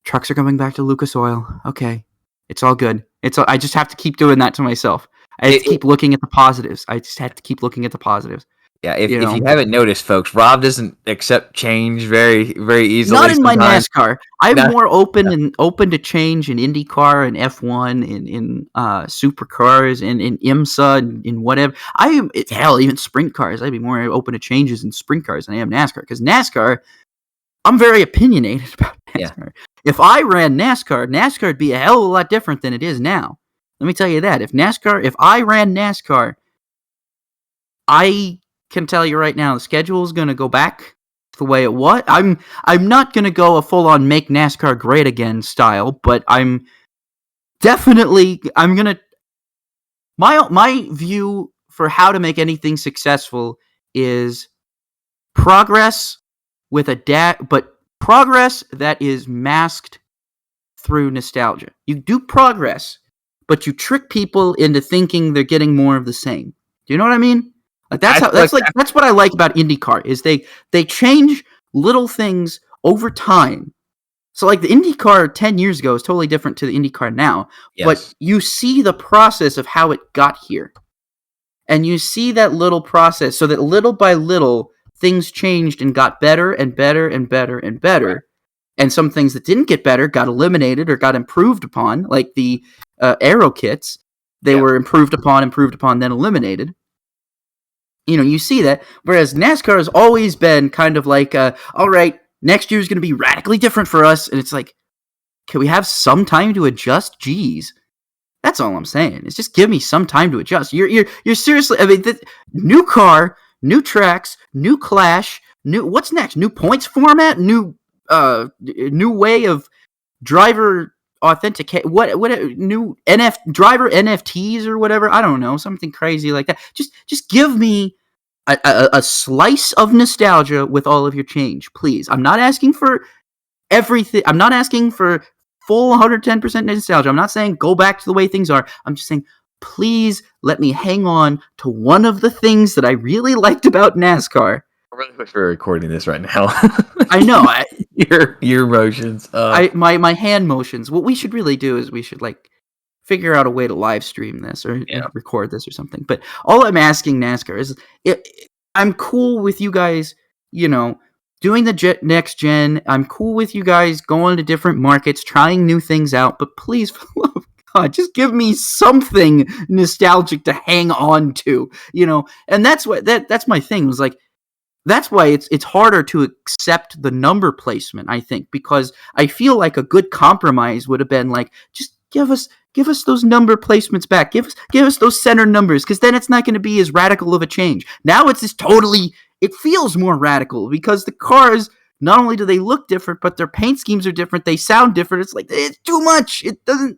Trucks are coming back to Lucas Oil. Okay. It's all good. I just have to keep doing that to myself. I have to keep looking at the positives. I just have to keep looking at the positives. Yeah, if you haven't noticed, folks, Rob doesn't accept change very, very easily. Not in my NASCAR. I'm more open to change in IndyCar and F1 in Supercars and in IMSA and in whatever. Even sprint cars. I'd be more open to changes in sprint cars than I am NASCAR, because NASCAR, I'm very opinionated about NASCAR. Yeah. If I ran NASCAR would be a hell of a lot different than it is now. Let me tell you that. If I ran NASCAR, I can tell you right now, the schedule is going to go back to the way it was. I'm not going to go a full-on make NASCAR great again style, but I'm going to... My view for how to make anything successful is progress but progress that is masked through nostalgia. You do progress, but you trick people into thinking they're getting more of the same. Do you know what I mean? That's what I like about IndyCar is they change little things over time. So like the IndyCar 10 years ago is totally different to the IndyCar now, yes. But you see the process of how it got here. And you see that little process, so that little by little things changed and got better and better and better and better. Right. And some things that didn't get better got eliminated or got improved upon, like the aero kits. They were improved upon, then eliminated. You see that. Whereas NASCAR has always been kind of like, all right, next year is going to be radically different for us. And it's like, can we have some time to adjust? Jeez. That's all I'm saying. It's just give me some time to adjust. You're seriously, new car, new tracks, new clash, what's next? New points format, new new way of driver authenticate. What new driver NFTs or whatever? I don't know, something crazy like that. Just give me a slice of nostalgia with all of your change, please. I'm not asking for everything. I'm not asking for full 110% nostalgia. I'm not saying go back to the way things are. I'm just saying, please let me hang on to one of the things that I really liked about NASCAR. I really wish we were recording this right now. I know. Your emotions. My hand motions. What we should really do is we should figure out a way to live stream this or record this or something. But all I'm asking NASCAR is, I'm cool with you guys, doing the next gen. I'm cool with you guys going to different markets, trying new things out. But please, for the love of God, just give me something nostalgic to hang on to, And that's what that's my thing. Was that's why it's harder to accept the number placement, I think, because I feel like a good compromise would have been just give us those number placements back. Give us those center numbers, because then it's not going to be as radical of a change. Now it's it feels more radical because the cars, not only do they look different, but their paint schemes are different. They sound different. It's too much. It doesn't.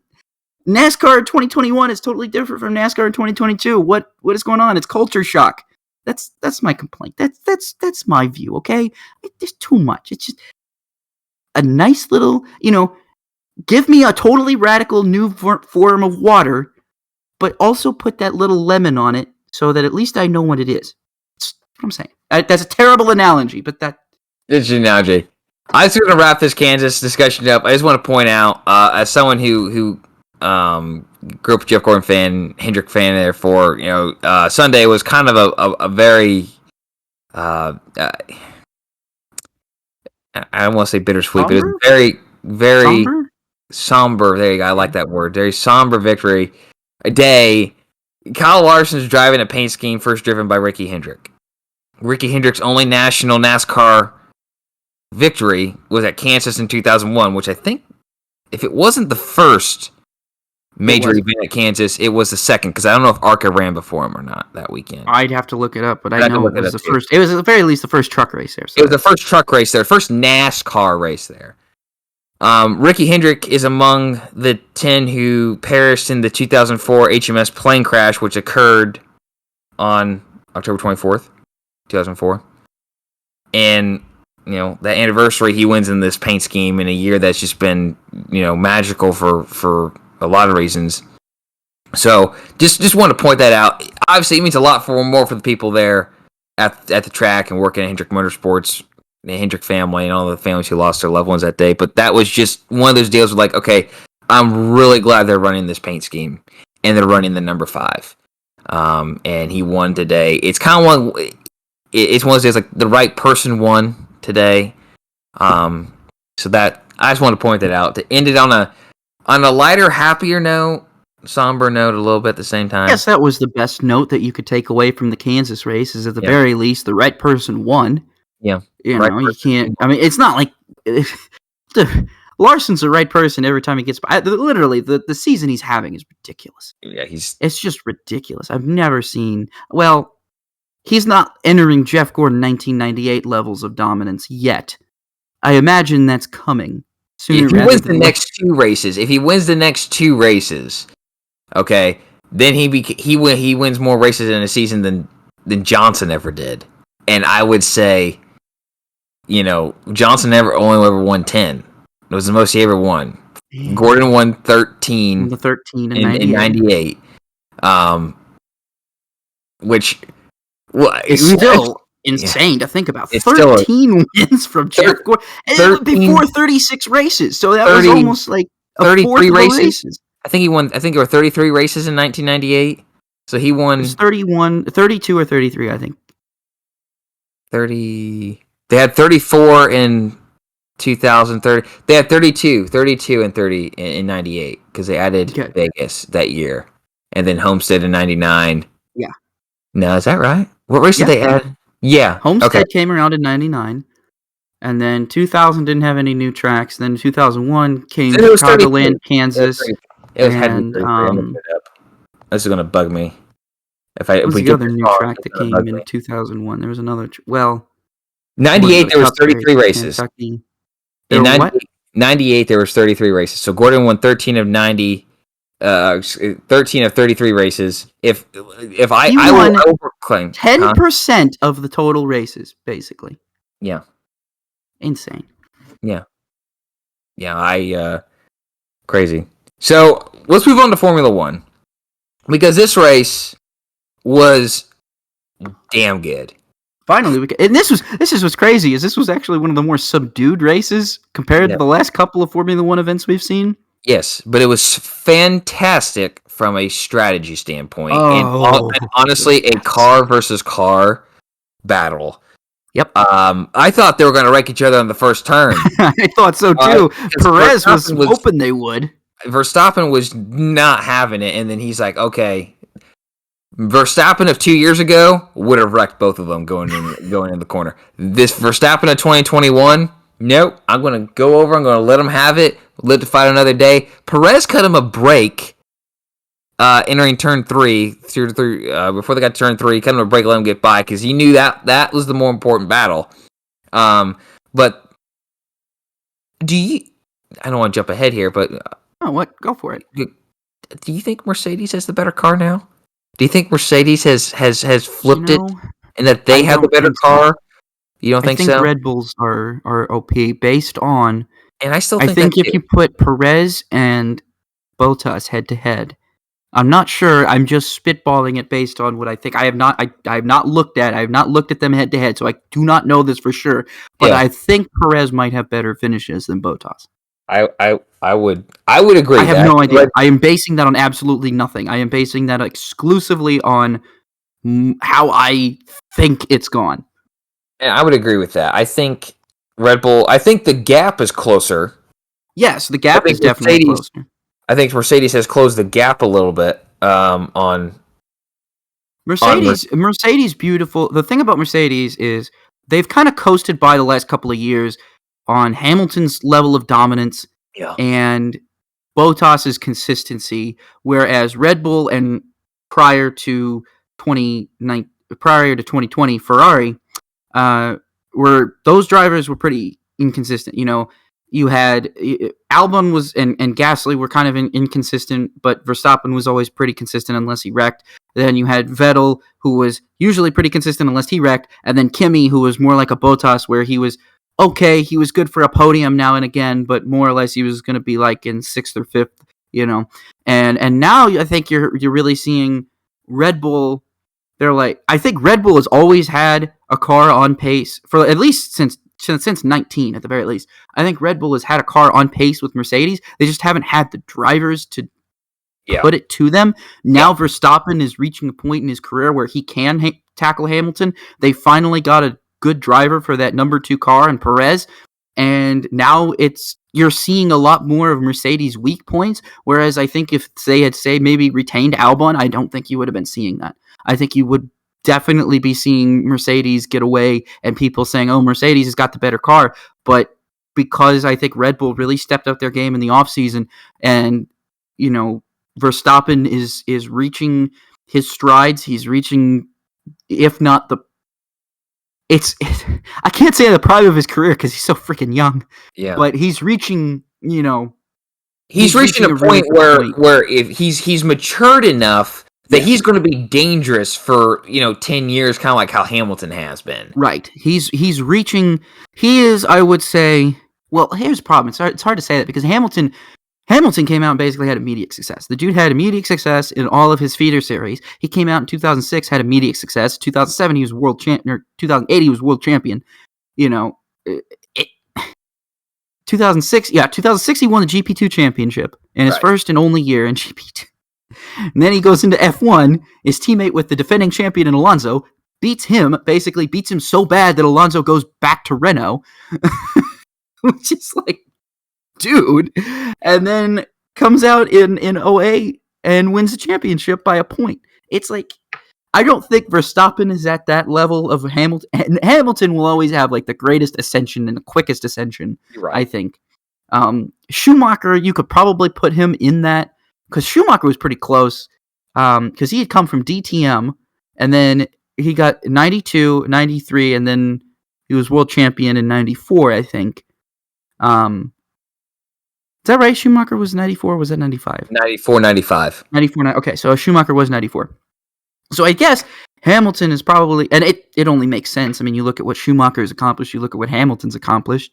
NASCAR 2021 is totally different from NASCAR 2022. What is going on? It's culture shock. That's my complaint. That's my view. Okay, there's too much. It's just a nice little, give me a totally radical new form of water, but also put that little lemon on it so that at least I know what it is. That's what I'm saying. That's a terrible analogy, but it's an analogy. I was going to wrap this Kansas discussion up. I just want to point out, as someone who grew up a Jeff Gordon fan, Hendrick fan, therefore, Sunday was kind of a very, I don't want to say bittersweet, somber? but it was very, very somber. There you go. I like that word. Very somber victory. A day. Kyle Larson's driving a paint scheme first driven by Ricky Hendrick. Ricky Hendrick's only national NASCAR victory was at Kansas in 2001, which I think, if it wasn't the first major event at Kansas, it was the second, because I don't know if ARCA ran before him or not that weekend. I'd have to look it up, but I know it was the first. It was at the very least the first truck race there. So. It was the first truck race there, first NASCAR race there. Ricky Hendrick is among the 10 who perished in the 2004 HMS plane crash, which occurred on October 24th, 2004. And, that anniversary, he wins in this paint scheme in a year that's just been, magical for a lot of reasons. So just want to point that out. Obviously, it means a lot more for the people there at the track and working at Hendrick Motorsports, the Hendrick family, and all the families who lost their loved ones that day. But that was just one of those deals where, okay, I'm really glad they're running this paint scheme and they're running the number 5. And he won today. It's kind of it's one of those days the right person won today. So that I just want to point that out to end it on a lighter, happier note, somber note a little bit at the same time. Yes, that was the best note that you could take away from the Kansas race, is at the very least the right person won. Yeah. You can't, it's not like Larson's the right person every time he gets by. Literally, the season he's having is ridiculous. Yeah, it's just ridiculous. I've never seen, he's not entering Jeff Gordon 1998 levels of dominance yet. I imagine that's coming. If he wins the next 2 races, okay, then he wins more races in a season than Johnson ever did. And I would say, Johnson only ever won 10. It was the most he ever won. Gordon won 13. The 13 in 98. Which, it's still insane to think about. 13 wins from Jeff Gordon before 36 races. So that was almost like 33 races. I think he won. I think there were 33 races in 1998. So he won. It was 32 or 33, I think. 30. They had 34 in 2030. They had 32 and 30 in 98 because they added Vegas that year, and then Homestead in 99. Yeah. No, is that right? What race did they add? Yeah. Homestead came around in 99, and then 2000 didn't have any new tracks. Then 2001 came Chicagoland, Kansas. It was this is going to bug me. What was the other new track that came in 2001? There was another. 98, there was 33 races. Kentucky. There In were what? 98, there was 33 races. So Gordon won 13 of 90, 13 of 33 races. If He I won will proclaim, 10% of the total races, basically. yeah, Insane. yeah, crazy. So let's move on to Formula One, because this race was damn good. Finally, and this is what's crazy is this was actually one of the more subdued races compared to the last couple of Formula One events we've seen. Yes, but it was fantastic from a strategy standpoint, and honestly, a car versus car battle. Yep. I thought they were going to wreck each other on the first turn. I thought so too. Perez was hoping they would. Verstappen was not having it, and then he's like, "Okay." Verstappen of 2 years ago would have wrecked both of them going in the corner. This Verstappen of 2021, nope. I'm going to go over. I'm going to let him have it. Live to fight another day. Perez cut him a break entering turn 3 before they got to turn 3. Cut him a break, let him get by because he knew that was the more important battle. But do you? I don't want to jump ahead here, but what? Go for it. Do you think Mercedes has the better car now? Do you think Mercedes has flipped it and that they have the better car? You don't think so? I think Red Bulls are OP based on. And I still think if you put Perez and Bottas head to head, I'm not sure. I'm just spitballing it based on what I think. I have not looked at them head to head, so I do not know this for sure. But I think Perez might have better finishes than Bottas. I would agree. I have no idea. I am basing that on absolutely nothing. I am basing that exclusively on how I think it's gone. And I would agree with that. I think Red Bull. I think the gap is closer. Yes, the gap is definitely closer. I think Mercedes has closed the gap a little bit on Mercedes. Mercedes, beautiful. The thing about Mercedes is they've kind of coasted by the last couple of years on Hamilton's level of dominance and Bottas's consistency, whereas Red Bull and prior to 2020 Ferrari, those drivers were pretty inconsistent. You know, you had Albon was and Gasly were kind of inconsistent, but Verstappen was always pretty consistent unless he wrecked. Then you had Vettel, who was usually pretty consistent unless he wrecked, and then Kimi, who was more like a Bottas, where he was okay, he was good for a podium now and again, but more or less he was going to be like in 6th or 5th, you know. And now I think you're really seeing Red Bull. I think Red Bull has always had a car on pace for at least since 19 at the very least. I think Red Bull has had a car on pace with Mercedes. They just haven't had the drivers to put it to them. Now Verstappen is reaching a point in his career where he can tackle Hamilton. They finally got a good driver for that number 2 car in Perez, and now you're seeing a lot more of Mercedes' weak points, whereas I think if they had, maybe retained Albon, I don't think you would have been seeing that. I think you would definitely be seeing Mercedes get away and people saying, oh, Mercedes has got the better car, but because I think Red Bull really stepped up their game in the offseason, and, you know, Verstappen is reaching his strides, he's reaching, if not I can't say the prime of his career because he's so freaking young. Yeah. But he's reaching, you know, he's reaching a point where if he's matured enough that he's going to be dangerous for 10 years, kind of like how Hamilton has been. Right. He's reaching. He is. I would say. Well, here's the problem. It's hard to say that because Hamilton came out and basically had immediate success. The dude had immediate success in all of his feeder series. He came out in 2006, had immediate success. 2007, he was world champion. 2008, he was world champion. 2006, he won the GP2 championship in his first and only year in GP2. And then he goes into F1, his teammate with the defending champion in Alonso, beats him so bad that Alonso goes back to Renault, which is like, dude, and then comes out in 08 and wins the championship by a point. It's like, I don't think Verstappen is at that level of Hamilton. And Hamilton will always have like the greatest ascension and the quickest ascension, I think. Schumacher, you could probably put him in that, because Schumacher was pretty close, because he had come from DTM, and then he got 92, 93, and then he was world champion in 94, I think. Is that right? Schumacher was 94. Was that 95? 94, 95. 94. Okay, so Schumacher was 94. So I guess Hamilton is probably, and it only makes sense. I mean, you look at what Schumacher's accomplished, you look at what Hamilton's accomplished.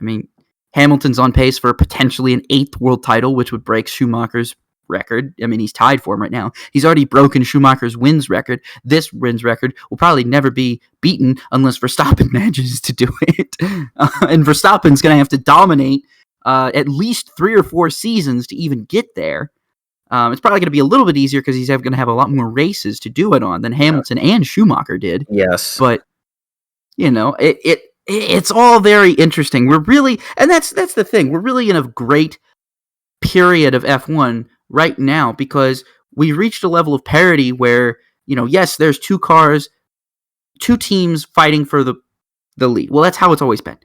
I mean, Hamilton's on pace for potentially an 8th world title, which would break Schumacher's record. I mean, he's tied for him right now. He's already broken Schumacher's wins record. This wins record will probably never be beaten unless Verstappen manages to do it. And Verstappen's going to have to dominate at least 3 or 4 seasons to even get there. It's probably going to be a little bit easier because he's going to have a lot more races to do it on than Hamilton and Schumacher did. Yes. But, it's all very interesting. We're really, and that's the thing, we're really in a great period of F1 right now because we reached a level of parity where, yes, there's 2 cars, 2 teams fighting for the lead. Well, that's how it's always been,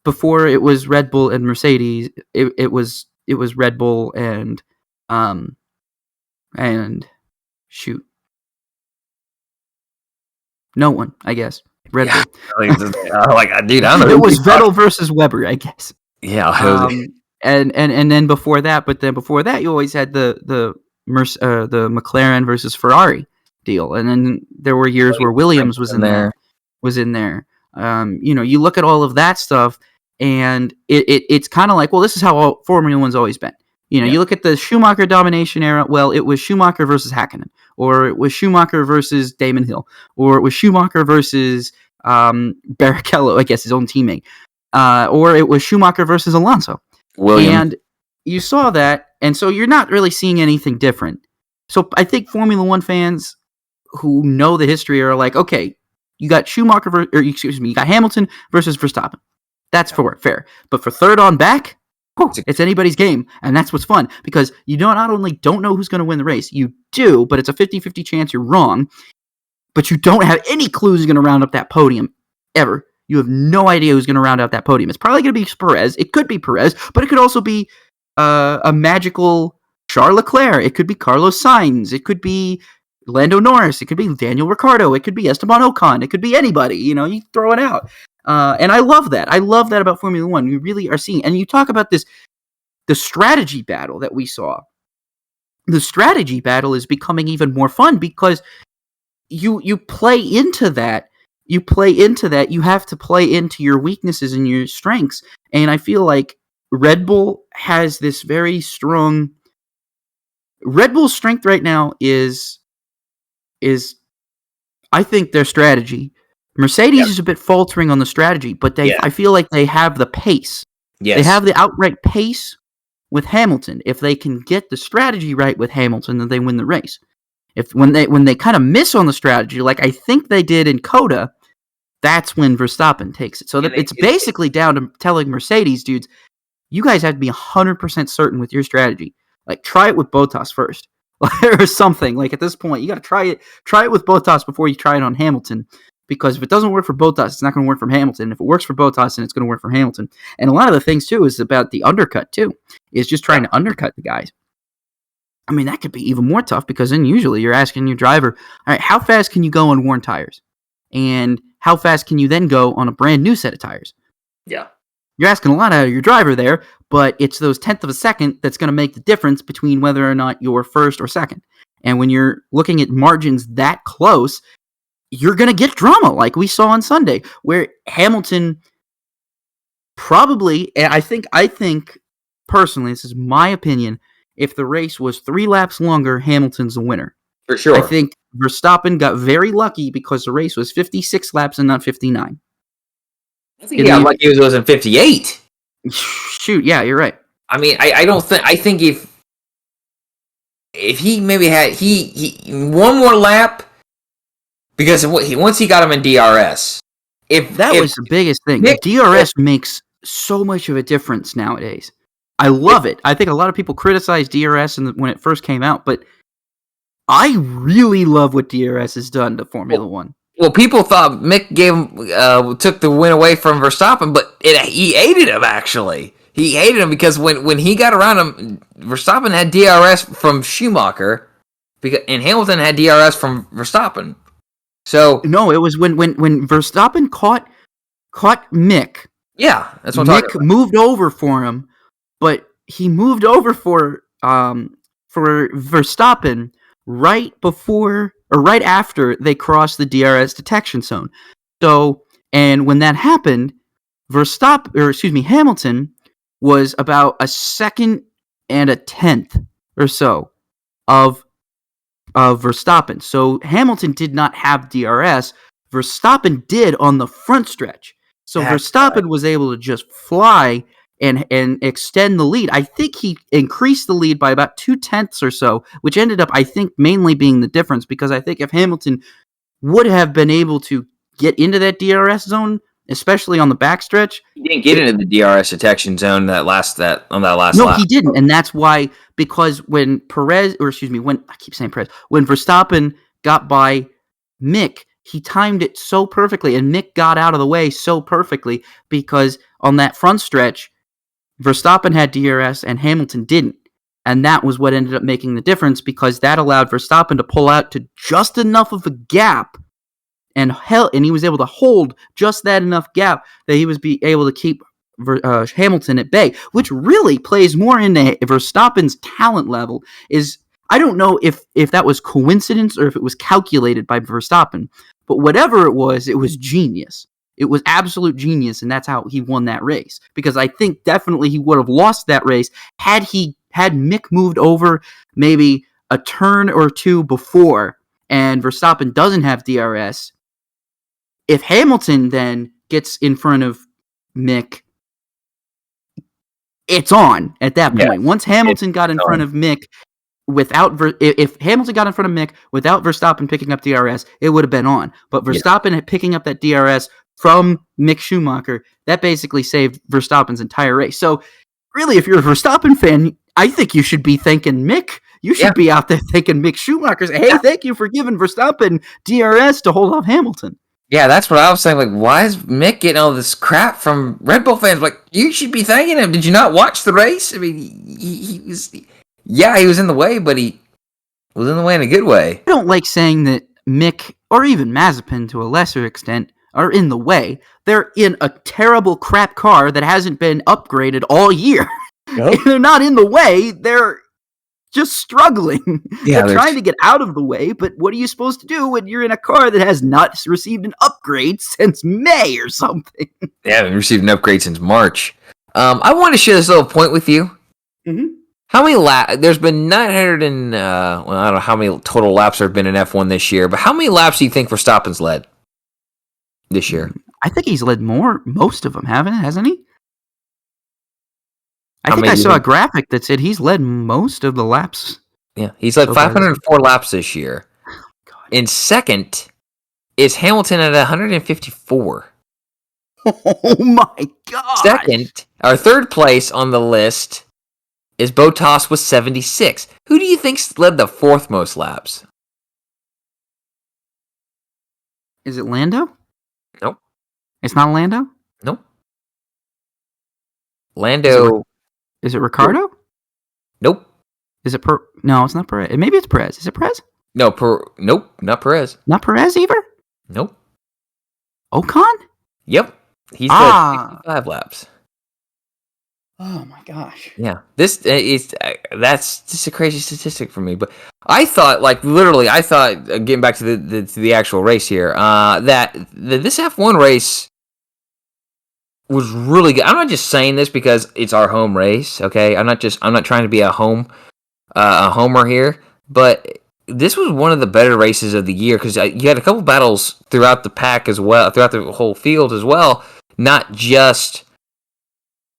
Before it was Red Bull and Mercedes, it was Red Bull and shoot, no one, I guess. Red Bull. Dude, I don't know. It was Vettel versus Weber, I guess. Yeah. And then before that, you always had the McLaren versus Ferrari deal, and then there were years where Williams was in there. You look at all of that stuff, and it's kind of like, well, this is how Formula One's always been. You look at the Schumacher domination era. Well, it was Schumacher versus Hakkinen, or it was Schumacher versus Damon Hill, or it was Schumacher versus Barrichello, I guess his own teammate, or it was Schumacher versus Alonso. Williams. And you saw that, and so you're not really seeing anything different. So I think Formula One fans who know the history are like, okay, you got you got Hamilton versus Verstappen. That's fair. But for third on back, it's anybody's game, and that's what's fun, because you not only don't know who's going to win the race, you do, but it's a 50-50 chance you're wrong, but you don't have any clue who's going to round up that podium, ever. You have no idea who's going to round out that podium. It's probably going to be Perez. It could be Perez, but it could also be a magical Charles Leclerc. It could be Carlos Sainz. It could be Lando Norris. It could be Daniel Ricciardo. It could be Esteban Ocon. It could be anybody. You throw it out. And I love that. I love that about Formula One. We really are seeing, and you talk about the strategy battle that we saw. The strategy battle is becoming even more fun because you play into that. You have to play into your weaknesses and your strengths. And I feel like Red Bull has this very strong. Red Bull's strength right now is I think their strategy. Mercedes is a bit faltering on the strategy, but I feel like they have the pace. Yes. They have the outright pace with Hamilton. If they can get the strategy right with Hamilton, then they win the race. When they kind of miss on the strategy, like I think they did in Coda, that's when Verstappen takes it. So it's basically down to telling Mercedes, dudes, you guys have to be 100% certain with your strategy. Like, try it with Bottas first, or something. Like, at this point, you got to try it with Bottas before you try it on Hamilton. Because if it doesn't work for Bottas, it's not going to work for Hamilton. If it works for Bottas, then it's going to work for Hamilton. And a lot of the things, too, is about the undercut, too. Is just trying to undercut the guys. I mean, that could be even more tough because then usually you're asking your driver, all right, how fast can you go on worn tires? And how fast can you then go on a brand new set of tires? Yeah. You're asking a lot out of your driver there, but it's those 1/10 of a second that's going to make the difference between whether or not you're first or second. And when you're looking at margins that close, you're going to get drama like we saw on Sunday, where Hamilton probably, and I think personally, this is my opinion, if the race was 3 laps longer, Hamilton's the winner. For sure. I think Verstappen got very lucky because the race was 56 laps and not 59. I think he got lucky it was in 58. Shoot, yeah, you're right. I mean, I think if he maybe had he one more lap, because once he got him in DRS, was the biggest thing. DRS makes so much of a difference nowadays. I love it. I think a lot of people criticized DRS when it first came out, but I really love what DRS has done to Formula One. Well, people thought Mick took the win away from Verstappen, but he aided him, actually. He aided him because when he got around him, Verstappen had DRS from Schumacher, and Hamilton had DRS from Verstappen. So no, it was when Verstappen caught Mick Yeah, that's what I'm talking Mick about. moved over for him, but he moved over for Verstappen right before or right after they crossed the DRS detection zone. So, and when that happened, Hamilton was about a second and a tenth or so of Verstappen. So Hamilton did not have DRS. Verstappen did on the front stretch. So That's Verstappen right. was able to just fly and extend the lead. I think he increased the lead by about 2/10 or so, which ended up, I think, mainly being the difference, because I think if Hamilton would have been able to get into that DRS zone, especially on the backstretch, He didn't get into the DRS detection zone on that last no, lap. he didn't, and that's why. Because when I keep saying Perez, when Verstappen got by Mick, he timed it so perfectly, and Mick got out of the way so perfectly, because on that front stretch, Verstappen had DRS and Hamilton didn't, and that was what ended up making the difference, because that allowed Verstappen to pull out to just enough of a gap, and he was able to hold just that enough gap that he was able to keep Hamilton at bay, which really plays more into Verstappen's talent level. I don't know if that was coincidence or if it was calculated by Verstappen, but whatever it was genius. It was absolute genius, and that's how he won that race. Because I think definitely he would have lost that race had Mick moved over maybe a turn or two before, and Verstappen doesn't have DRS. If Hamilton then gets in front of Mick, it's on at that Yeah, point. Once Hamilton got in front of Mick if Hamilton got in front of Mick without Verstappen picking up DRS, it would have been on. But Verstappen picking up that DRS from Mick Schumacher, that basically saved Verstappen's entire race. So really, if you're a Verstappen fan, I think you should be thanking Mick. You should be out there thanking Mick Schumacher. Hey, thank you for giving Verstappen DRS to hold off Hamilton. Yeah, that's what I was saying. Like, why is Mick getting all this crap from Red Bull fans? Like, you should be thanking him. Did you not watch the race? I mean, he was, he was in the way, but he was in the way in a good way. I don't like saying that Mick, or even Mazepin to a lesser extent, are in the way. They're in a terrible crap car that hasn't been upgraded all year. Nope. They're not in the way. They're just struggling. Yeah, they're trying to get out of the way, but what are you supposed to do when you're in a car that has not received an upgrade since May or something? Yeah, we received an upgrade since March. I want to share this little point with you. Mm-hmm. How many laps? There's been 900 and I don't know how many total laps there have been in F1 this year, but how many laps do you think Verstappen's led this year? I think he's led most of them, hasn't he? I think I saw a graphic that said he's led most of the laps. Yeah, he's led 504 laps this year. God. In second is Hamilton at 154. Oh my God! Second, our third place on the list is Bottas with 76. Who do you think's led the fourth most laps? Is it Lando? Nope. It's not Lando? Nope. Lando. Is it Ricardo? Nope. Is it No, it's not Perez. Maybe it's Perez. Is it Perez? No, nope, not Perez. Not Perez either? Nope. Ocon? Yep. He's led 65 laps. Oh my gosh. Yeah. That's just a crazy statistic for me, but I thought getting back to the actual race here, that this F1 race was really good. I'm not just saying this because it's our home race, okay? I'm not trying to be a homer here, but this was one of the better races of the year because you had a couple battles throughout the pack as well, throughout the whole field as well, not just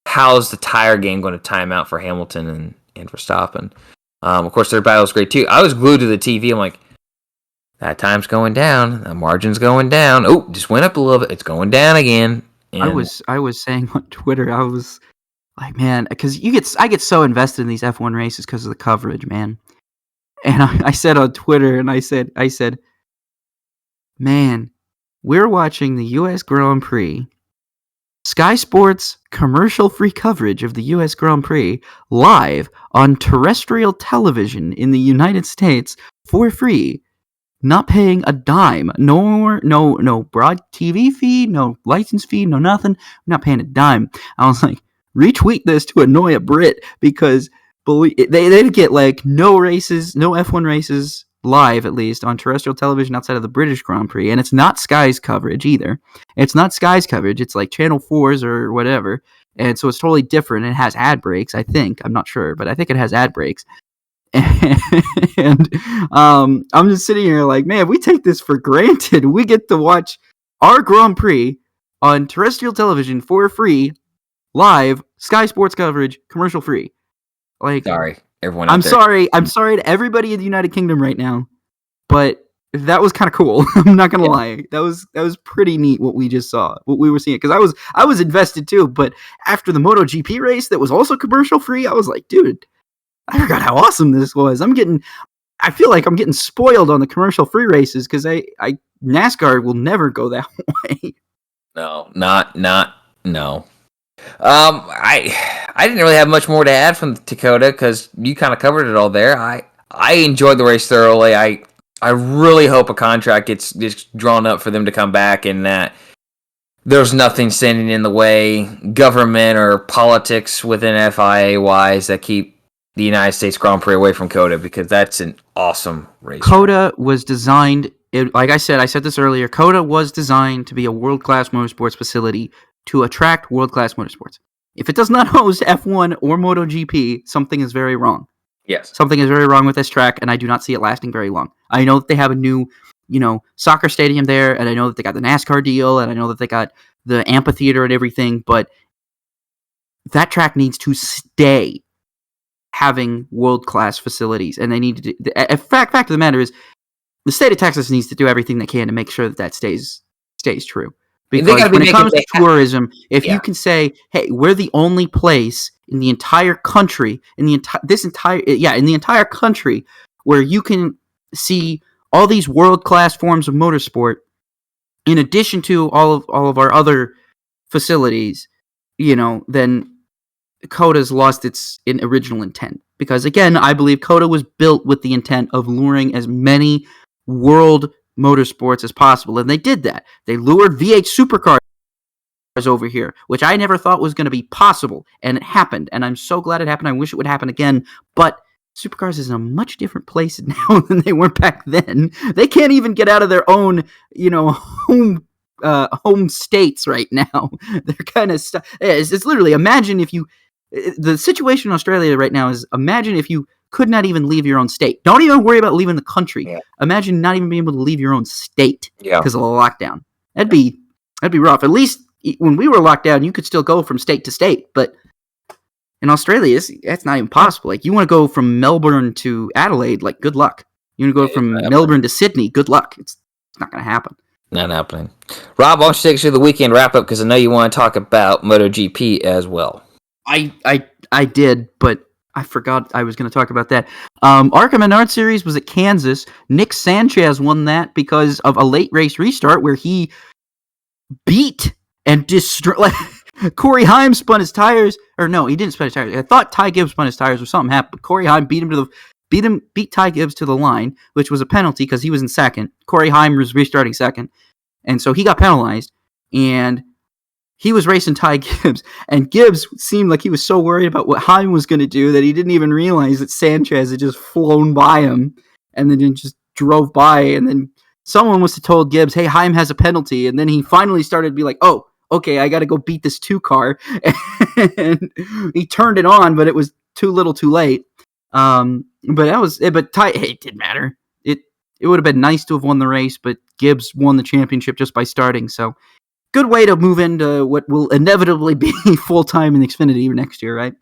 how's the tire game going to time out for Hamilton and Verstappen. Of course, their battle was great too. I was glued to the TV. I'm like, that time's going down, the margin's going down. Oh, just went up a little bit. It's going down again. And I was saying on Twitter, I was like, man, because I get so invested in these F1 races because of the coverage, man. And I said on Twitter, and I said, man, we're watching the U.S. Grand Prix, Sky Sports commercial-free coverage of the U.S. Grand Prix live on terrestrial television in the United States for free. not paying a dime. No broad TV fee, no license fee, no nothing. We're not paying a dime. I was like, retweet this to annoy a Brit because they'd get like no races, no F1 races live, at least on terrestrial television outside of the British Grand Prix. And it's not Sky's coverage either. It's not Sky's coverage. It's like Channel 4's or whatever. And so it's totally different. It has ad breaks, I think. I'm not sure, but I think it has ad breaks. And I'm just sitting here like, man, we take this for granted. We get to watch our Grand Prix on terrestrial television for free, live, Sky Sports coverage, commercial free. Like, sorry, everyone. I'm sorry to everybody in the United Kingdom right now, but that was kind of cool. I'm not gonna lie. That was pretty neat what we just saw, what we were seeing. Because I was invested too. But after the MotoGP race that was also commercial free, I was like, dude, I forgot how awesome this was. I feel like I'm getting spoiled on the commercial free races because NASCAR will never go that way. No. I didn't really have much more to add from Dakota because you kind of covered it all there. I enjoyed the race thoroughly. I really hope a contract gets drawn up for them to come back and that there's nothing standing in the way, government or politics within FIA-wise, that keep the United States Grand Prix away from COTA, because that's an awesome race. COTA was designed, like I said this earlier, COTA was designed to be a world-class motorsports facility to attract world-class motorsports. If it does not host F1 or MotoGP, something is very wrong. Yes. Something is very wrong with this track, and I do not see it lasting very long. I know that they have a new, soccer stadium there, and I know that they got the NASCAR deal, and I know that they got the amphitheater and everything, but that track needs to stay having world-class facilities, and they need to do... The fact of the matter is, the state of Texas needs to do everything they can to make sure that stays true. Because when it comes to tourism, if you can say, hey, we're the only place in the entire country, in the entire country where you can see all these world-class forms of motorsport, in addition to all of our other facilities, then COTA's lost its original intent. Because again, I believe COTA was built with the intent of luring as many world motorsports as possible, and they did that. They lured V8 Supercars over here, which I never thought was going to be possible, and it happened, and I'm so glad it happened. I wish it would happen again, but Supercars is in a much different place now than they were back then. They can't even get out of their own, home states right now. They're kind of stuck. It's literally, imagine if you... The situation in Australia right now is, imagine if you could not even leave your own state. Don't even worry about leaving the country. Yeah. Imagine not even being able to leave your own state because of a lockdown. That'd be rough. At least when we were locked down, you could still go from state to state. But in Australia, that's not even possible. Like, you want to go from Melbourne to Adelaide, like, good luck. You want to go from Melbourne to Sydney, good luck. It's not going to happen. Not happening. Rob, why don't you take us through the weekend wrap-up, because I know you want to talk about MotoGP as well. I did, but I forgot I was going to talk about that. ARCA Menard Series was at Kansas. Nick Sanchez won that because of a late race restart where he beat and destroyed... Corey Haim spun his tires, or no, he didn't spin his tires. I thought Ty Gibbs spun his tires or something happened, but Corey Haim beat Ty Gibbs to the line, which was a penalty because he was in second. Corey Haim was restarting second, and so he got penalized, and he was racing Ty Gibbs, and Gibbs seemed like he was so worried about what Haim was going to do that he didn't even realize that Sanchez had just flown by him, and then just drove by, and then someone must have told Gibbs, hey, Haim has a penalty, and then he finally started to be like, oh, okay, I got to go beat this 2 car, and he turned it on, but it was too little too late. But Ty, it didn't matter. It would have been nice to have won the race, but Gibbs won the championship just by starting, so good way to move into what will inevitably be full-time in Xfinity next year, right?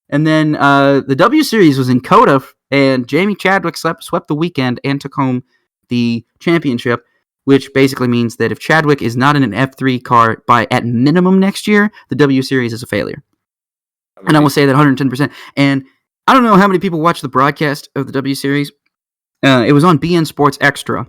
And then the W Series was in COTA, and Jamie Chadwick swept the weekend and took home the championship, which basically means that if Chadwick is not in an F3 car by at minimum next year, the W Series is a failure. And I will say that 110%. And I don't know how many people watched the broadcast of the W Series. It was on BN Sports Extra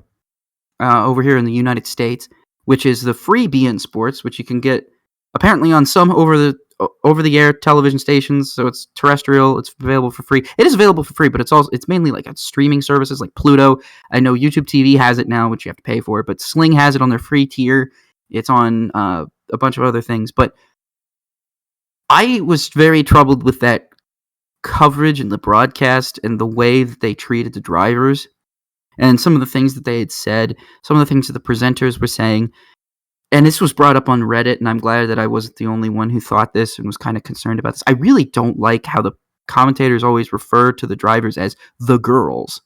over here in the United States, which is the free BN Sports, which you can get apparently on some over over-the-air television stations, so it's terrestrial. It's available for free. It is available for free, but it's mainly like on streaming services like Pluto. I know YouTube TV has it now, which you have to pay for, but Sling has it on their free tier. It's on a bunch of other things, but I was very troubled with that coverage and the broadcast and the way that they treated the drivers and some of the things that they had said, some of the things that the presenters were saying. And this was brought up on Reddit, and I'm glad that I wasn't the only one who thought this and was kind of concerned about this. I really don't like how the commentators always refer to the drivers as the girls.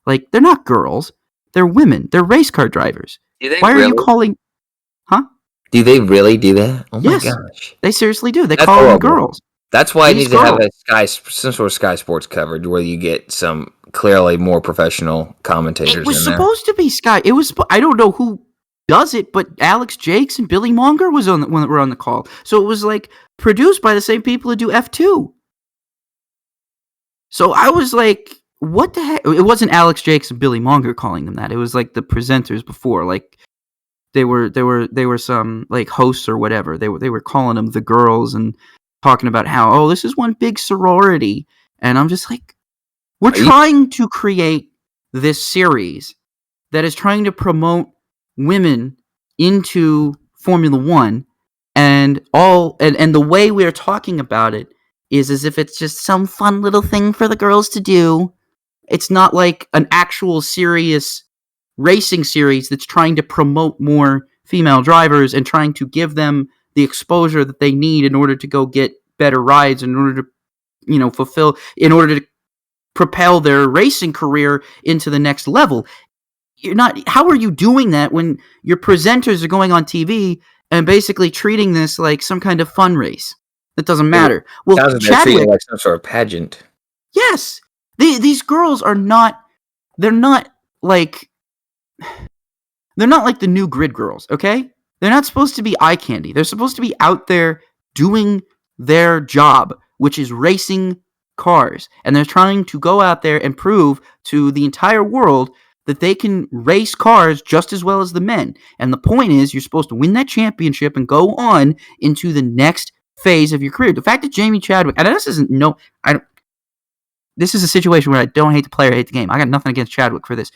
Like, they're not girls. They're women. They're race car drivers. Why are you calling... Huh? Do they really do that? Oh my yes, gosh. They seriously do. They call them girls. That's why it needs to have some sort of Sky Sports coverage where you get some clearly more professional commentators. It was supposed to be Sky. It was. I don't know who does it, but Alex Jakes and Billy Monger were on the call. So it was like produced by the same people who do F2. So I was like, what the heck? It wasn't Alex Jakes and Billy Monger calling them that. It was like the presenters before, like they were some like hosts or whatever. They were calling them the girls and talking about how, this is one big sorority. And I'm just like, we're trying to create this series that is trying to promote women into Formula One, and the way we're talking about it is as if it's just some fun little thing for the girls to do. It's not like an actual serious racing series that's trying to promote more female drivers and trying to give them the exposure that they need in order to go get better rides, in order to, in order to propel their racing career into the next level. How are you doing that when your presenters are going on TV and basically treating this like some kind of fun race? That doesn't matter. Well, Chadwick, like some sort of pageant. Yes. These girls are not, they're not like the new grid girls, okay? They're not supposed to be eye candy. They're supposed to be out there doing their job, which is racing cars. And they're trying to go out there and prove to the entire world that they can race cars just as well as the men. And the point is, you're supposed to win that championship and go on into the next phase of your career. The fact that Jamie Chadwick, and this is a situation where I don't hate the player, I hate the game. I got nothing against Chadwick for this.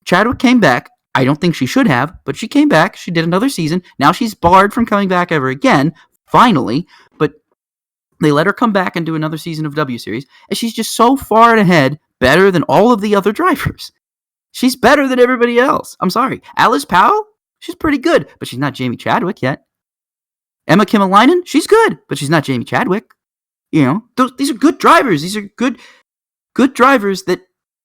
Chadwick came back. I don't think she should have, but she came back. She did another season. Now she's barred from coming back ever again, finally. But they let her come back and do another season of W Series, and she's just so far ahead, better than all of the other drivers. She's better than everybody else. I'm sorry. Alice Powell, she's pretty good, but she's not Jamie Chadwick yet. Emma Kimmelainen, she's good, but she's not Jamie Chadwick. These are good drivers. These are good drivers that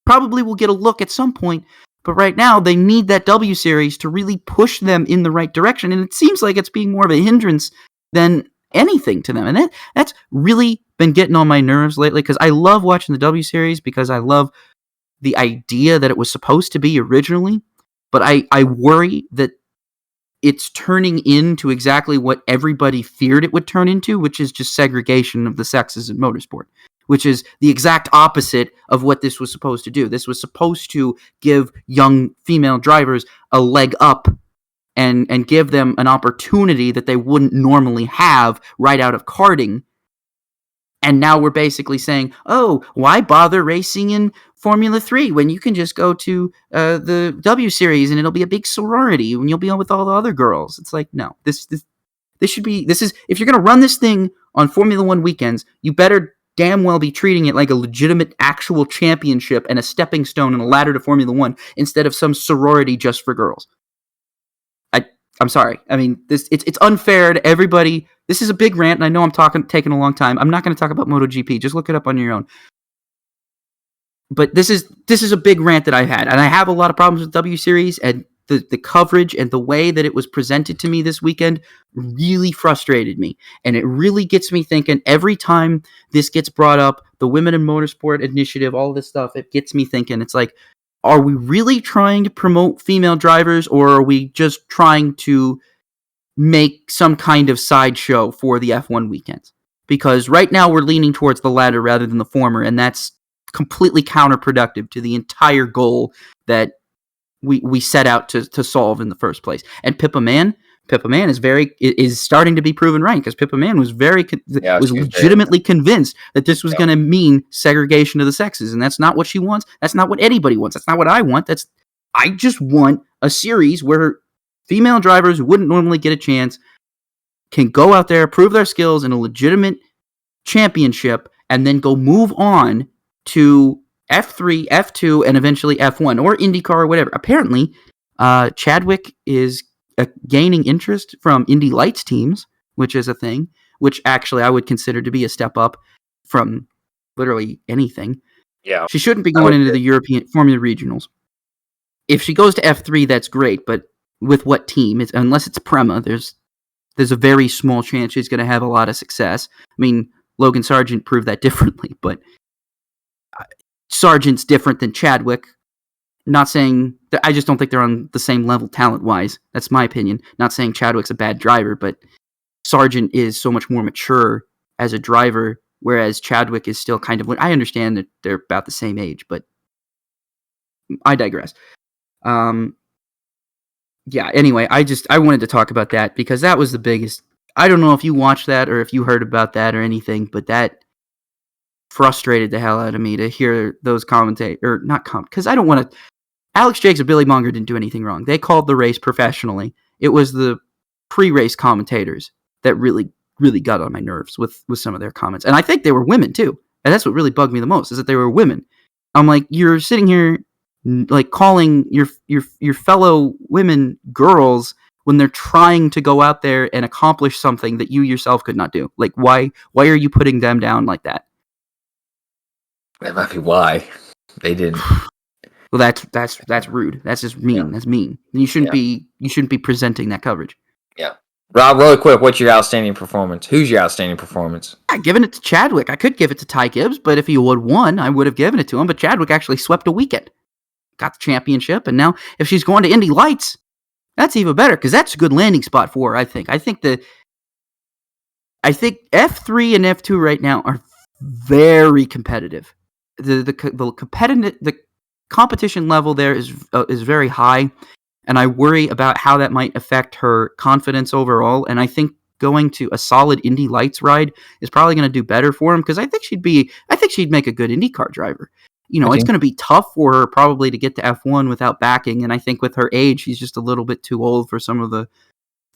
probably will get a look at some point. But right now, they need that W Series to really push them in the right direction. And it seems like it's being more of a hindrance than anything to them. And that's really been getting on my nerves lately, because I love watching the W Series because I love the idea that it was supposed to be originally. But I worry that it's turning into exactly what everybody feared it would turn into, which is just segregation of the sexes in motorsport, which is the exact opposite of what this was supposed to do. This was supposed to give young female drivers a leg up and give them an opportunity that they wouldn't normally have right out of karting. And now we're basically saying, why bother racing in Formula 3 when you can just go to the W Series and it'll be a big sorority and you'll be on with all the other girls? It's like, no, this should be, if you're going to run this thing on Formula 1 weekends, you better damn well be treating it like a legitimate actual championship and a stepping stone and a ladder to Formula 1 instead of some sorority just for girls. I'm sorry. I mean, it's unfair to everybody. This is a big rant, and I know I'm taking a long time. I'm not going to talk about MotoGP. Just look it up on your own. But this is a big rant that I've had, and I have a lot of problems with W Series, and the coverage and the way that it was presented to me this weekend really frustrated me. And it really gets me thinking every time this gets brought up, the Women in Motorsport Initiative, all this stuff, it gets me thinking. It's like, are we really trying to promote female drivers, or are we just trying to make some kind of sideshow for the F1 weekends? Because right now we're leaning towards the latter rather than the former, and that's completely counterproductive to the entire goal that we set out to solve in the first place. And Pippa Mann is starting to be proven right, because Pippa Mann was was legitimately convinced that this was going to mean segregation of the sexes, and that's not what she wants. That's not what anybody wants. That's not what I want. I just want a series where female drivers who wouldn't normally get a chance can go out there, prove their skills in a legitimate championship, and then go move on to F3, F2, and eventually F1 or IndyCar or whatever. Apparently, Chadwick is gaining interest from Indy Lights teams, which is a thing, which actually I would consider to be a step up from literally anything. Yeah. She shouldn't be going into the European Formula Regionals. If she goes to F3, that's great, but with what team? Unless it's Prema, there's a very small chance she's going to have a lot of success. I mean, Logan Sargent proved that differently, but Sargent's different than Chadwick. Not saying that, I just don't think they're on the same level talent-wise. That's my opinion. Not saying Chadwick's a bad driver, but Sargent is so much more mature as a driver, whereas Chadwick is still kind of... I understand that they're about the same age, but I digress. Yeah, anyway, I wanted to talk about that because that was the biggest... I don't know if you watched that or if you heard about that or anything, but that frustrated the hell out of me to hear those because I don't want to... Alex Jacobs and Billy Munger didn't do anything wrong. They called the race professionally. It was the pre-race commentators that really, really got on my nerves with some of their comments. And I think they were women, too. And that's what really bugged me the most, is that they were women. I'm like, you're sitting here like calling your fellow women girls when they're trying to go out there and accomplish something that you yourself could not do. Like, why are you putting them down like that? That might be why they didn't. Well, that's rude. That's just mean. Yeah. That's mean. You shouldn't be presenting that coverage. Yeah. Rob, really quick, what's your outstanding performance? Who's your outstanding performance? I've given it to Chadwick. I could give it to Ty Gibbs, but if he would won, I would have given it to him. But Chadwick actually swept a weekend. Got the championship, and now if she's going to Indy Lights, that's even better, because that's a good landing spot for her, I think. I think F3 and F2 right now are very competitive. The competition level there is very high, and I worry about how that might affect her confidence overall. And I think going to a solid Indy Lights ride is probably going to do better for him, because I think she'd make a good IndyCar driver. You know, it's going to be tough for her probably to get to F1 without backing, and I think with her age, she's just a little bit too old for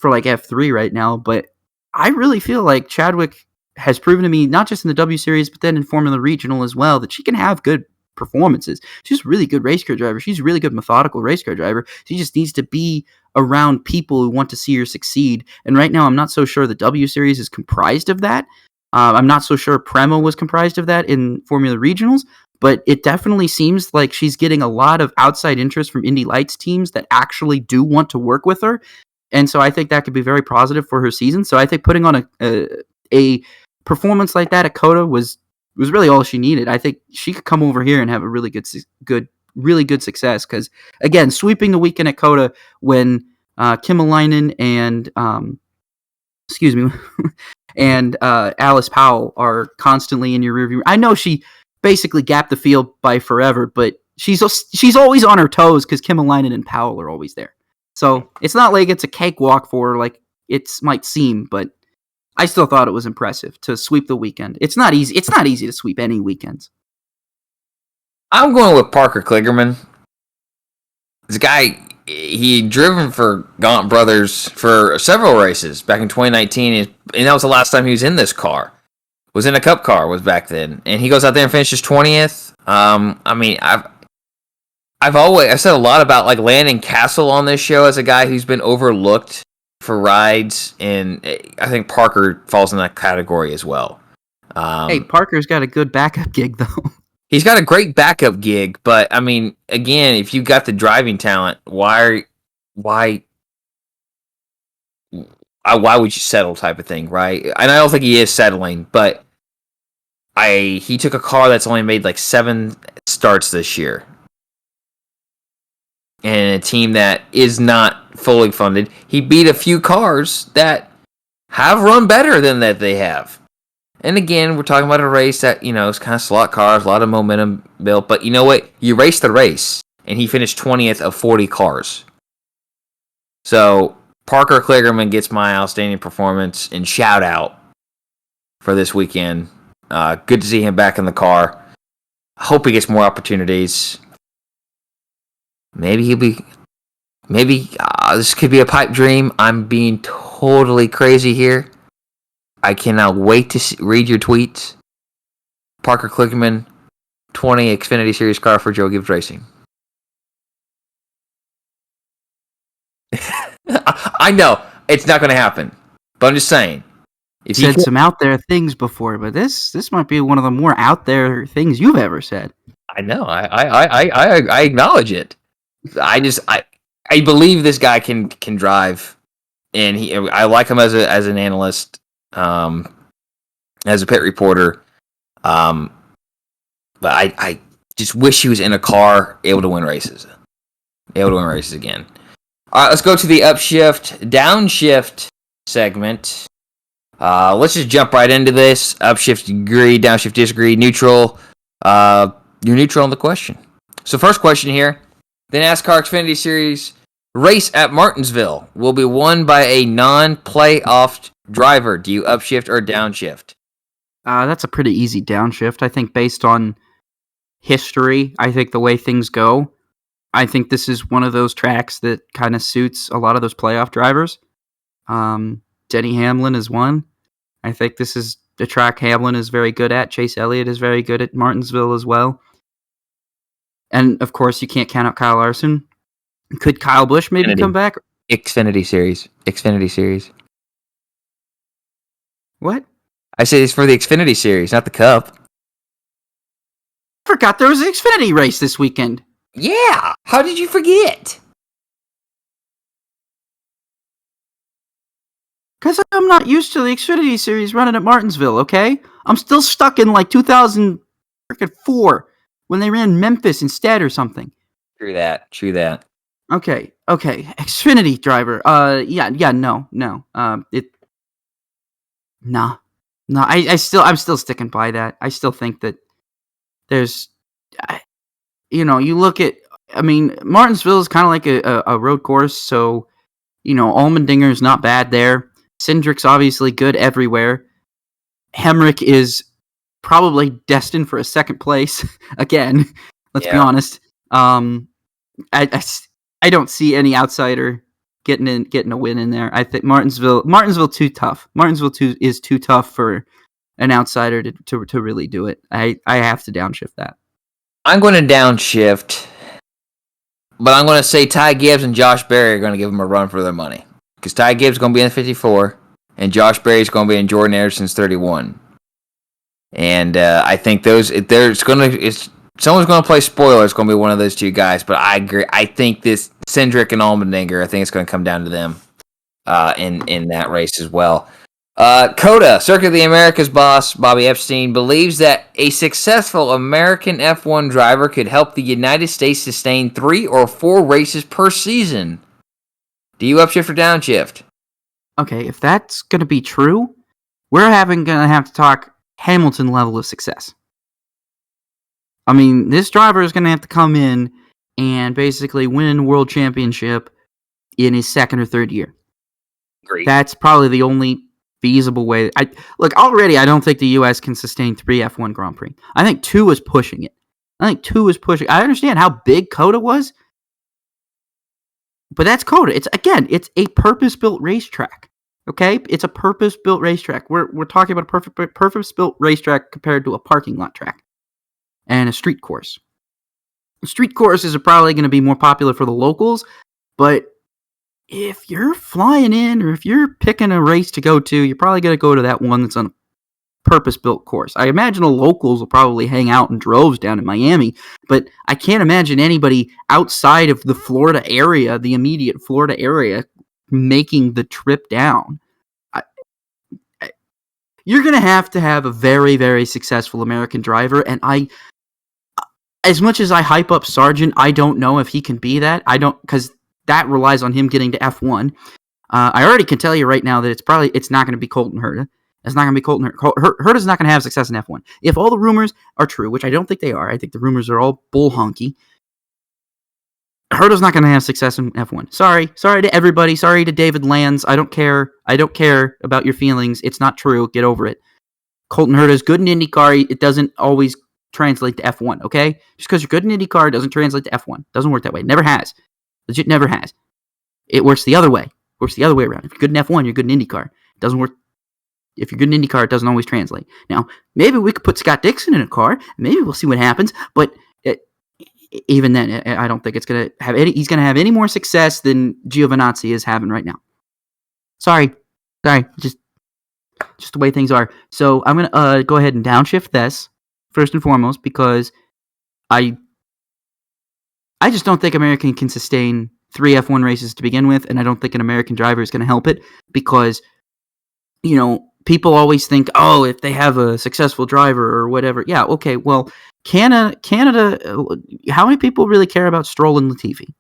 like F3 right now. But I really feel like Chadwick has proven to me, not just in the W Series, but then in Formula Regional as well, that she can have good performances. She's a really good race car driver. She's a really good methodical race car driver. She just needs to be around people who want to see her succeed. And right now, I'm not so sure the W Series is comprised of that. I'm not so sure Prema was comprised of that in Formula Regionals, but it definitely seems like she's getting a lot of outside interest from Indy Lights teams that actually do want to work with her. And so I think that could be very positive for her season. So I think putting on a performance like that at COTA was really all she needed. I think she could come over here and have a really good success, because again, sweeping the weekend at COTA when Kimmelainen and and Alice Powell are constantly in your rearview. I know she basically gapped the field by forever, but she's always on her toes because Kimmelainen and Powell are always there. So it's not like it's a cakewalk for her, like it might seem, but I still thought it was impressive to sweep the weekend. It's not easy. It's not easy to sweep any weekends. I'm going with Parker Kligerman. This guy, he driven for Gaunt Brothers for several races back in 2019, and that was the last time he was in this car. Was in a Cup car, was back then, and he goes out there and finishes 20th. I mean, I've said a lot about like Landon Castle on this show as a guy who's been overlooked for rides, and I think Parker falls in that category as well. Hey, Parker's got a good backup gig though. He's got a great backup gig, but I mean, again, if you got the driving talent, why would you settle, type of thing, right? And I don't think he is settling, but he took a car that's only made like 7 starts this year, and a team that is not fully funded. He beat a few cars that have run better than that they have. And again, we're talking about a race that, you know, is kind of slot cars, a lot of momentum built. But you know what? You race the race. and he finished 20th of 40 cars. So Parker Kligerman gets my outstanding performance and shout out for this weekend. Good to see him back in the car. Hope he gets more opportunities. Maybe this could be a pipe dream. I'm being totally crazy here. I cannot wait to read your tweets. Parker Kligerman, 20 Xfinity Series car for Joe Gibbs Racing. I know it's not going to happen, but I'm just saying. You've said some out there things before, but this might be one of the more out there things you've ever said. I know. I acknowledge it. I believe this guy can drive, and I like him as an analyst, as a pit reporter. But I just wish he was in a car able to win races again. All right, let's go to the upshift, downshift segment. Let's just jump right into this. Upshift agree, downshift disagree, neutral. You're neutral on the question. So first question here. The NASCAR Xfinity Series race at Martinsville will be won by a non-playoff driver. Do you upshift or downshift? That's a pretty easy downshift. I think based on history, I think the way things go, I think this is one of those tracks that kind of suits a lot of those playoff drivers. Denny Hamlin is one. I think this is the track Hamlin is very good at. Chase Elliott is very good at Martinsville as well. And, of course, you can't count out Kyle Larson. Could Kyle Busch maybe come back? Xfinity Series. What? I say it's for the Xfinity Series, not the Cup. I forgot there was an Xfinity race this weekend. Yeah! How did you forget? Because I'm not used to the Xfinity Series running at Martinsville, okay? I'm still stuck in, 2004 when they ran Memphis instead or something. True that. Okay. Xfinity driver. I'm still sticking by that. I still think that there's, you look at, Martinsville is kind of like a road course, so, Allmendinger is not bad there. Cindric's obviously good everywhere. Hemrick is probably destined for a second place again. Let's be honest. I don't see any outsider getting a win in there. I think Martinsville too tough. Is too tough for an outsider to really do it. I have to downshift that. I'm going to downshift, but I'm going to say Ty Gibbs and Josh Berry are going to give them a run for their money. Because Ty Gibbs is going to be in 54, and Josh Berry is going to be in Jordan Anderson's 31. And I think someone's going to play spoiler. It's going to be one of those two guys. But I agree. I think this Cindric and Allmendinger, I think it's going to come down to them in that race as well. COTA, Circuit of the Americas boss, Bobby Epstein, believes that a successful American F1 driver could help the United States sustain 3 or 4 races per season. Do you upshift or downshift? Okay, if that's going to be true, we're going to have to talk Hamilton level of success. This driver is going to have to come in and basically win a world championship in his second or third year. Great. That's probably the only feasible way. Already I don't think the U.S. can sustain 3 F1 Grand Prix. I think 2 is pushing it. I understand how big COTA was, but that's COTA. It's a purpose-built racetrack. Okay, it's a purpose-built racetrack. We're talking about a purpose-built racetrack compared to a parking lot track and a street course. Street courses are probably going to be more popular for the locals, but if you're flying in or if you're picking a race to go to, you're probably going to go to that one that's on a purpose-built course. I imagine the locals will probably hang out in droves down in Miami, but I can't imagine anybody outside of the Florida area, the immediate Florida area, making the trip down. You're going to have a very, very successful American driver, and as much as I hype up Sargent, I don't know if he can be that. Because that relies on him getting to F1. I already can tell you right now that it's not going to be Colton Herta. It's not going to be Colton Herta. Herta's not going to have success in F1. If all the rumors are true, which I don't think they are, I think the rumors are all bull honky. Herta's not going to have success in F1. Sorry to everybody. Sorry to David Lanz. I don't care. I don't care about your feelings. It's not true. Get over it. Colton Herta is good in IndyCar. It doesn't always translate to F1, okay? Just because you're good in IndyCar doesn't translate to F1. Doesn't work that way. Never has. Legit never has. It works the other way. It works the other way around. If you're good in F1, you're good in IndyCar. It doesn't work. If you're good in IndyCar, it doesn't always translate. Now, maybe we could put Scott Dixon in a car. Maybe we'll see what happens. But even then, I don't think it's going to have any. He's going to have any more success than Giovinazzi is having right now. Sorry, just the way things are. So I'm going to go ahead and downshift this first and foremost because I just don't think America can sustain 3 F1 races to begin with, and I don't think an American driver is going to help it because, people always think, oh, if they have a successful driver or whatever. Yeah, okay, well, Canada, how many people really care about Stroll and Latifi?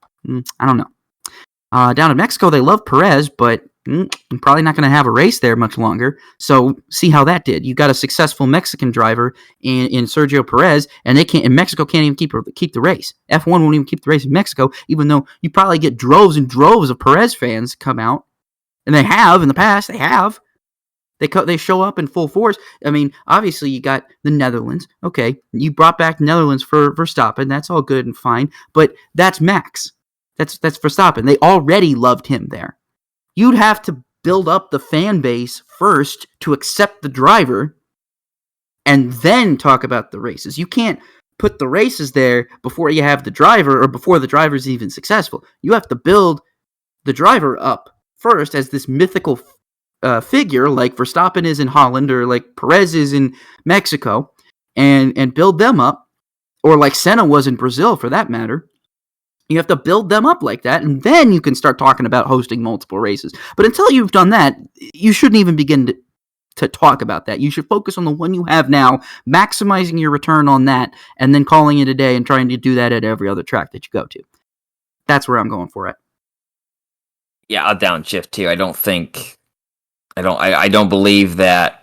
I don't know. Down in Mexico, they love Perez, but I'm probably not going to have a race there much longer. So see how that did. You got a successful Mexican driver in Sergio Perez, and Mexico can't even keep the race. F1 won't even keep the race in Mexico, even though you probably get droves and droves of Perez fans come out, and they have in the past. They have. They show up in full force. I mean, obviously you got the Netherlands. Okay, you brought back the Netherlands for Verstappen. That's all good and fine, but that's Max. That's Verstappen. They already loved him there. You'd have to build up the fan base first to accept the driver and then talk about the races. You can't put the races there before you have the driver or before the driver's even successful. You have to build the driver up first as this mythical figure like Verstappen is in Holland or like Perez is in Mexico and build them up, or like Senna was in Brazil for that matter. You have to build them up like that, and then you can start talking about hosting multiple races. But until you've done that, you shouldn't even begin to talk about that. You should focus on the one you have now, maximizing your return on that, and then calling it a day and trying to do that at every other track that you go to. That's where I'm going for it. Yeah, I'll downshift too. I don't believe that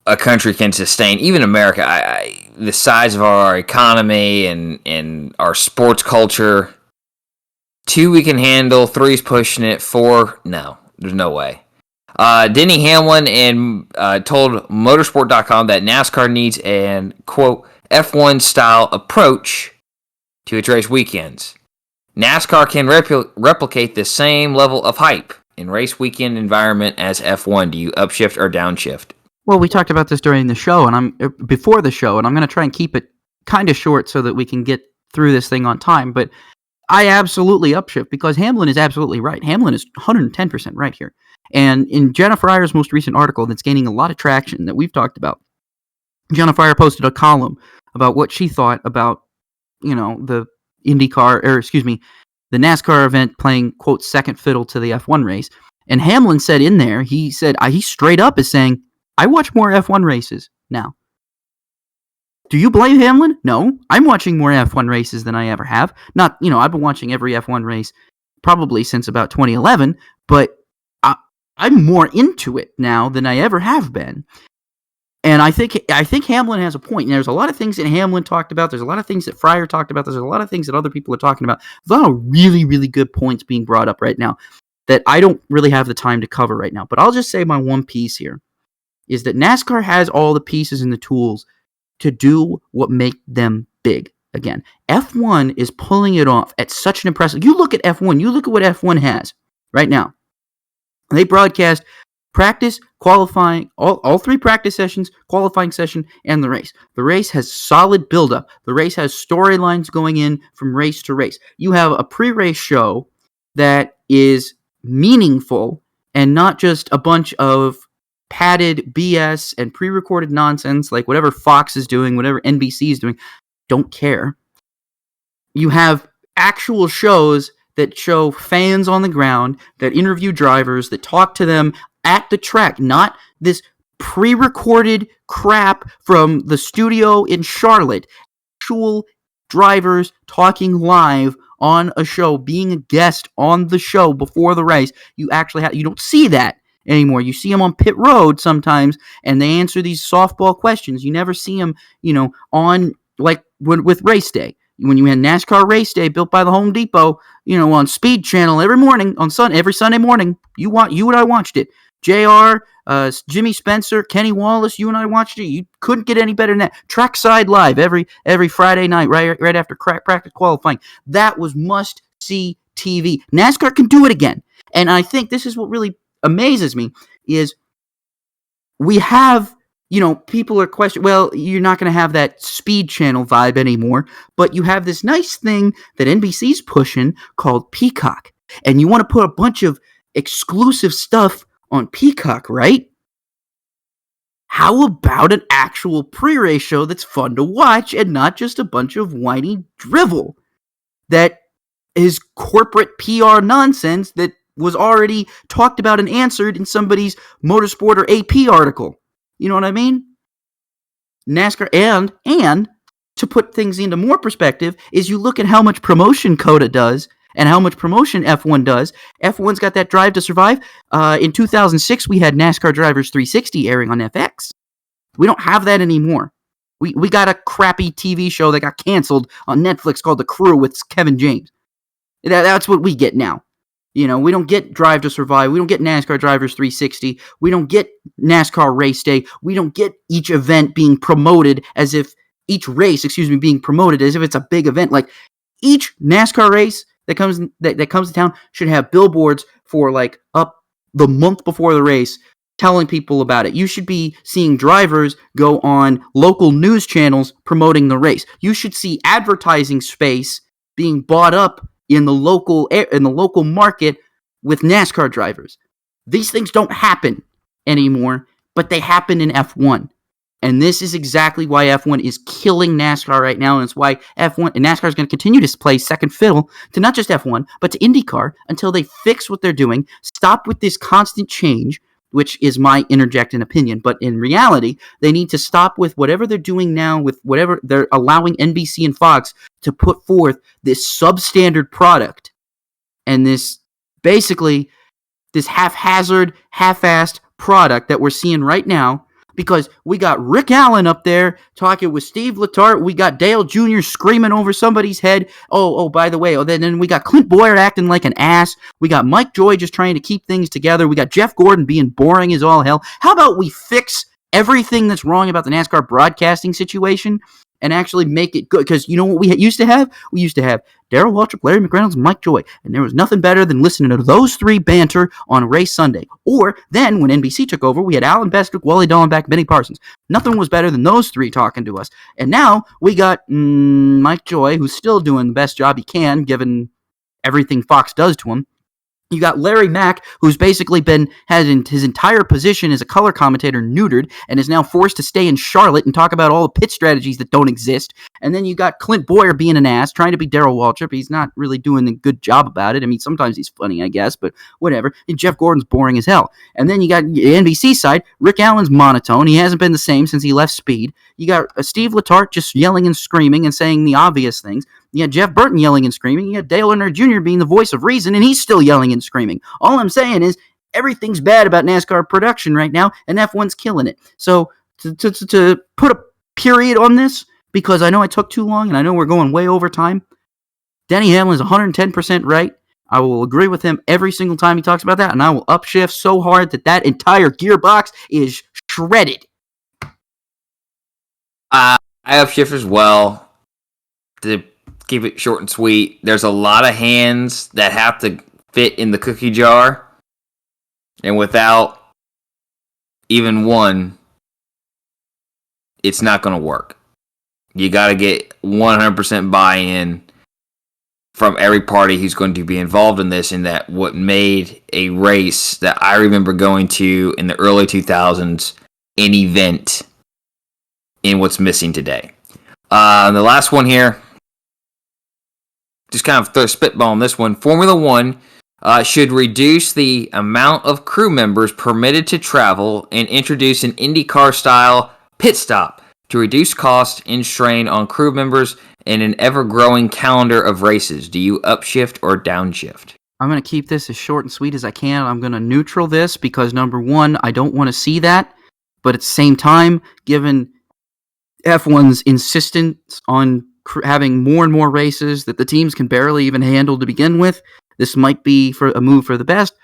a country can sustain, even America, the size of our economy and our sports culture. 2, we can handle. 3's pushing it. 4, no, there's no way. Denny Hamlin told Motorsport.com that NASCAR needs an, quote, F1 style approach to its race weekends. NASCAR can replicate the same level of hype in race weekend environment as F1. Do you upshift or downshift? Well, we talked about this during the show, and before the show, and I'm going to try and keep it kind of short so that we can get through this thing on time. But I absolutely upshift because Hamlin is absolutely right. Hamlin is 110% right here. And in Jenna Fryer's most recent article that's gaining a lot of traction that we've talked about, Jenna Fryer posted a column about what she thought about, the the NASCAR event playing, quote, second fiddle to the F1 race. And Hamlin said in there, he straight up is saying, I watch more F1 races now. Do you blame Hamlin? No. I'm watching more F1 races than I ever have. Not, I've been watching every F1 race probably since about 2011, but I'm more into it now than I ever have been. And I think Hamlin has a point. And there's a lot of things that Hamlin talked about. There's a lot of things that Fryer talked about. There's a lot of things that other people are talking about. There's a lot of really, really good points being brought up right now that I don't really have the time to cover right now. But I'll just say my one piece here is that NASCAR has all the pieces and the tools to do what make them big again. F1 is pulling it off at such an impressive... You look at F1. You look at what F1 has right now. They broadcast practice, qualifying, all 3 practice sessions, qualifying session, and the race. The race has solid buildup. The race has storylines going in from race to race. You have a pre-race show that is meaningful and not just a bunch of padded BS and pre-recorded nonsense like whatever Fox is doing, whatever NBC is doing. Don't care. You have actual shows that show fans on the ground, that interview drivers, that talk to them at the track, not this pre-recorded crap from the studio in Charlotte. Actual drivers talking live on a show, being a guest on the show before the race. You don't see that anymore. You see them on pit road sometimes, and they answer these softball questions. You never see them, on like with race day. when you had NASCAR race day built by the Home Depot, on Speed Channel every morning every Sunday morning, you and I watched it. JR, Jimmy Spencer, Kenny Wallace, you and I watched it. You couldn't get any better than that. Trackside Live every Friday night, right after practice qualifying. That was must see TV. NASCAR can do it again, and I think this is what really amazes me is we have. People are questioning, well, you're not going to have that Speed Channel vibe anymore, but you have this nice thing that NBC's pushing called Peacock, and you want to put a bunch of exclusive stuff on Peacock, right? How about an actual pre-race show that's fun to watch and not just a bunch of whiny drivel that is corporate PR nonsense that was already talked about and answered in somebody's Motorsport or AP article? You know what I mean? NASCAR, and to put things into more perspective, is you look at how much promotion COTA does and how much promotion F1 does. F1's got that Drive to Survive. In 2006, we had NASCAR Drivers 360 airing on FX. We don't have that anymore. We got a crappy TV show that got canceled on Netflix called The Crew with Kevin James. That's what we get now. We don't get Drive to Survive. We don't get NASCAR Drivers 360. We don't get NASCAR Race Day. We don't get each event being promoted as if being promoted as if it's a big event. Like each NASCAR race that comes to town should have billboards for like up the month before the race telling people about it. You should be seeing drivers go on local news channels promoting the race. You should see advertising space being bought up in the local market with NASCAR drivers. These things don't happen anymore, but they happen in F1. And this is exactly why F1 is killing NASCAR right now, and it's why F1 and NASCAR is going to continue to play second fiddle to not just F1, but to IndyCar until they fix what they're doing, stop with this constant change, which is my interjecting opinion. But in reality, they need to stop with whatever they're doing now, with whatever they're allowing NBC and Fox to put forth this substandard product and this haphazard, half-assed product that we're seeing right now. Because we got Rick Allen up there talking with Steve Letarte. We got Dale Jr. screaming over somebody's head. Oh, by the way. Then we got Clint Boyer acting like an ass. We got Mike Joy just trying to keep things together. We got Jeff Gordon being boring as all hell. How about we fix everything that's wrong about the NASCAR broadcasting situation and actually make it good? Because you know what we used to have? We used to have Darrell Waltrip, Larry McReynolds, and Mike Joy. And there was nothing better than listening to those three banter on race Sunday. Or then when NBC took over, we had Alan Bestwick, Wally Dallenbach, Benny Parsons. Nothing was better than those three talking to us. And now we got Mike Joy, who's still doing the best job he can given everything Fox does to him. You got Larry Mack, who's basically had his entire position as a color commentator neutered and is now forced to stay in Charlotte and talk about all the pit strategies that don't exist. And then you got Clint Boyer being an ass, trying to be Darrell Waltrip. He's not really doing a good job about it. I mean, sometimes he's funny, I guess, but whatever. And Jeff Gordon's boring as hell. And then you got the NBC side, Rick Allen's monotone. He hasn't been the same since he left Speed. You got Steve Letarte just yelling and screaming and saying the obvious things. You had Jeff Burton yelling and screaming. You had Dale Earnhardt Jr. being the voice of reason, and he's still yelling and screaming. All I'm saying is everything's bad about NASCAR production right now, and F1's killing it. So to put a period on this, because I know I took too long, and I know we're going way over time, Denny Hamlin is 110% right. I will agree with him every single time he talks about that, and I will upshift so hard that entire gearbox is shredded. I upshift as well. To keep it short and sweet, there's a lot of hands that have to fit in the cookie jar, and without even one, it's not going to work. You got to get 100% buy-in from every party who's going to be involved in this, and that what made a race that I remember going to in the early 2000s an event in what's missing today. The last one here, just kind of throw a spitball on this one. Formula One should reduce the amount of crew members permitted to travel and introduce an IndyCar-style pit stop to reduce cost and strain on crew members in an ever-growing calendar of races. Do you upshift or downshift? I'm going to keep this as short and sweet as I can. I'm going to neutral this because, number one, I don't want to see that. But at the same time, given F1's insistence on having more and more races that the teams can barely even handle to begin with. This might be for a move for the best,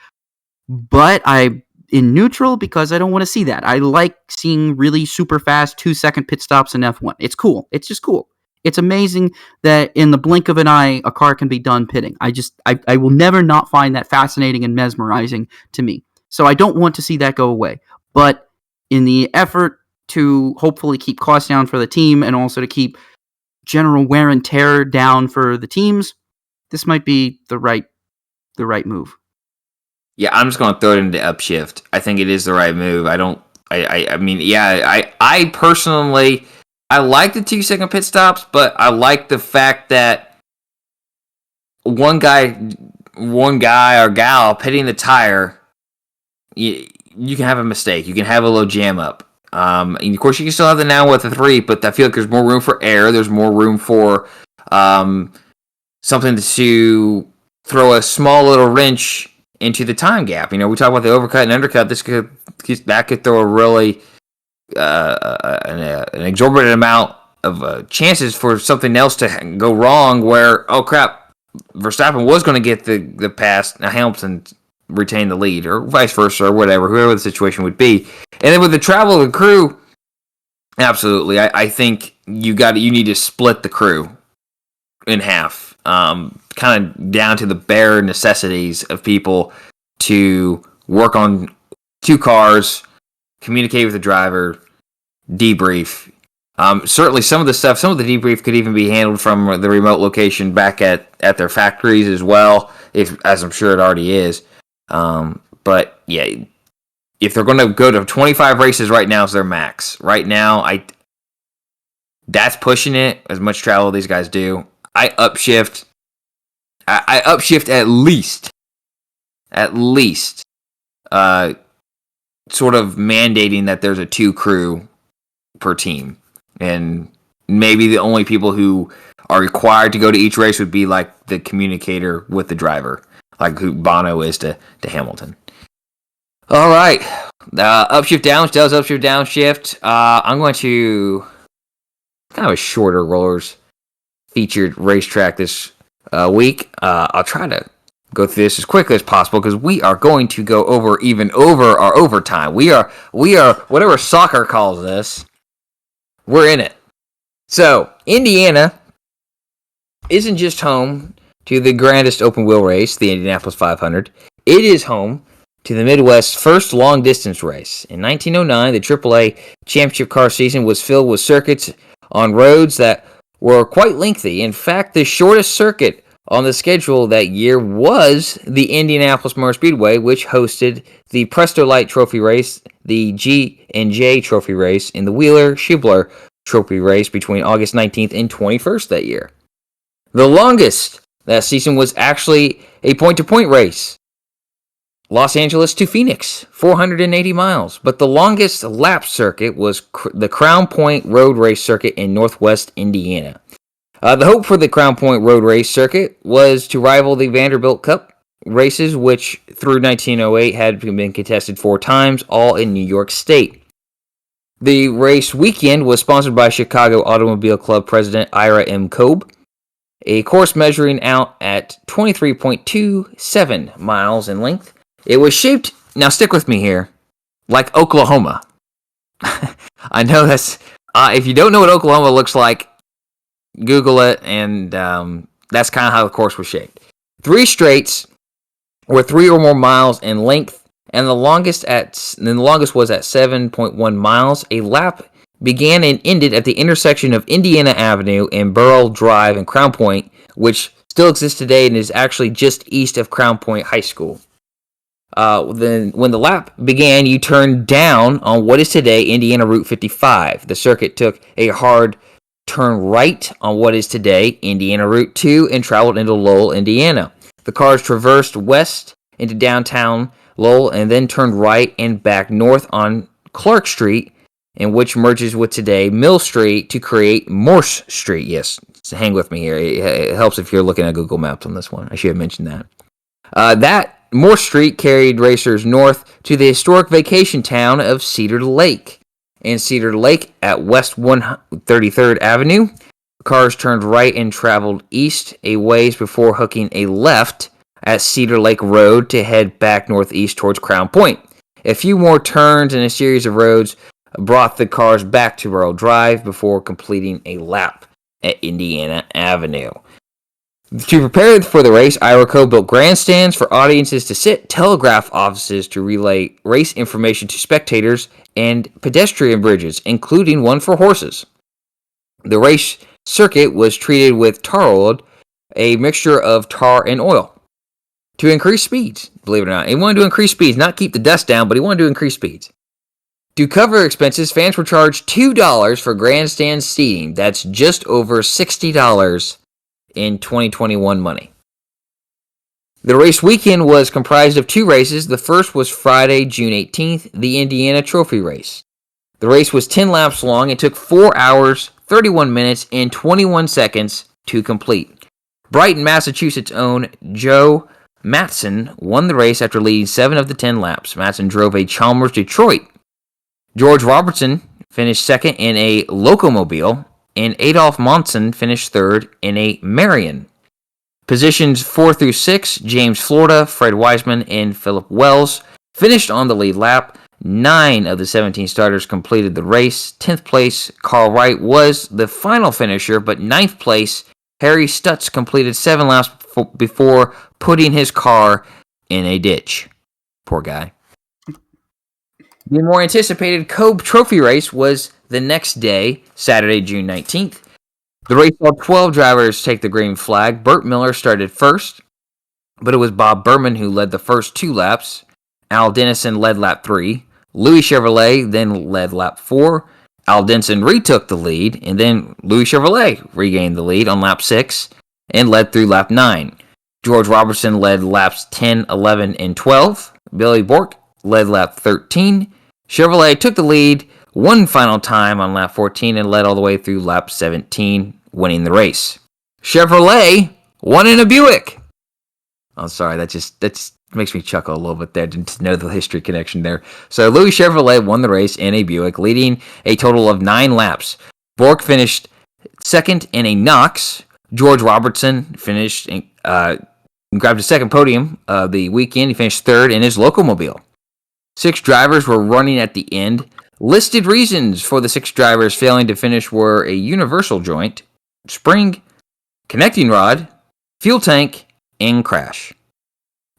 but I'm in neutral because I don't want to see that. I like seeing really super fast 2-second pit stops in F1. It's cool. It's just cool. It's amazing that in the blink of an eye, a car can be done pitting. I will never not find that fascinating and mesmerizing to me. So I don't want to see that go away. But in the effort to hopefully keep costs down for the team and also to keep general wear and tear down for the teams, this might be the right move. Yeah, I'm just going to throw it into upshift. I think it is the right move. I personally, I like the 2-second pit stops, but I like the fact that one guy or gal pitting the tire, you can have a mistake. You can have a low jam up. And of course, you can still have the now with the 3, but I feel like there's more room for error. There's more room for something to throw a small little wrench into the time gap. We talk about the overcut and undercut. That could throw a really an exorbitant amount of chances for something else to go wrong. Where, oh crap, Verstappen was going to get the pass. Now Hamilton retain the lead, or vice versa, or whatever, whoever the situation would be. And then with the travel of the crew, absolutely, I think you need to split the crew in half, kind of down to the bare necessities of people to work on 2 cars, communicate with the driver, debrief. Certainly some of the debrief could even be handled from the remote location back at their factories as well, as I'm sure it already is. But yeah, if they're going to go to 25 races right now is their max. Right now, that's pushing it, as much travel these guys do. I upshift at least, sort of mandating that there's a 2 crew per team. And maybe the only people who are required to go to each race would be like the communicator with the driver, like who Bono is to Hamilton. All right. Upshift, downshift. I'm going to kind of a shorter rollers featured racetrack this week. I'll try to go through this as quickly as possible because we are going to go over our overtime. We are whatever soccer calls this. We're in it. So Indiana isn't just home to the grandest open wheel race, the Indianapolis 500. It is home to the Midwest's first long distance race. In 1909, the AAA championship car season was filled with circuits on roads that were quite lengthy. In fact, the shortest circuit on the schedule that year was the Indianapolis Motor Speedway, which hosted the Presto Light Trophy race, the G&J Trophy race, and the Wheeler-Shibler Trophy race between August 19th and 21st that year. The longest that season was actually a point-to-point race. Los Angeles to Phoenix, 480 miles. But the longest lap circuit was the Crown Point Road Race Circuit in northwest Indiana. The hope for the Crown Point Road Race Circuit was to rival the Vanderbilt Cup races, which through 1908 had been contested 4 times, all in New York State. The race weekend was sponsored by Chicago Automobile Club president Ira M. Kobe. A course measuring out at 23.27 miles in length. It was shaped, now stick with me here, like Oklahoma. I know that's, if you don't know what Oklahoma looks like, Google it, and that's kind of how the course was shaped. 3 straights were 3 or more miles in length, and the longest was at 7.1 miles. A lap began and ended at the intersection of Indiana Avenue and Burrell Drive in Crown Point, which still exists today and is actually just east of Crown Point High School. Then, when the lap began, you turned down on what is today Indiana Route 55. The circuit took a hard turn right on what is today Indiana Route 2 and traveled into Lowell, Indiana. The cars traversed west into downtown Lowell and then turned right and back north on Clark Street, and which merges with today Mill Street to create Morse Street. Yes, hang with me here. It helps if you're looking at Google Maps on this one. I should have mentioned that. That Morse Street carried racers north to the historic vacation town of Cedar Lake. And Cedar Lake at West 133rd Avenue cars turned right and traveled east a ways before hooking a left at Cedar Lake Road to head back northeast towards Crown Point. A few more turns and a series of roads brought the cars back to Burrell Drive before completing a lap at Indiana Avenue. To prepare for the race, Iroquois built grandstands for audiences to sit, telegraph offices to relay race information to spectators, and pedestrian bridges, including one for horses. The race circuit was treated with tar oil, a mixture of tar and oil, to increase speeds. Believe it or not, he wanted to increase speeds, not keep the dust down, but he wanted to increase speeds. To cover expenses, fans were charged $2 for grandstand seating. That's just over $60 in 2021 money. The race weekend was comprised of two races. The first was Friday, June 18th, the Indiana Trophy Race. The race was 10 laps long and took 4 hours, 31 minutes, and 21 seconds to complete. Brighton, Massachusetts' own Joe Matson won the race after leading 7 of the 10 laps. Matson drove a Chalmers Detroit. George Robertson finished second in a Locomobile, and Adolph Monson finished third in a Marion. Positions 4 through 6, James Florida, Fred Wiseman, and Philip Wells finished on the lead lap. 9 of the 17 starters completed the race. 10th place, Carl Wright was the final finisher, but 9th place, Harry Stutz completed 7 laps before putting his car in a ditch. Poor guy. The more anticipated Cobe Trophy race was the next day, Saturday, June 19th. The race saw 12 drivers take the green flag. Burt Miller started first, but it was Bob Berman who led the first 2 laps. Al Dennison led lap 3. Louis Chevrolet then led lap 4. Al Denson retook the lead, and then Louis Chevrolet regained the lead on lap 6 and led through lap 9. George Robertson led laps 10, 11, and 12. Billy Bork led lap 13. Chevrolet took the lead one final time on lap 14 and led all the way through lap 17, winning the race. Chevrolet won in a Buick. Oh, sorry, that just makes me chuckle a little bit there to know the history connection there. So Louis Chevrolet won the race in a Buick, leading a total of 9 laps. Bork finished second in a Knox. George Robertson finished grabbed a second podium of the weekend. He finished third in his Locomobile. 6 drivers were running at the end. Listed reasons for the 6 drivers failing to finish were a universal joint, spring, connecting rod, fuel tank, and crash.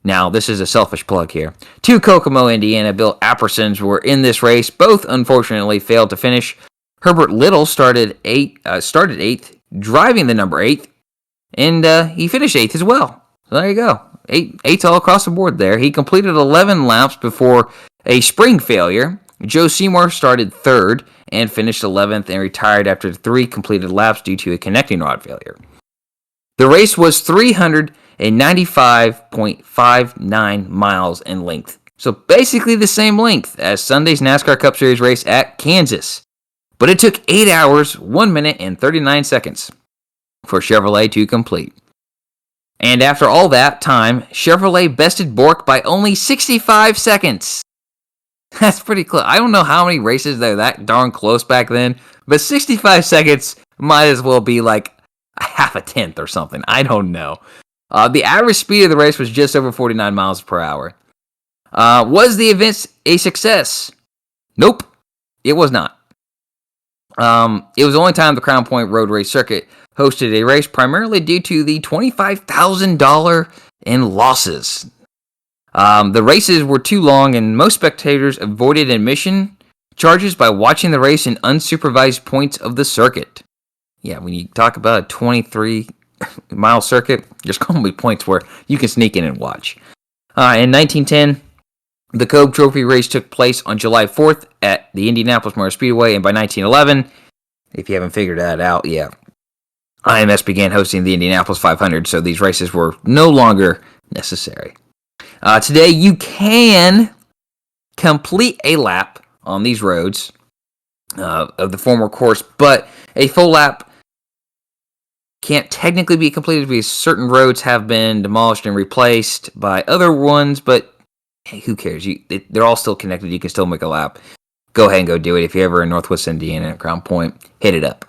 Now, this is a selfish plug here. 2 Kokomo, Indiana built Appersons were in this race. Both, unfortunately, failed to finish. Herbert Little started 8th, driving the number 8, and he finished 8th as well. So there you go. 8's all across the board there. He completed 11 laps before a spring failure. Joe Seymour started 3rd and finished 11th and retired after 3 completed laps due to a connecting rod failure. The race was 395.59 miles in length. So basically the same length as Sunday's NASCAR Cup Series race at Kansas. But it took 8 hours, 1 minute, and 39 seconds for Chevrolet to complete. And after all that time, Chevrolet bested Bork by only 65 seconds. That's pretty close. I don't know how many races they were that darn close back then, but 65 seconds might as well be like a half a tenth or something. I don't know. The average speed of the race was just over 49 miles per hour. Was the event a success? Nope, it was not. It was the only time the Crown Point Road Race Circuit hosted a race, primarily due to the $25,000 in losses. The races were too long, and most spectators avoided admission charges by watching the race in unsupervised points of the circuit. Yeah, when you talk about a 23-mile circuit, there's going to be points where you can sneak in and watch. In 1910, the Cobe Trophy race took place on July 4th at the Indianapolis Motor Speedway, and by 1911, if you haven't figured that out, yeah, IMS began hosting the Indianapolis 500, so these races were no longer necessary. Today, you can complete a lap on these roads of the former course, but a full lap can't technically be completed because certain roads have been demolished and replaced by other ones, but hey, who cares? They're all still connected. You can still make a lap. Go ahead and go do it. If you're ever in Northwest Indiana at Crown Point, hit it up.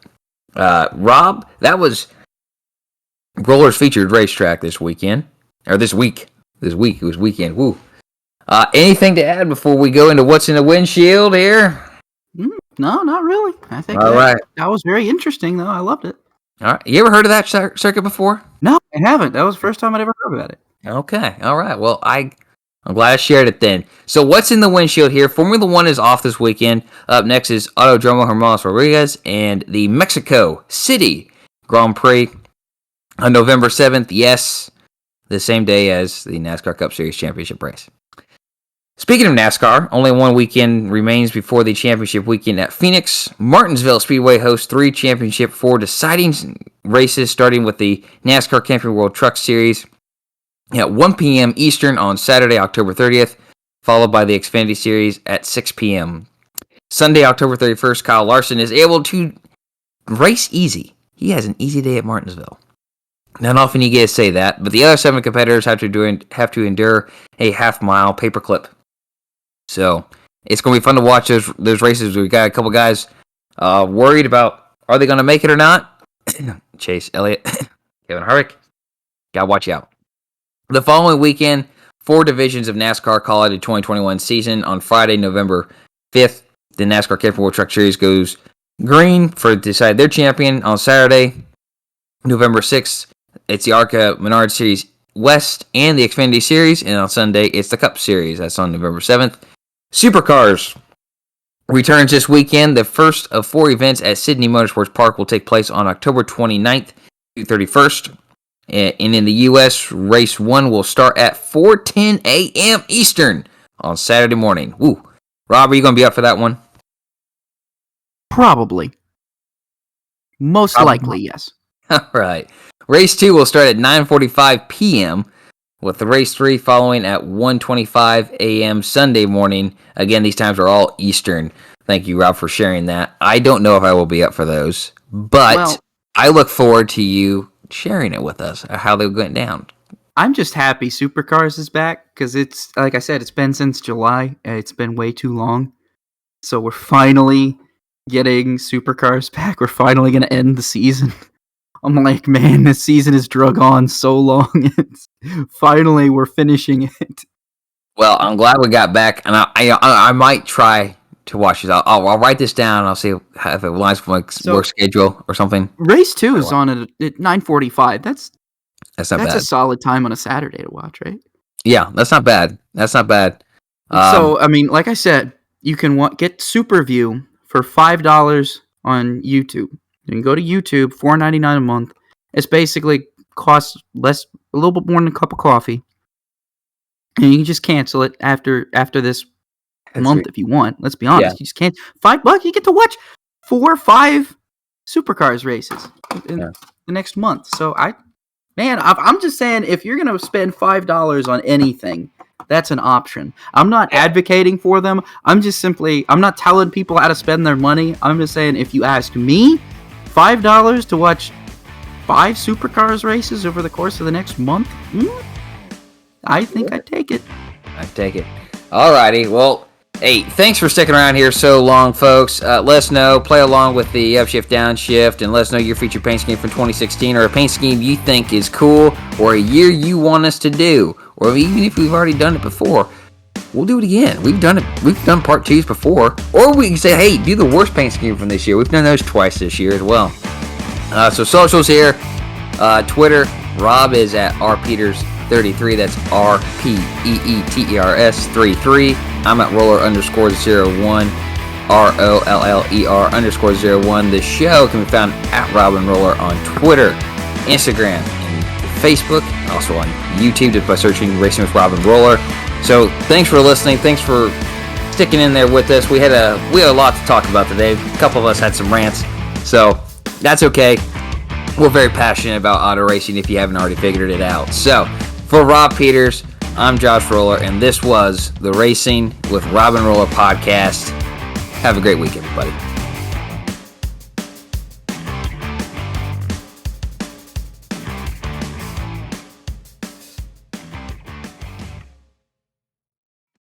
Rob, that was Roller's featured racetrack this weekend. Or this week. This week. It was weekend. Woo. Anything to add before we go into what's in the windshield here? No, not really. I think that was very interesting, though. I loved it. All right. You ever heard of that circuit before? No, I haven't. That was the first time I'd ever heard about it. Okay. All right. Well, I'm glad I shared it then. So what's in the windshield here? Formula One is off this weekend. Up next is Autodromo Hermanos Rodriguez and the Mexico City Grand Prix on November 7th. Yes, the same day as the NASCAR Cup Series Championship race. Speaking of NASCAR, only one weekend remains before the championship weekend at Phoenix. Martinsville Speedway hosts 3 championship 4 deciding races, starting with the NASCAR Camping World Truck Series at 1 p.m. Eastern on Saturday, October 30th, followed by the Xfinity Series at 6 p.m. Sunday, October 31st, Kyle Larson is able to race easy. He has an easy day at Martinsville. Not often you get to say that, but the other 7 competitors have to endure a half-mile paperclip. So it's going to be fun to watch those races. We got a couple guys worried about are they going to make it or not. Chase Elliott, Kevin Harvick, got to watch out. The following weekend, 4 divisions of NASCAR call it a 2021 season. On Friday, November 5th, the NASCAR Camping World Truck Series goes green to decide their champion. On Saturday, November 6th, it's the ARCA Menard Series West and the Xfinity Series. And on Sunday, it's the Cup Series. That's on November 7th. Supercars returns this weekend. The first of 4 events at Sydney Motorsports Park will take place on October 29th to 31st. And in the U.S., Race 1 will start at 4:10 a.m. Eastern on Saturday morning. Woo. Rob, are you going to be up for that one? Probably. Most likely, yes. All right. Race 2 will start at 9:45 p.m., with the Race 3 following at 1:25 a.m. Sunday morning. Again, these times are all Eastern. Thank you, Rob, for sharing that. I don't know if I will be up for those, but I look forward to you sharing it with us, how they went down. I'm just happy Supercars is back, because it's, like I said, it's been since July. It's been way too long. So we're finally getting Supercars back. We're finally going to end the season. I'm like, man, this season has drug on so long. Finally, we're finishing it. Well, I'm glad we got back, and I might try to watch this. I'll write this down, and I'll see if it aligns with my work schedule or something. Race 2 is on at 9:45. That's not bad. That's a solid time on a Saturday to watch, right? Yeah, that's not bad. So, I mean, like I said, you can get SuperView for $5 on YouTube. You can go to YouTube, $4.99 a month. It's basically costs less, a little bit more than a cup of coffee, and you can just cancel it after this month if you want. Let's be honest, you just can't. $5, you get to watch 4 or 5 Supercars races in the next month. So I'm just saying, if you're gonna spend $5 on anything, that's an option. I'm not advocating for them. I'm not telling people how to spend their money. I'm just saying, if you ask me, $5 to watch 5 Supercars races over the course of the next month? I think I'd take it. I'd take it. Alrighty, well, hey, thanks for sticking around here so long, folks. Let us know, play along with the upshift, downshift, and let us know your featured paint scheme from 2016, or a paint scheme you think is cool, or a year you want us to do, or even if we've already done it before. We'll do it again. We've done part 2s before. Or we can say, hey, do the worst paint scheme from this year. We've done those twice this year as well. So socials here. Twitter, Rob is at rpeeters33. That's RPEETERS33. I'm at roller_01. ROLLER_01. The show can be found at Robin Roller on Twitter, Instagram, and Facebook. Also on YouTube just by searching Racing with Robin Roller. So thanks for listening. Thanks for sticking in there with us. We had a lot to talk about today. A couple of us had some rants, so that's okay. We're very passionate about auto racing if you haven't already figured it out. So for Rob Peters, I'm Josh Roller, and this was the Racing with Robin Roller podcast. Have a great week, everybody.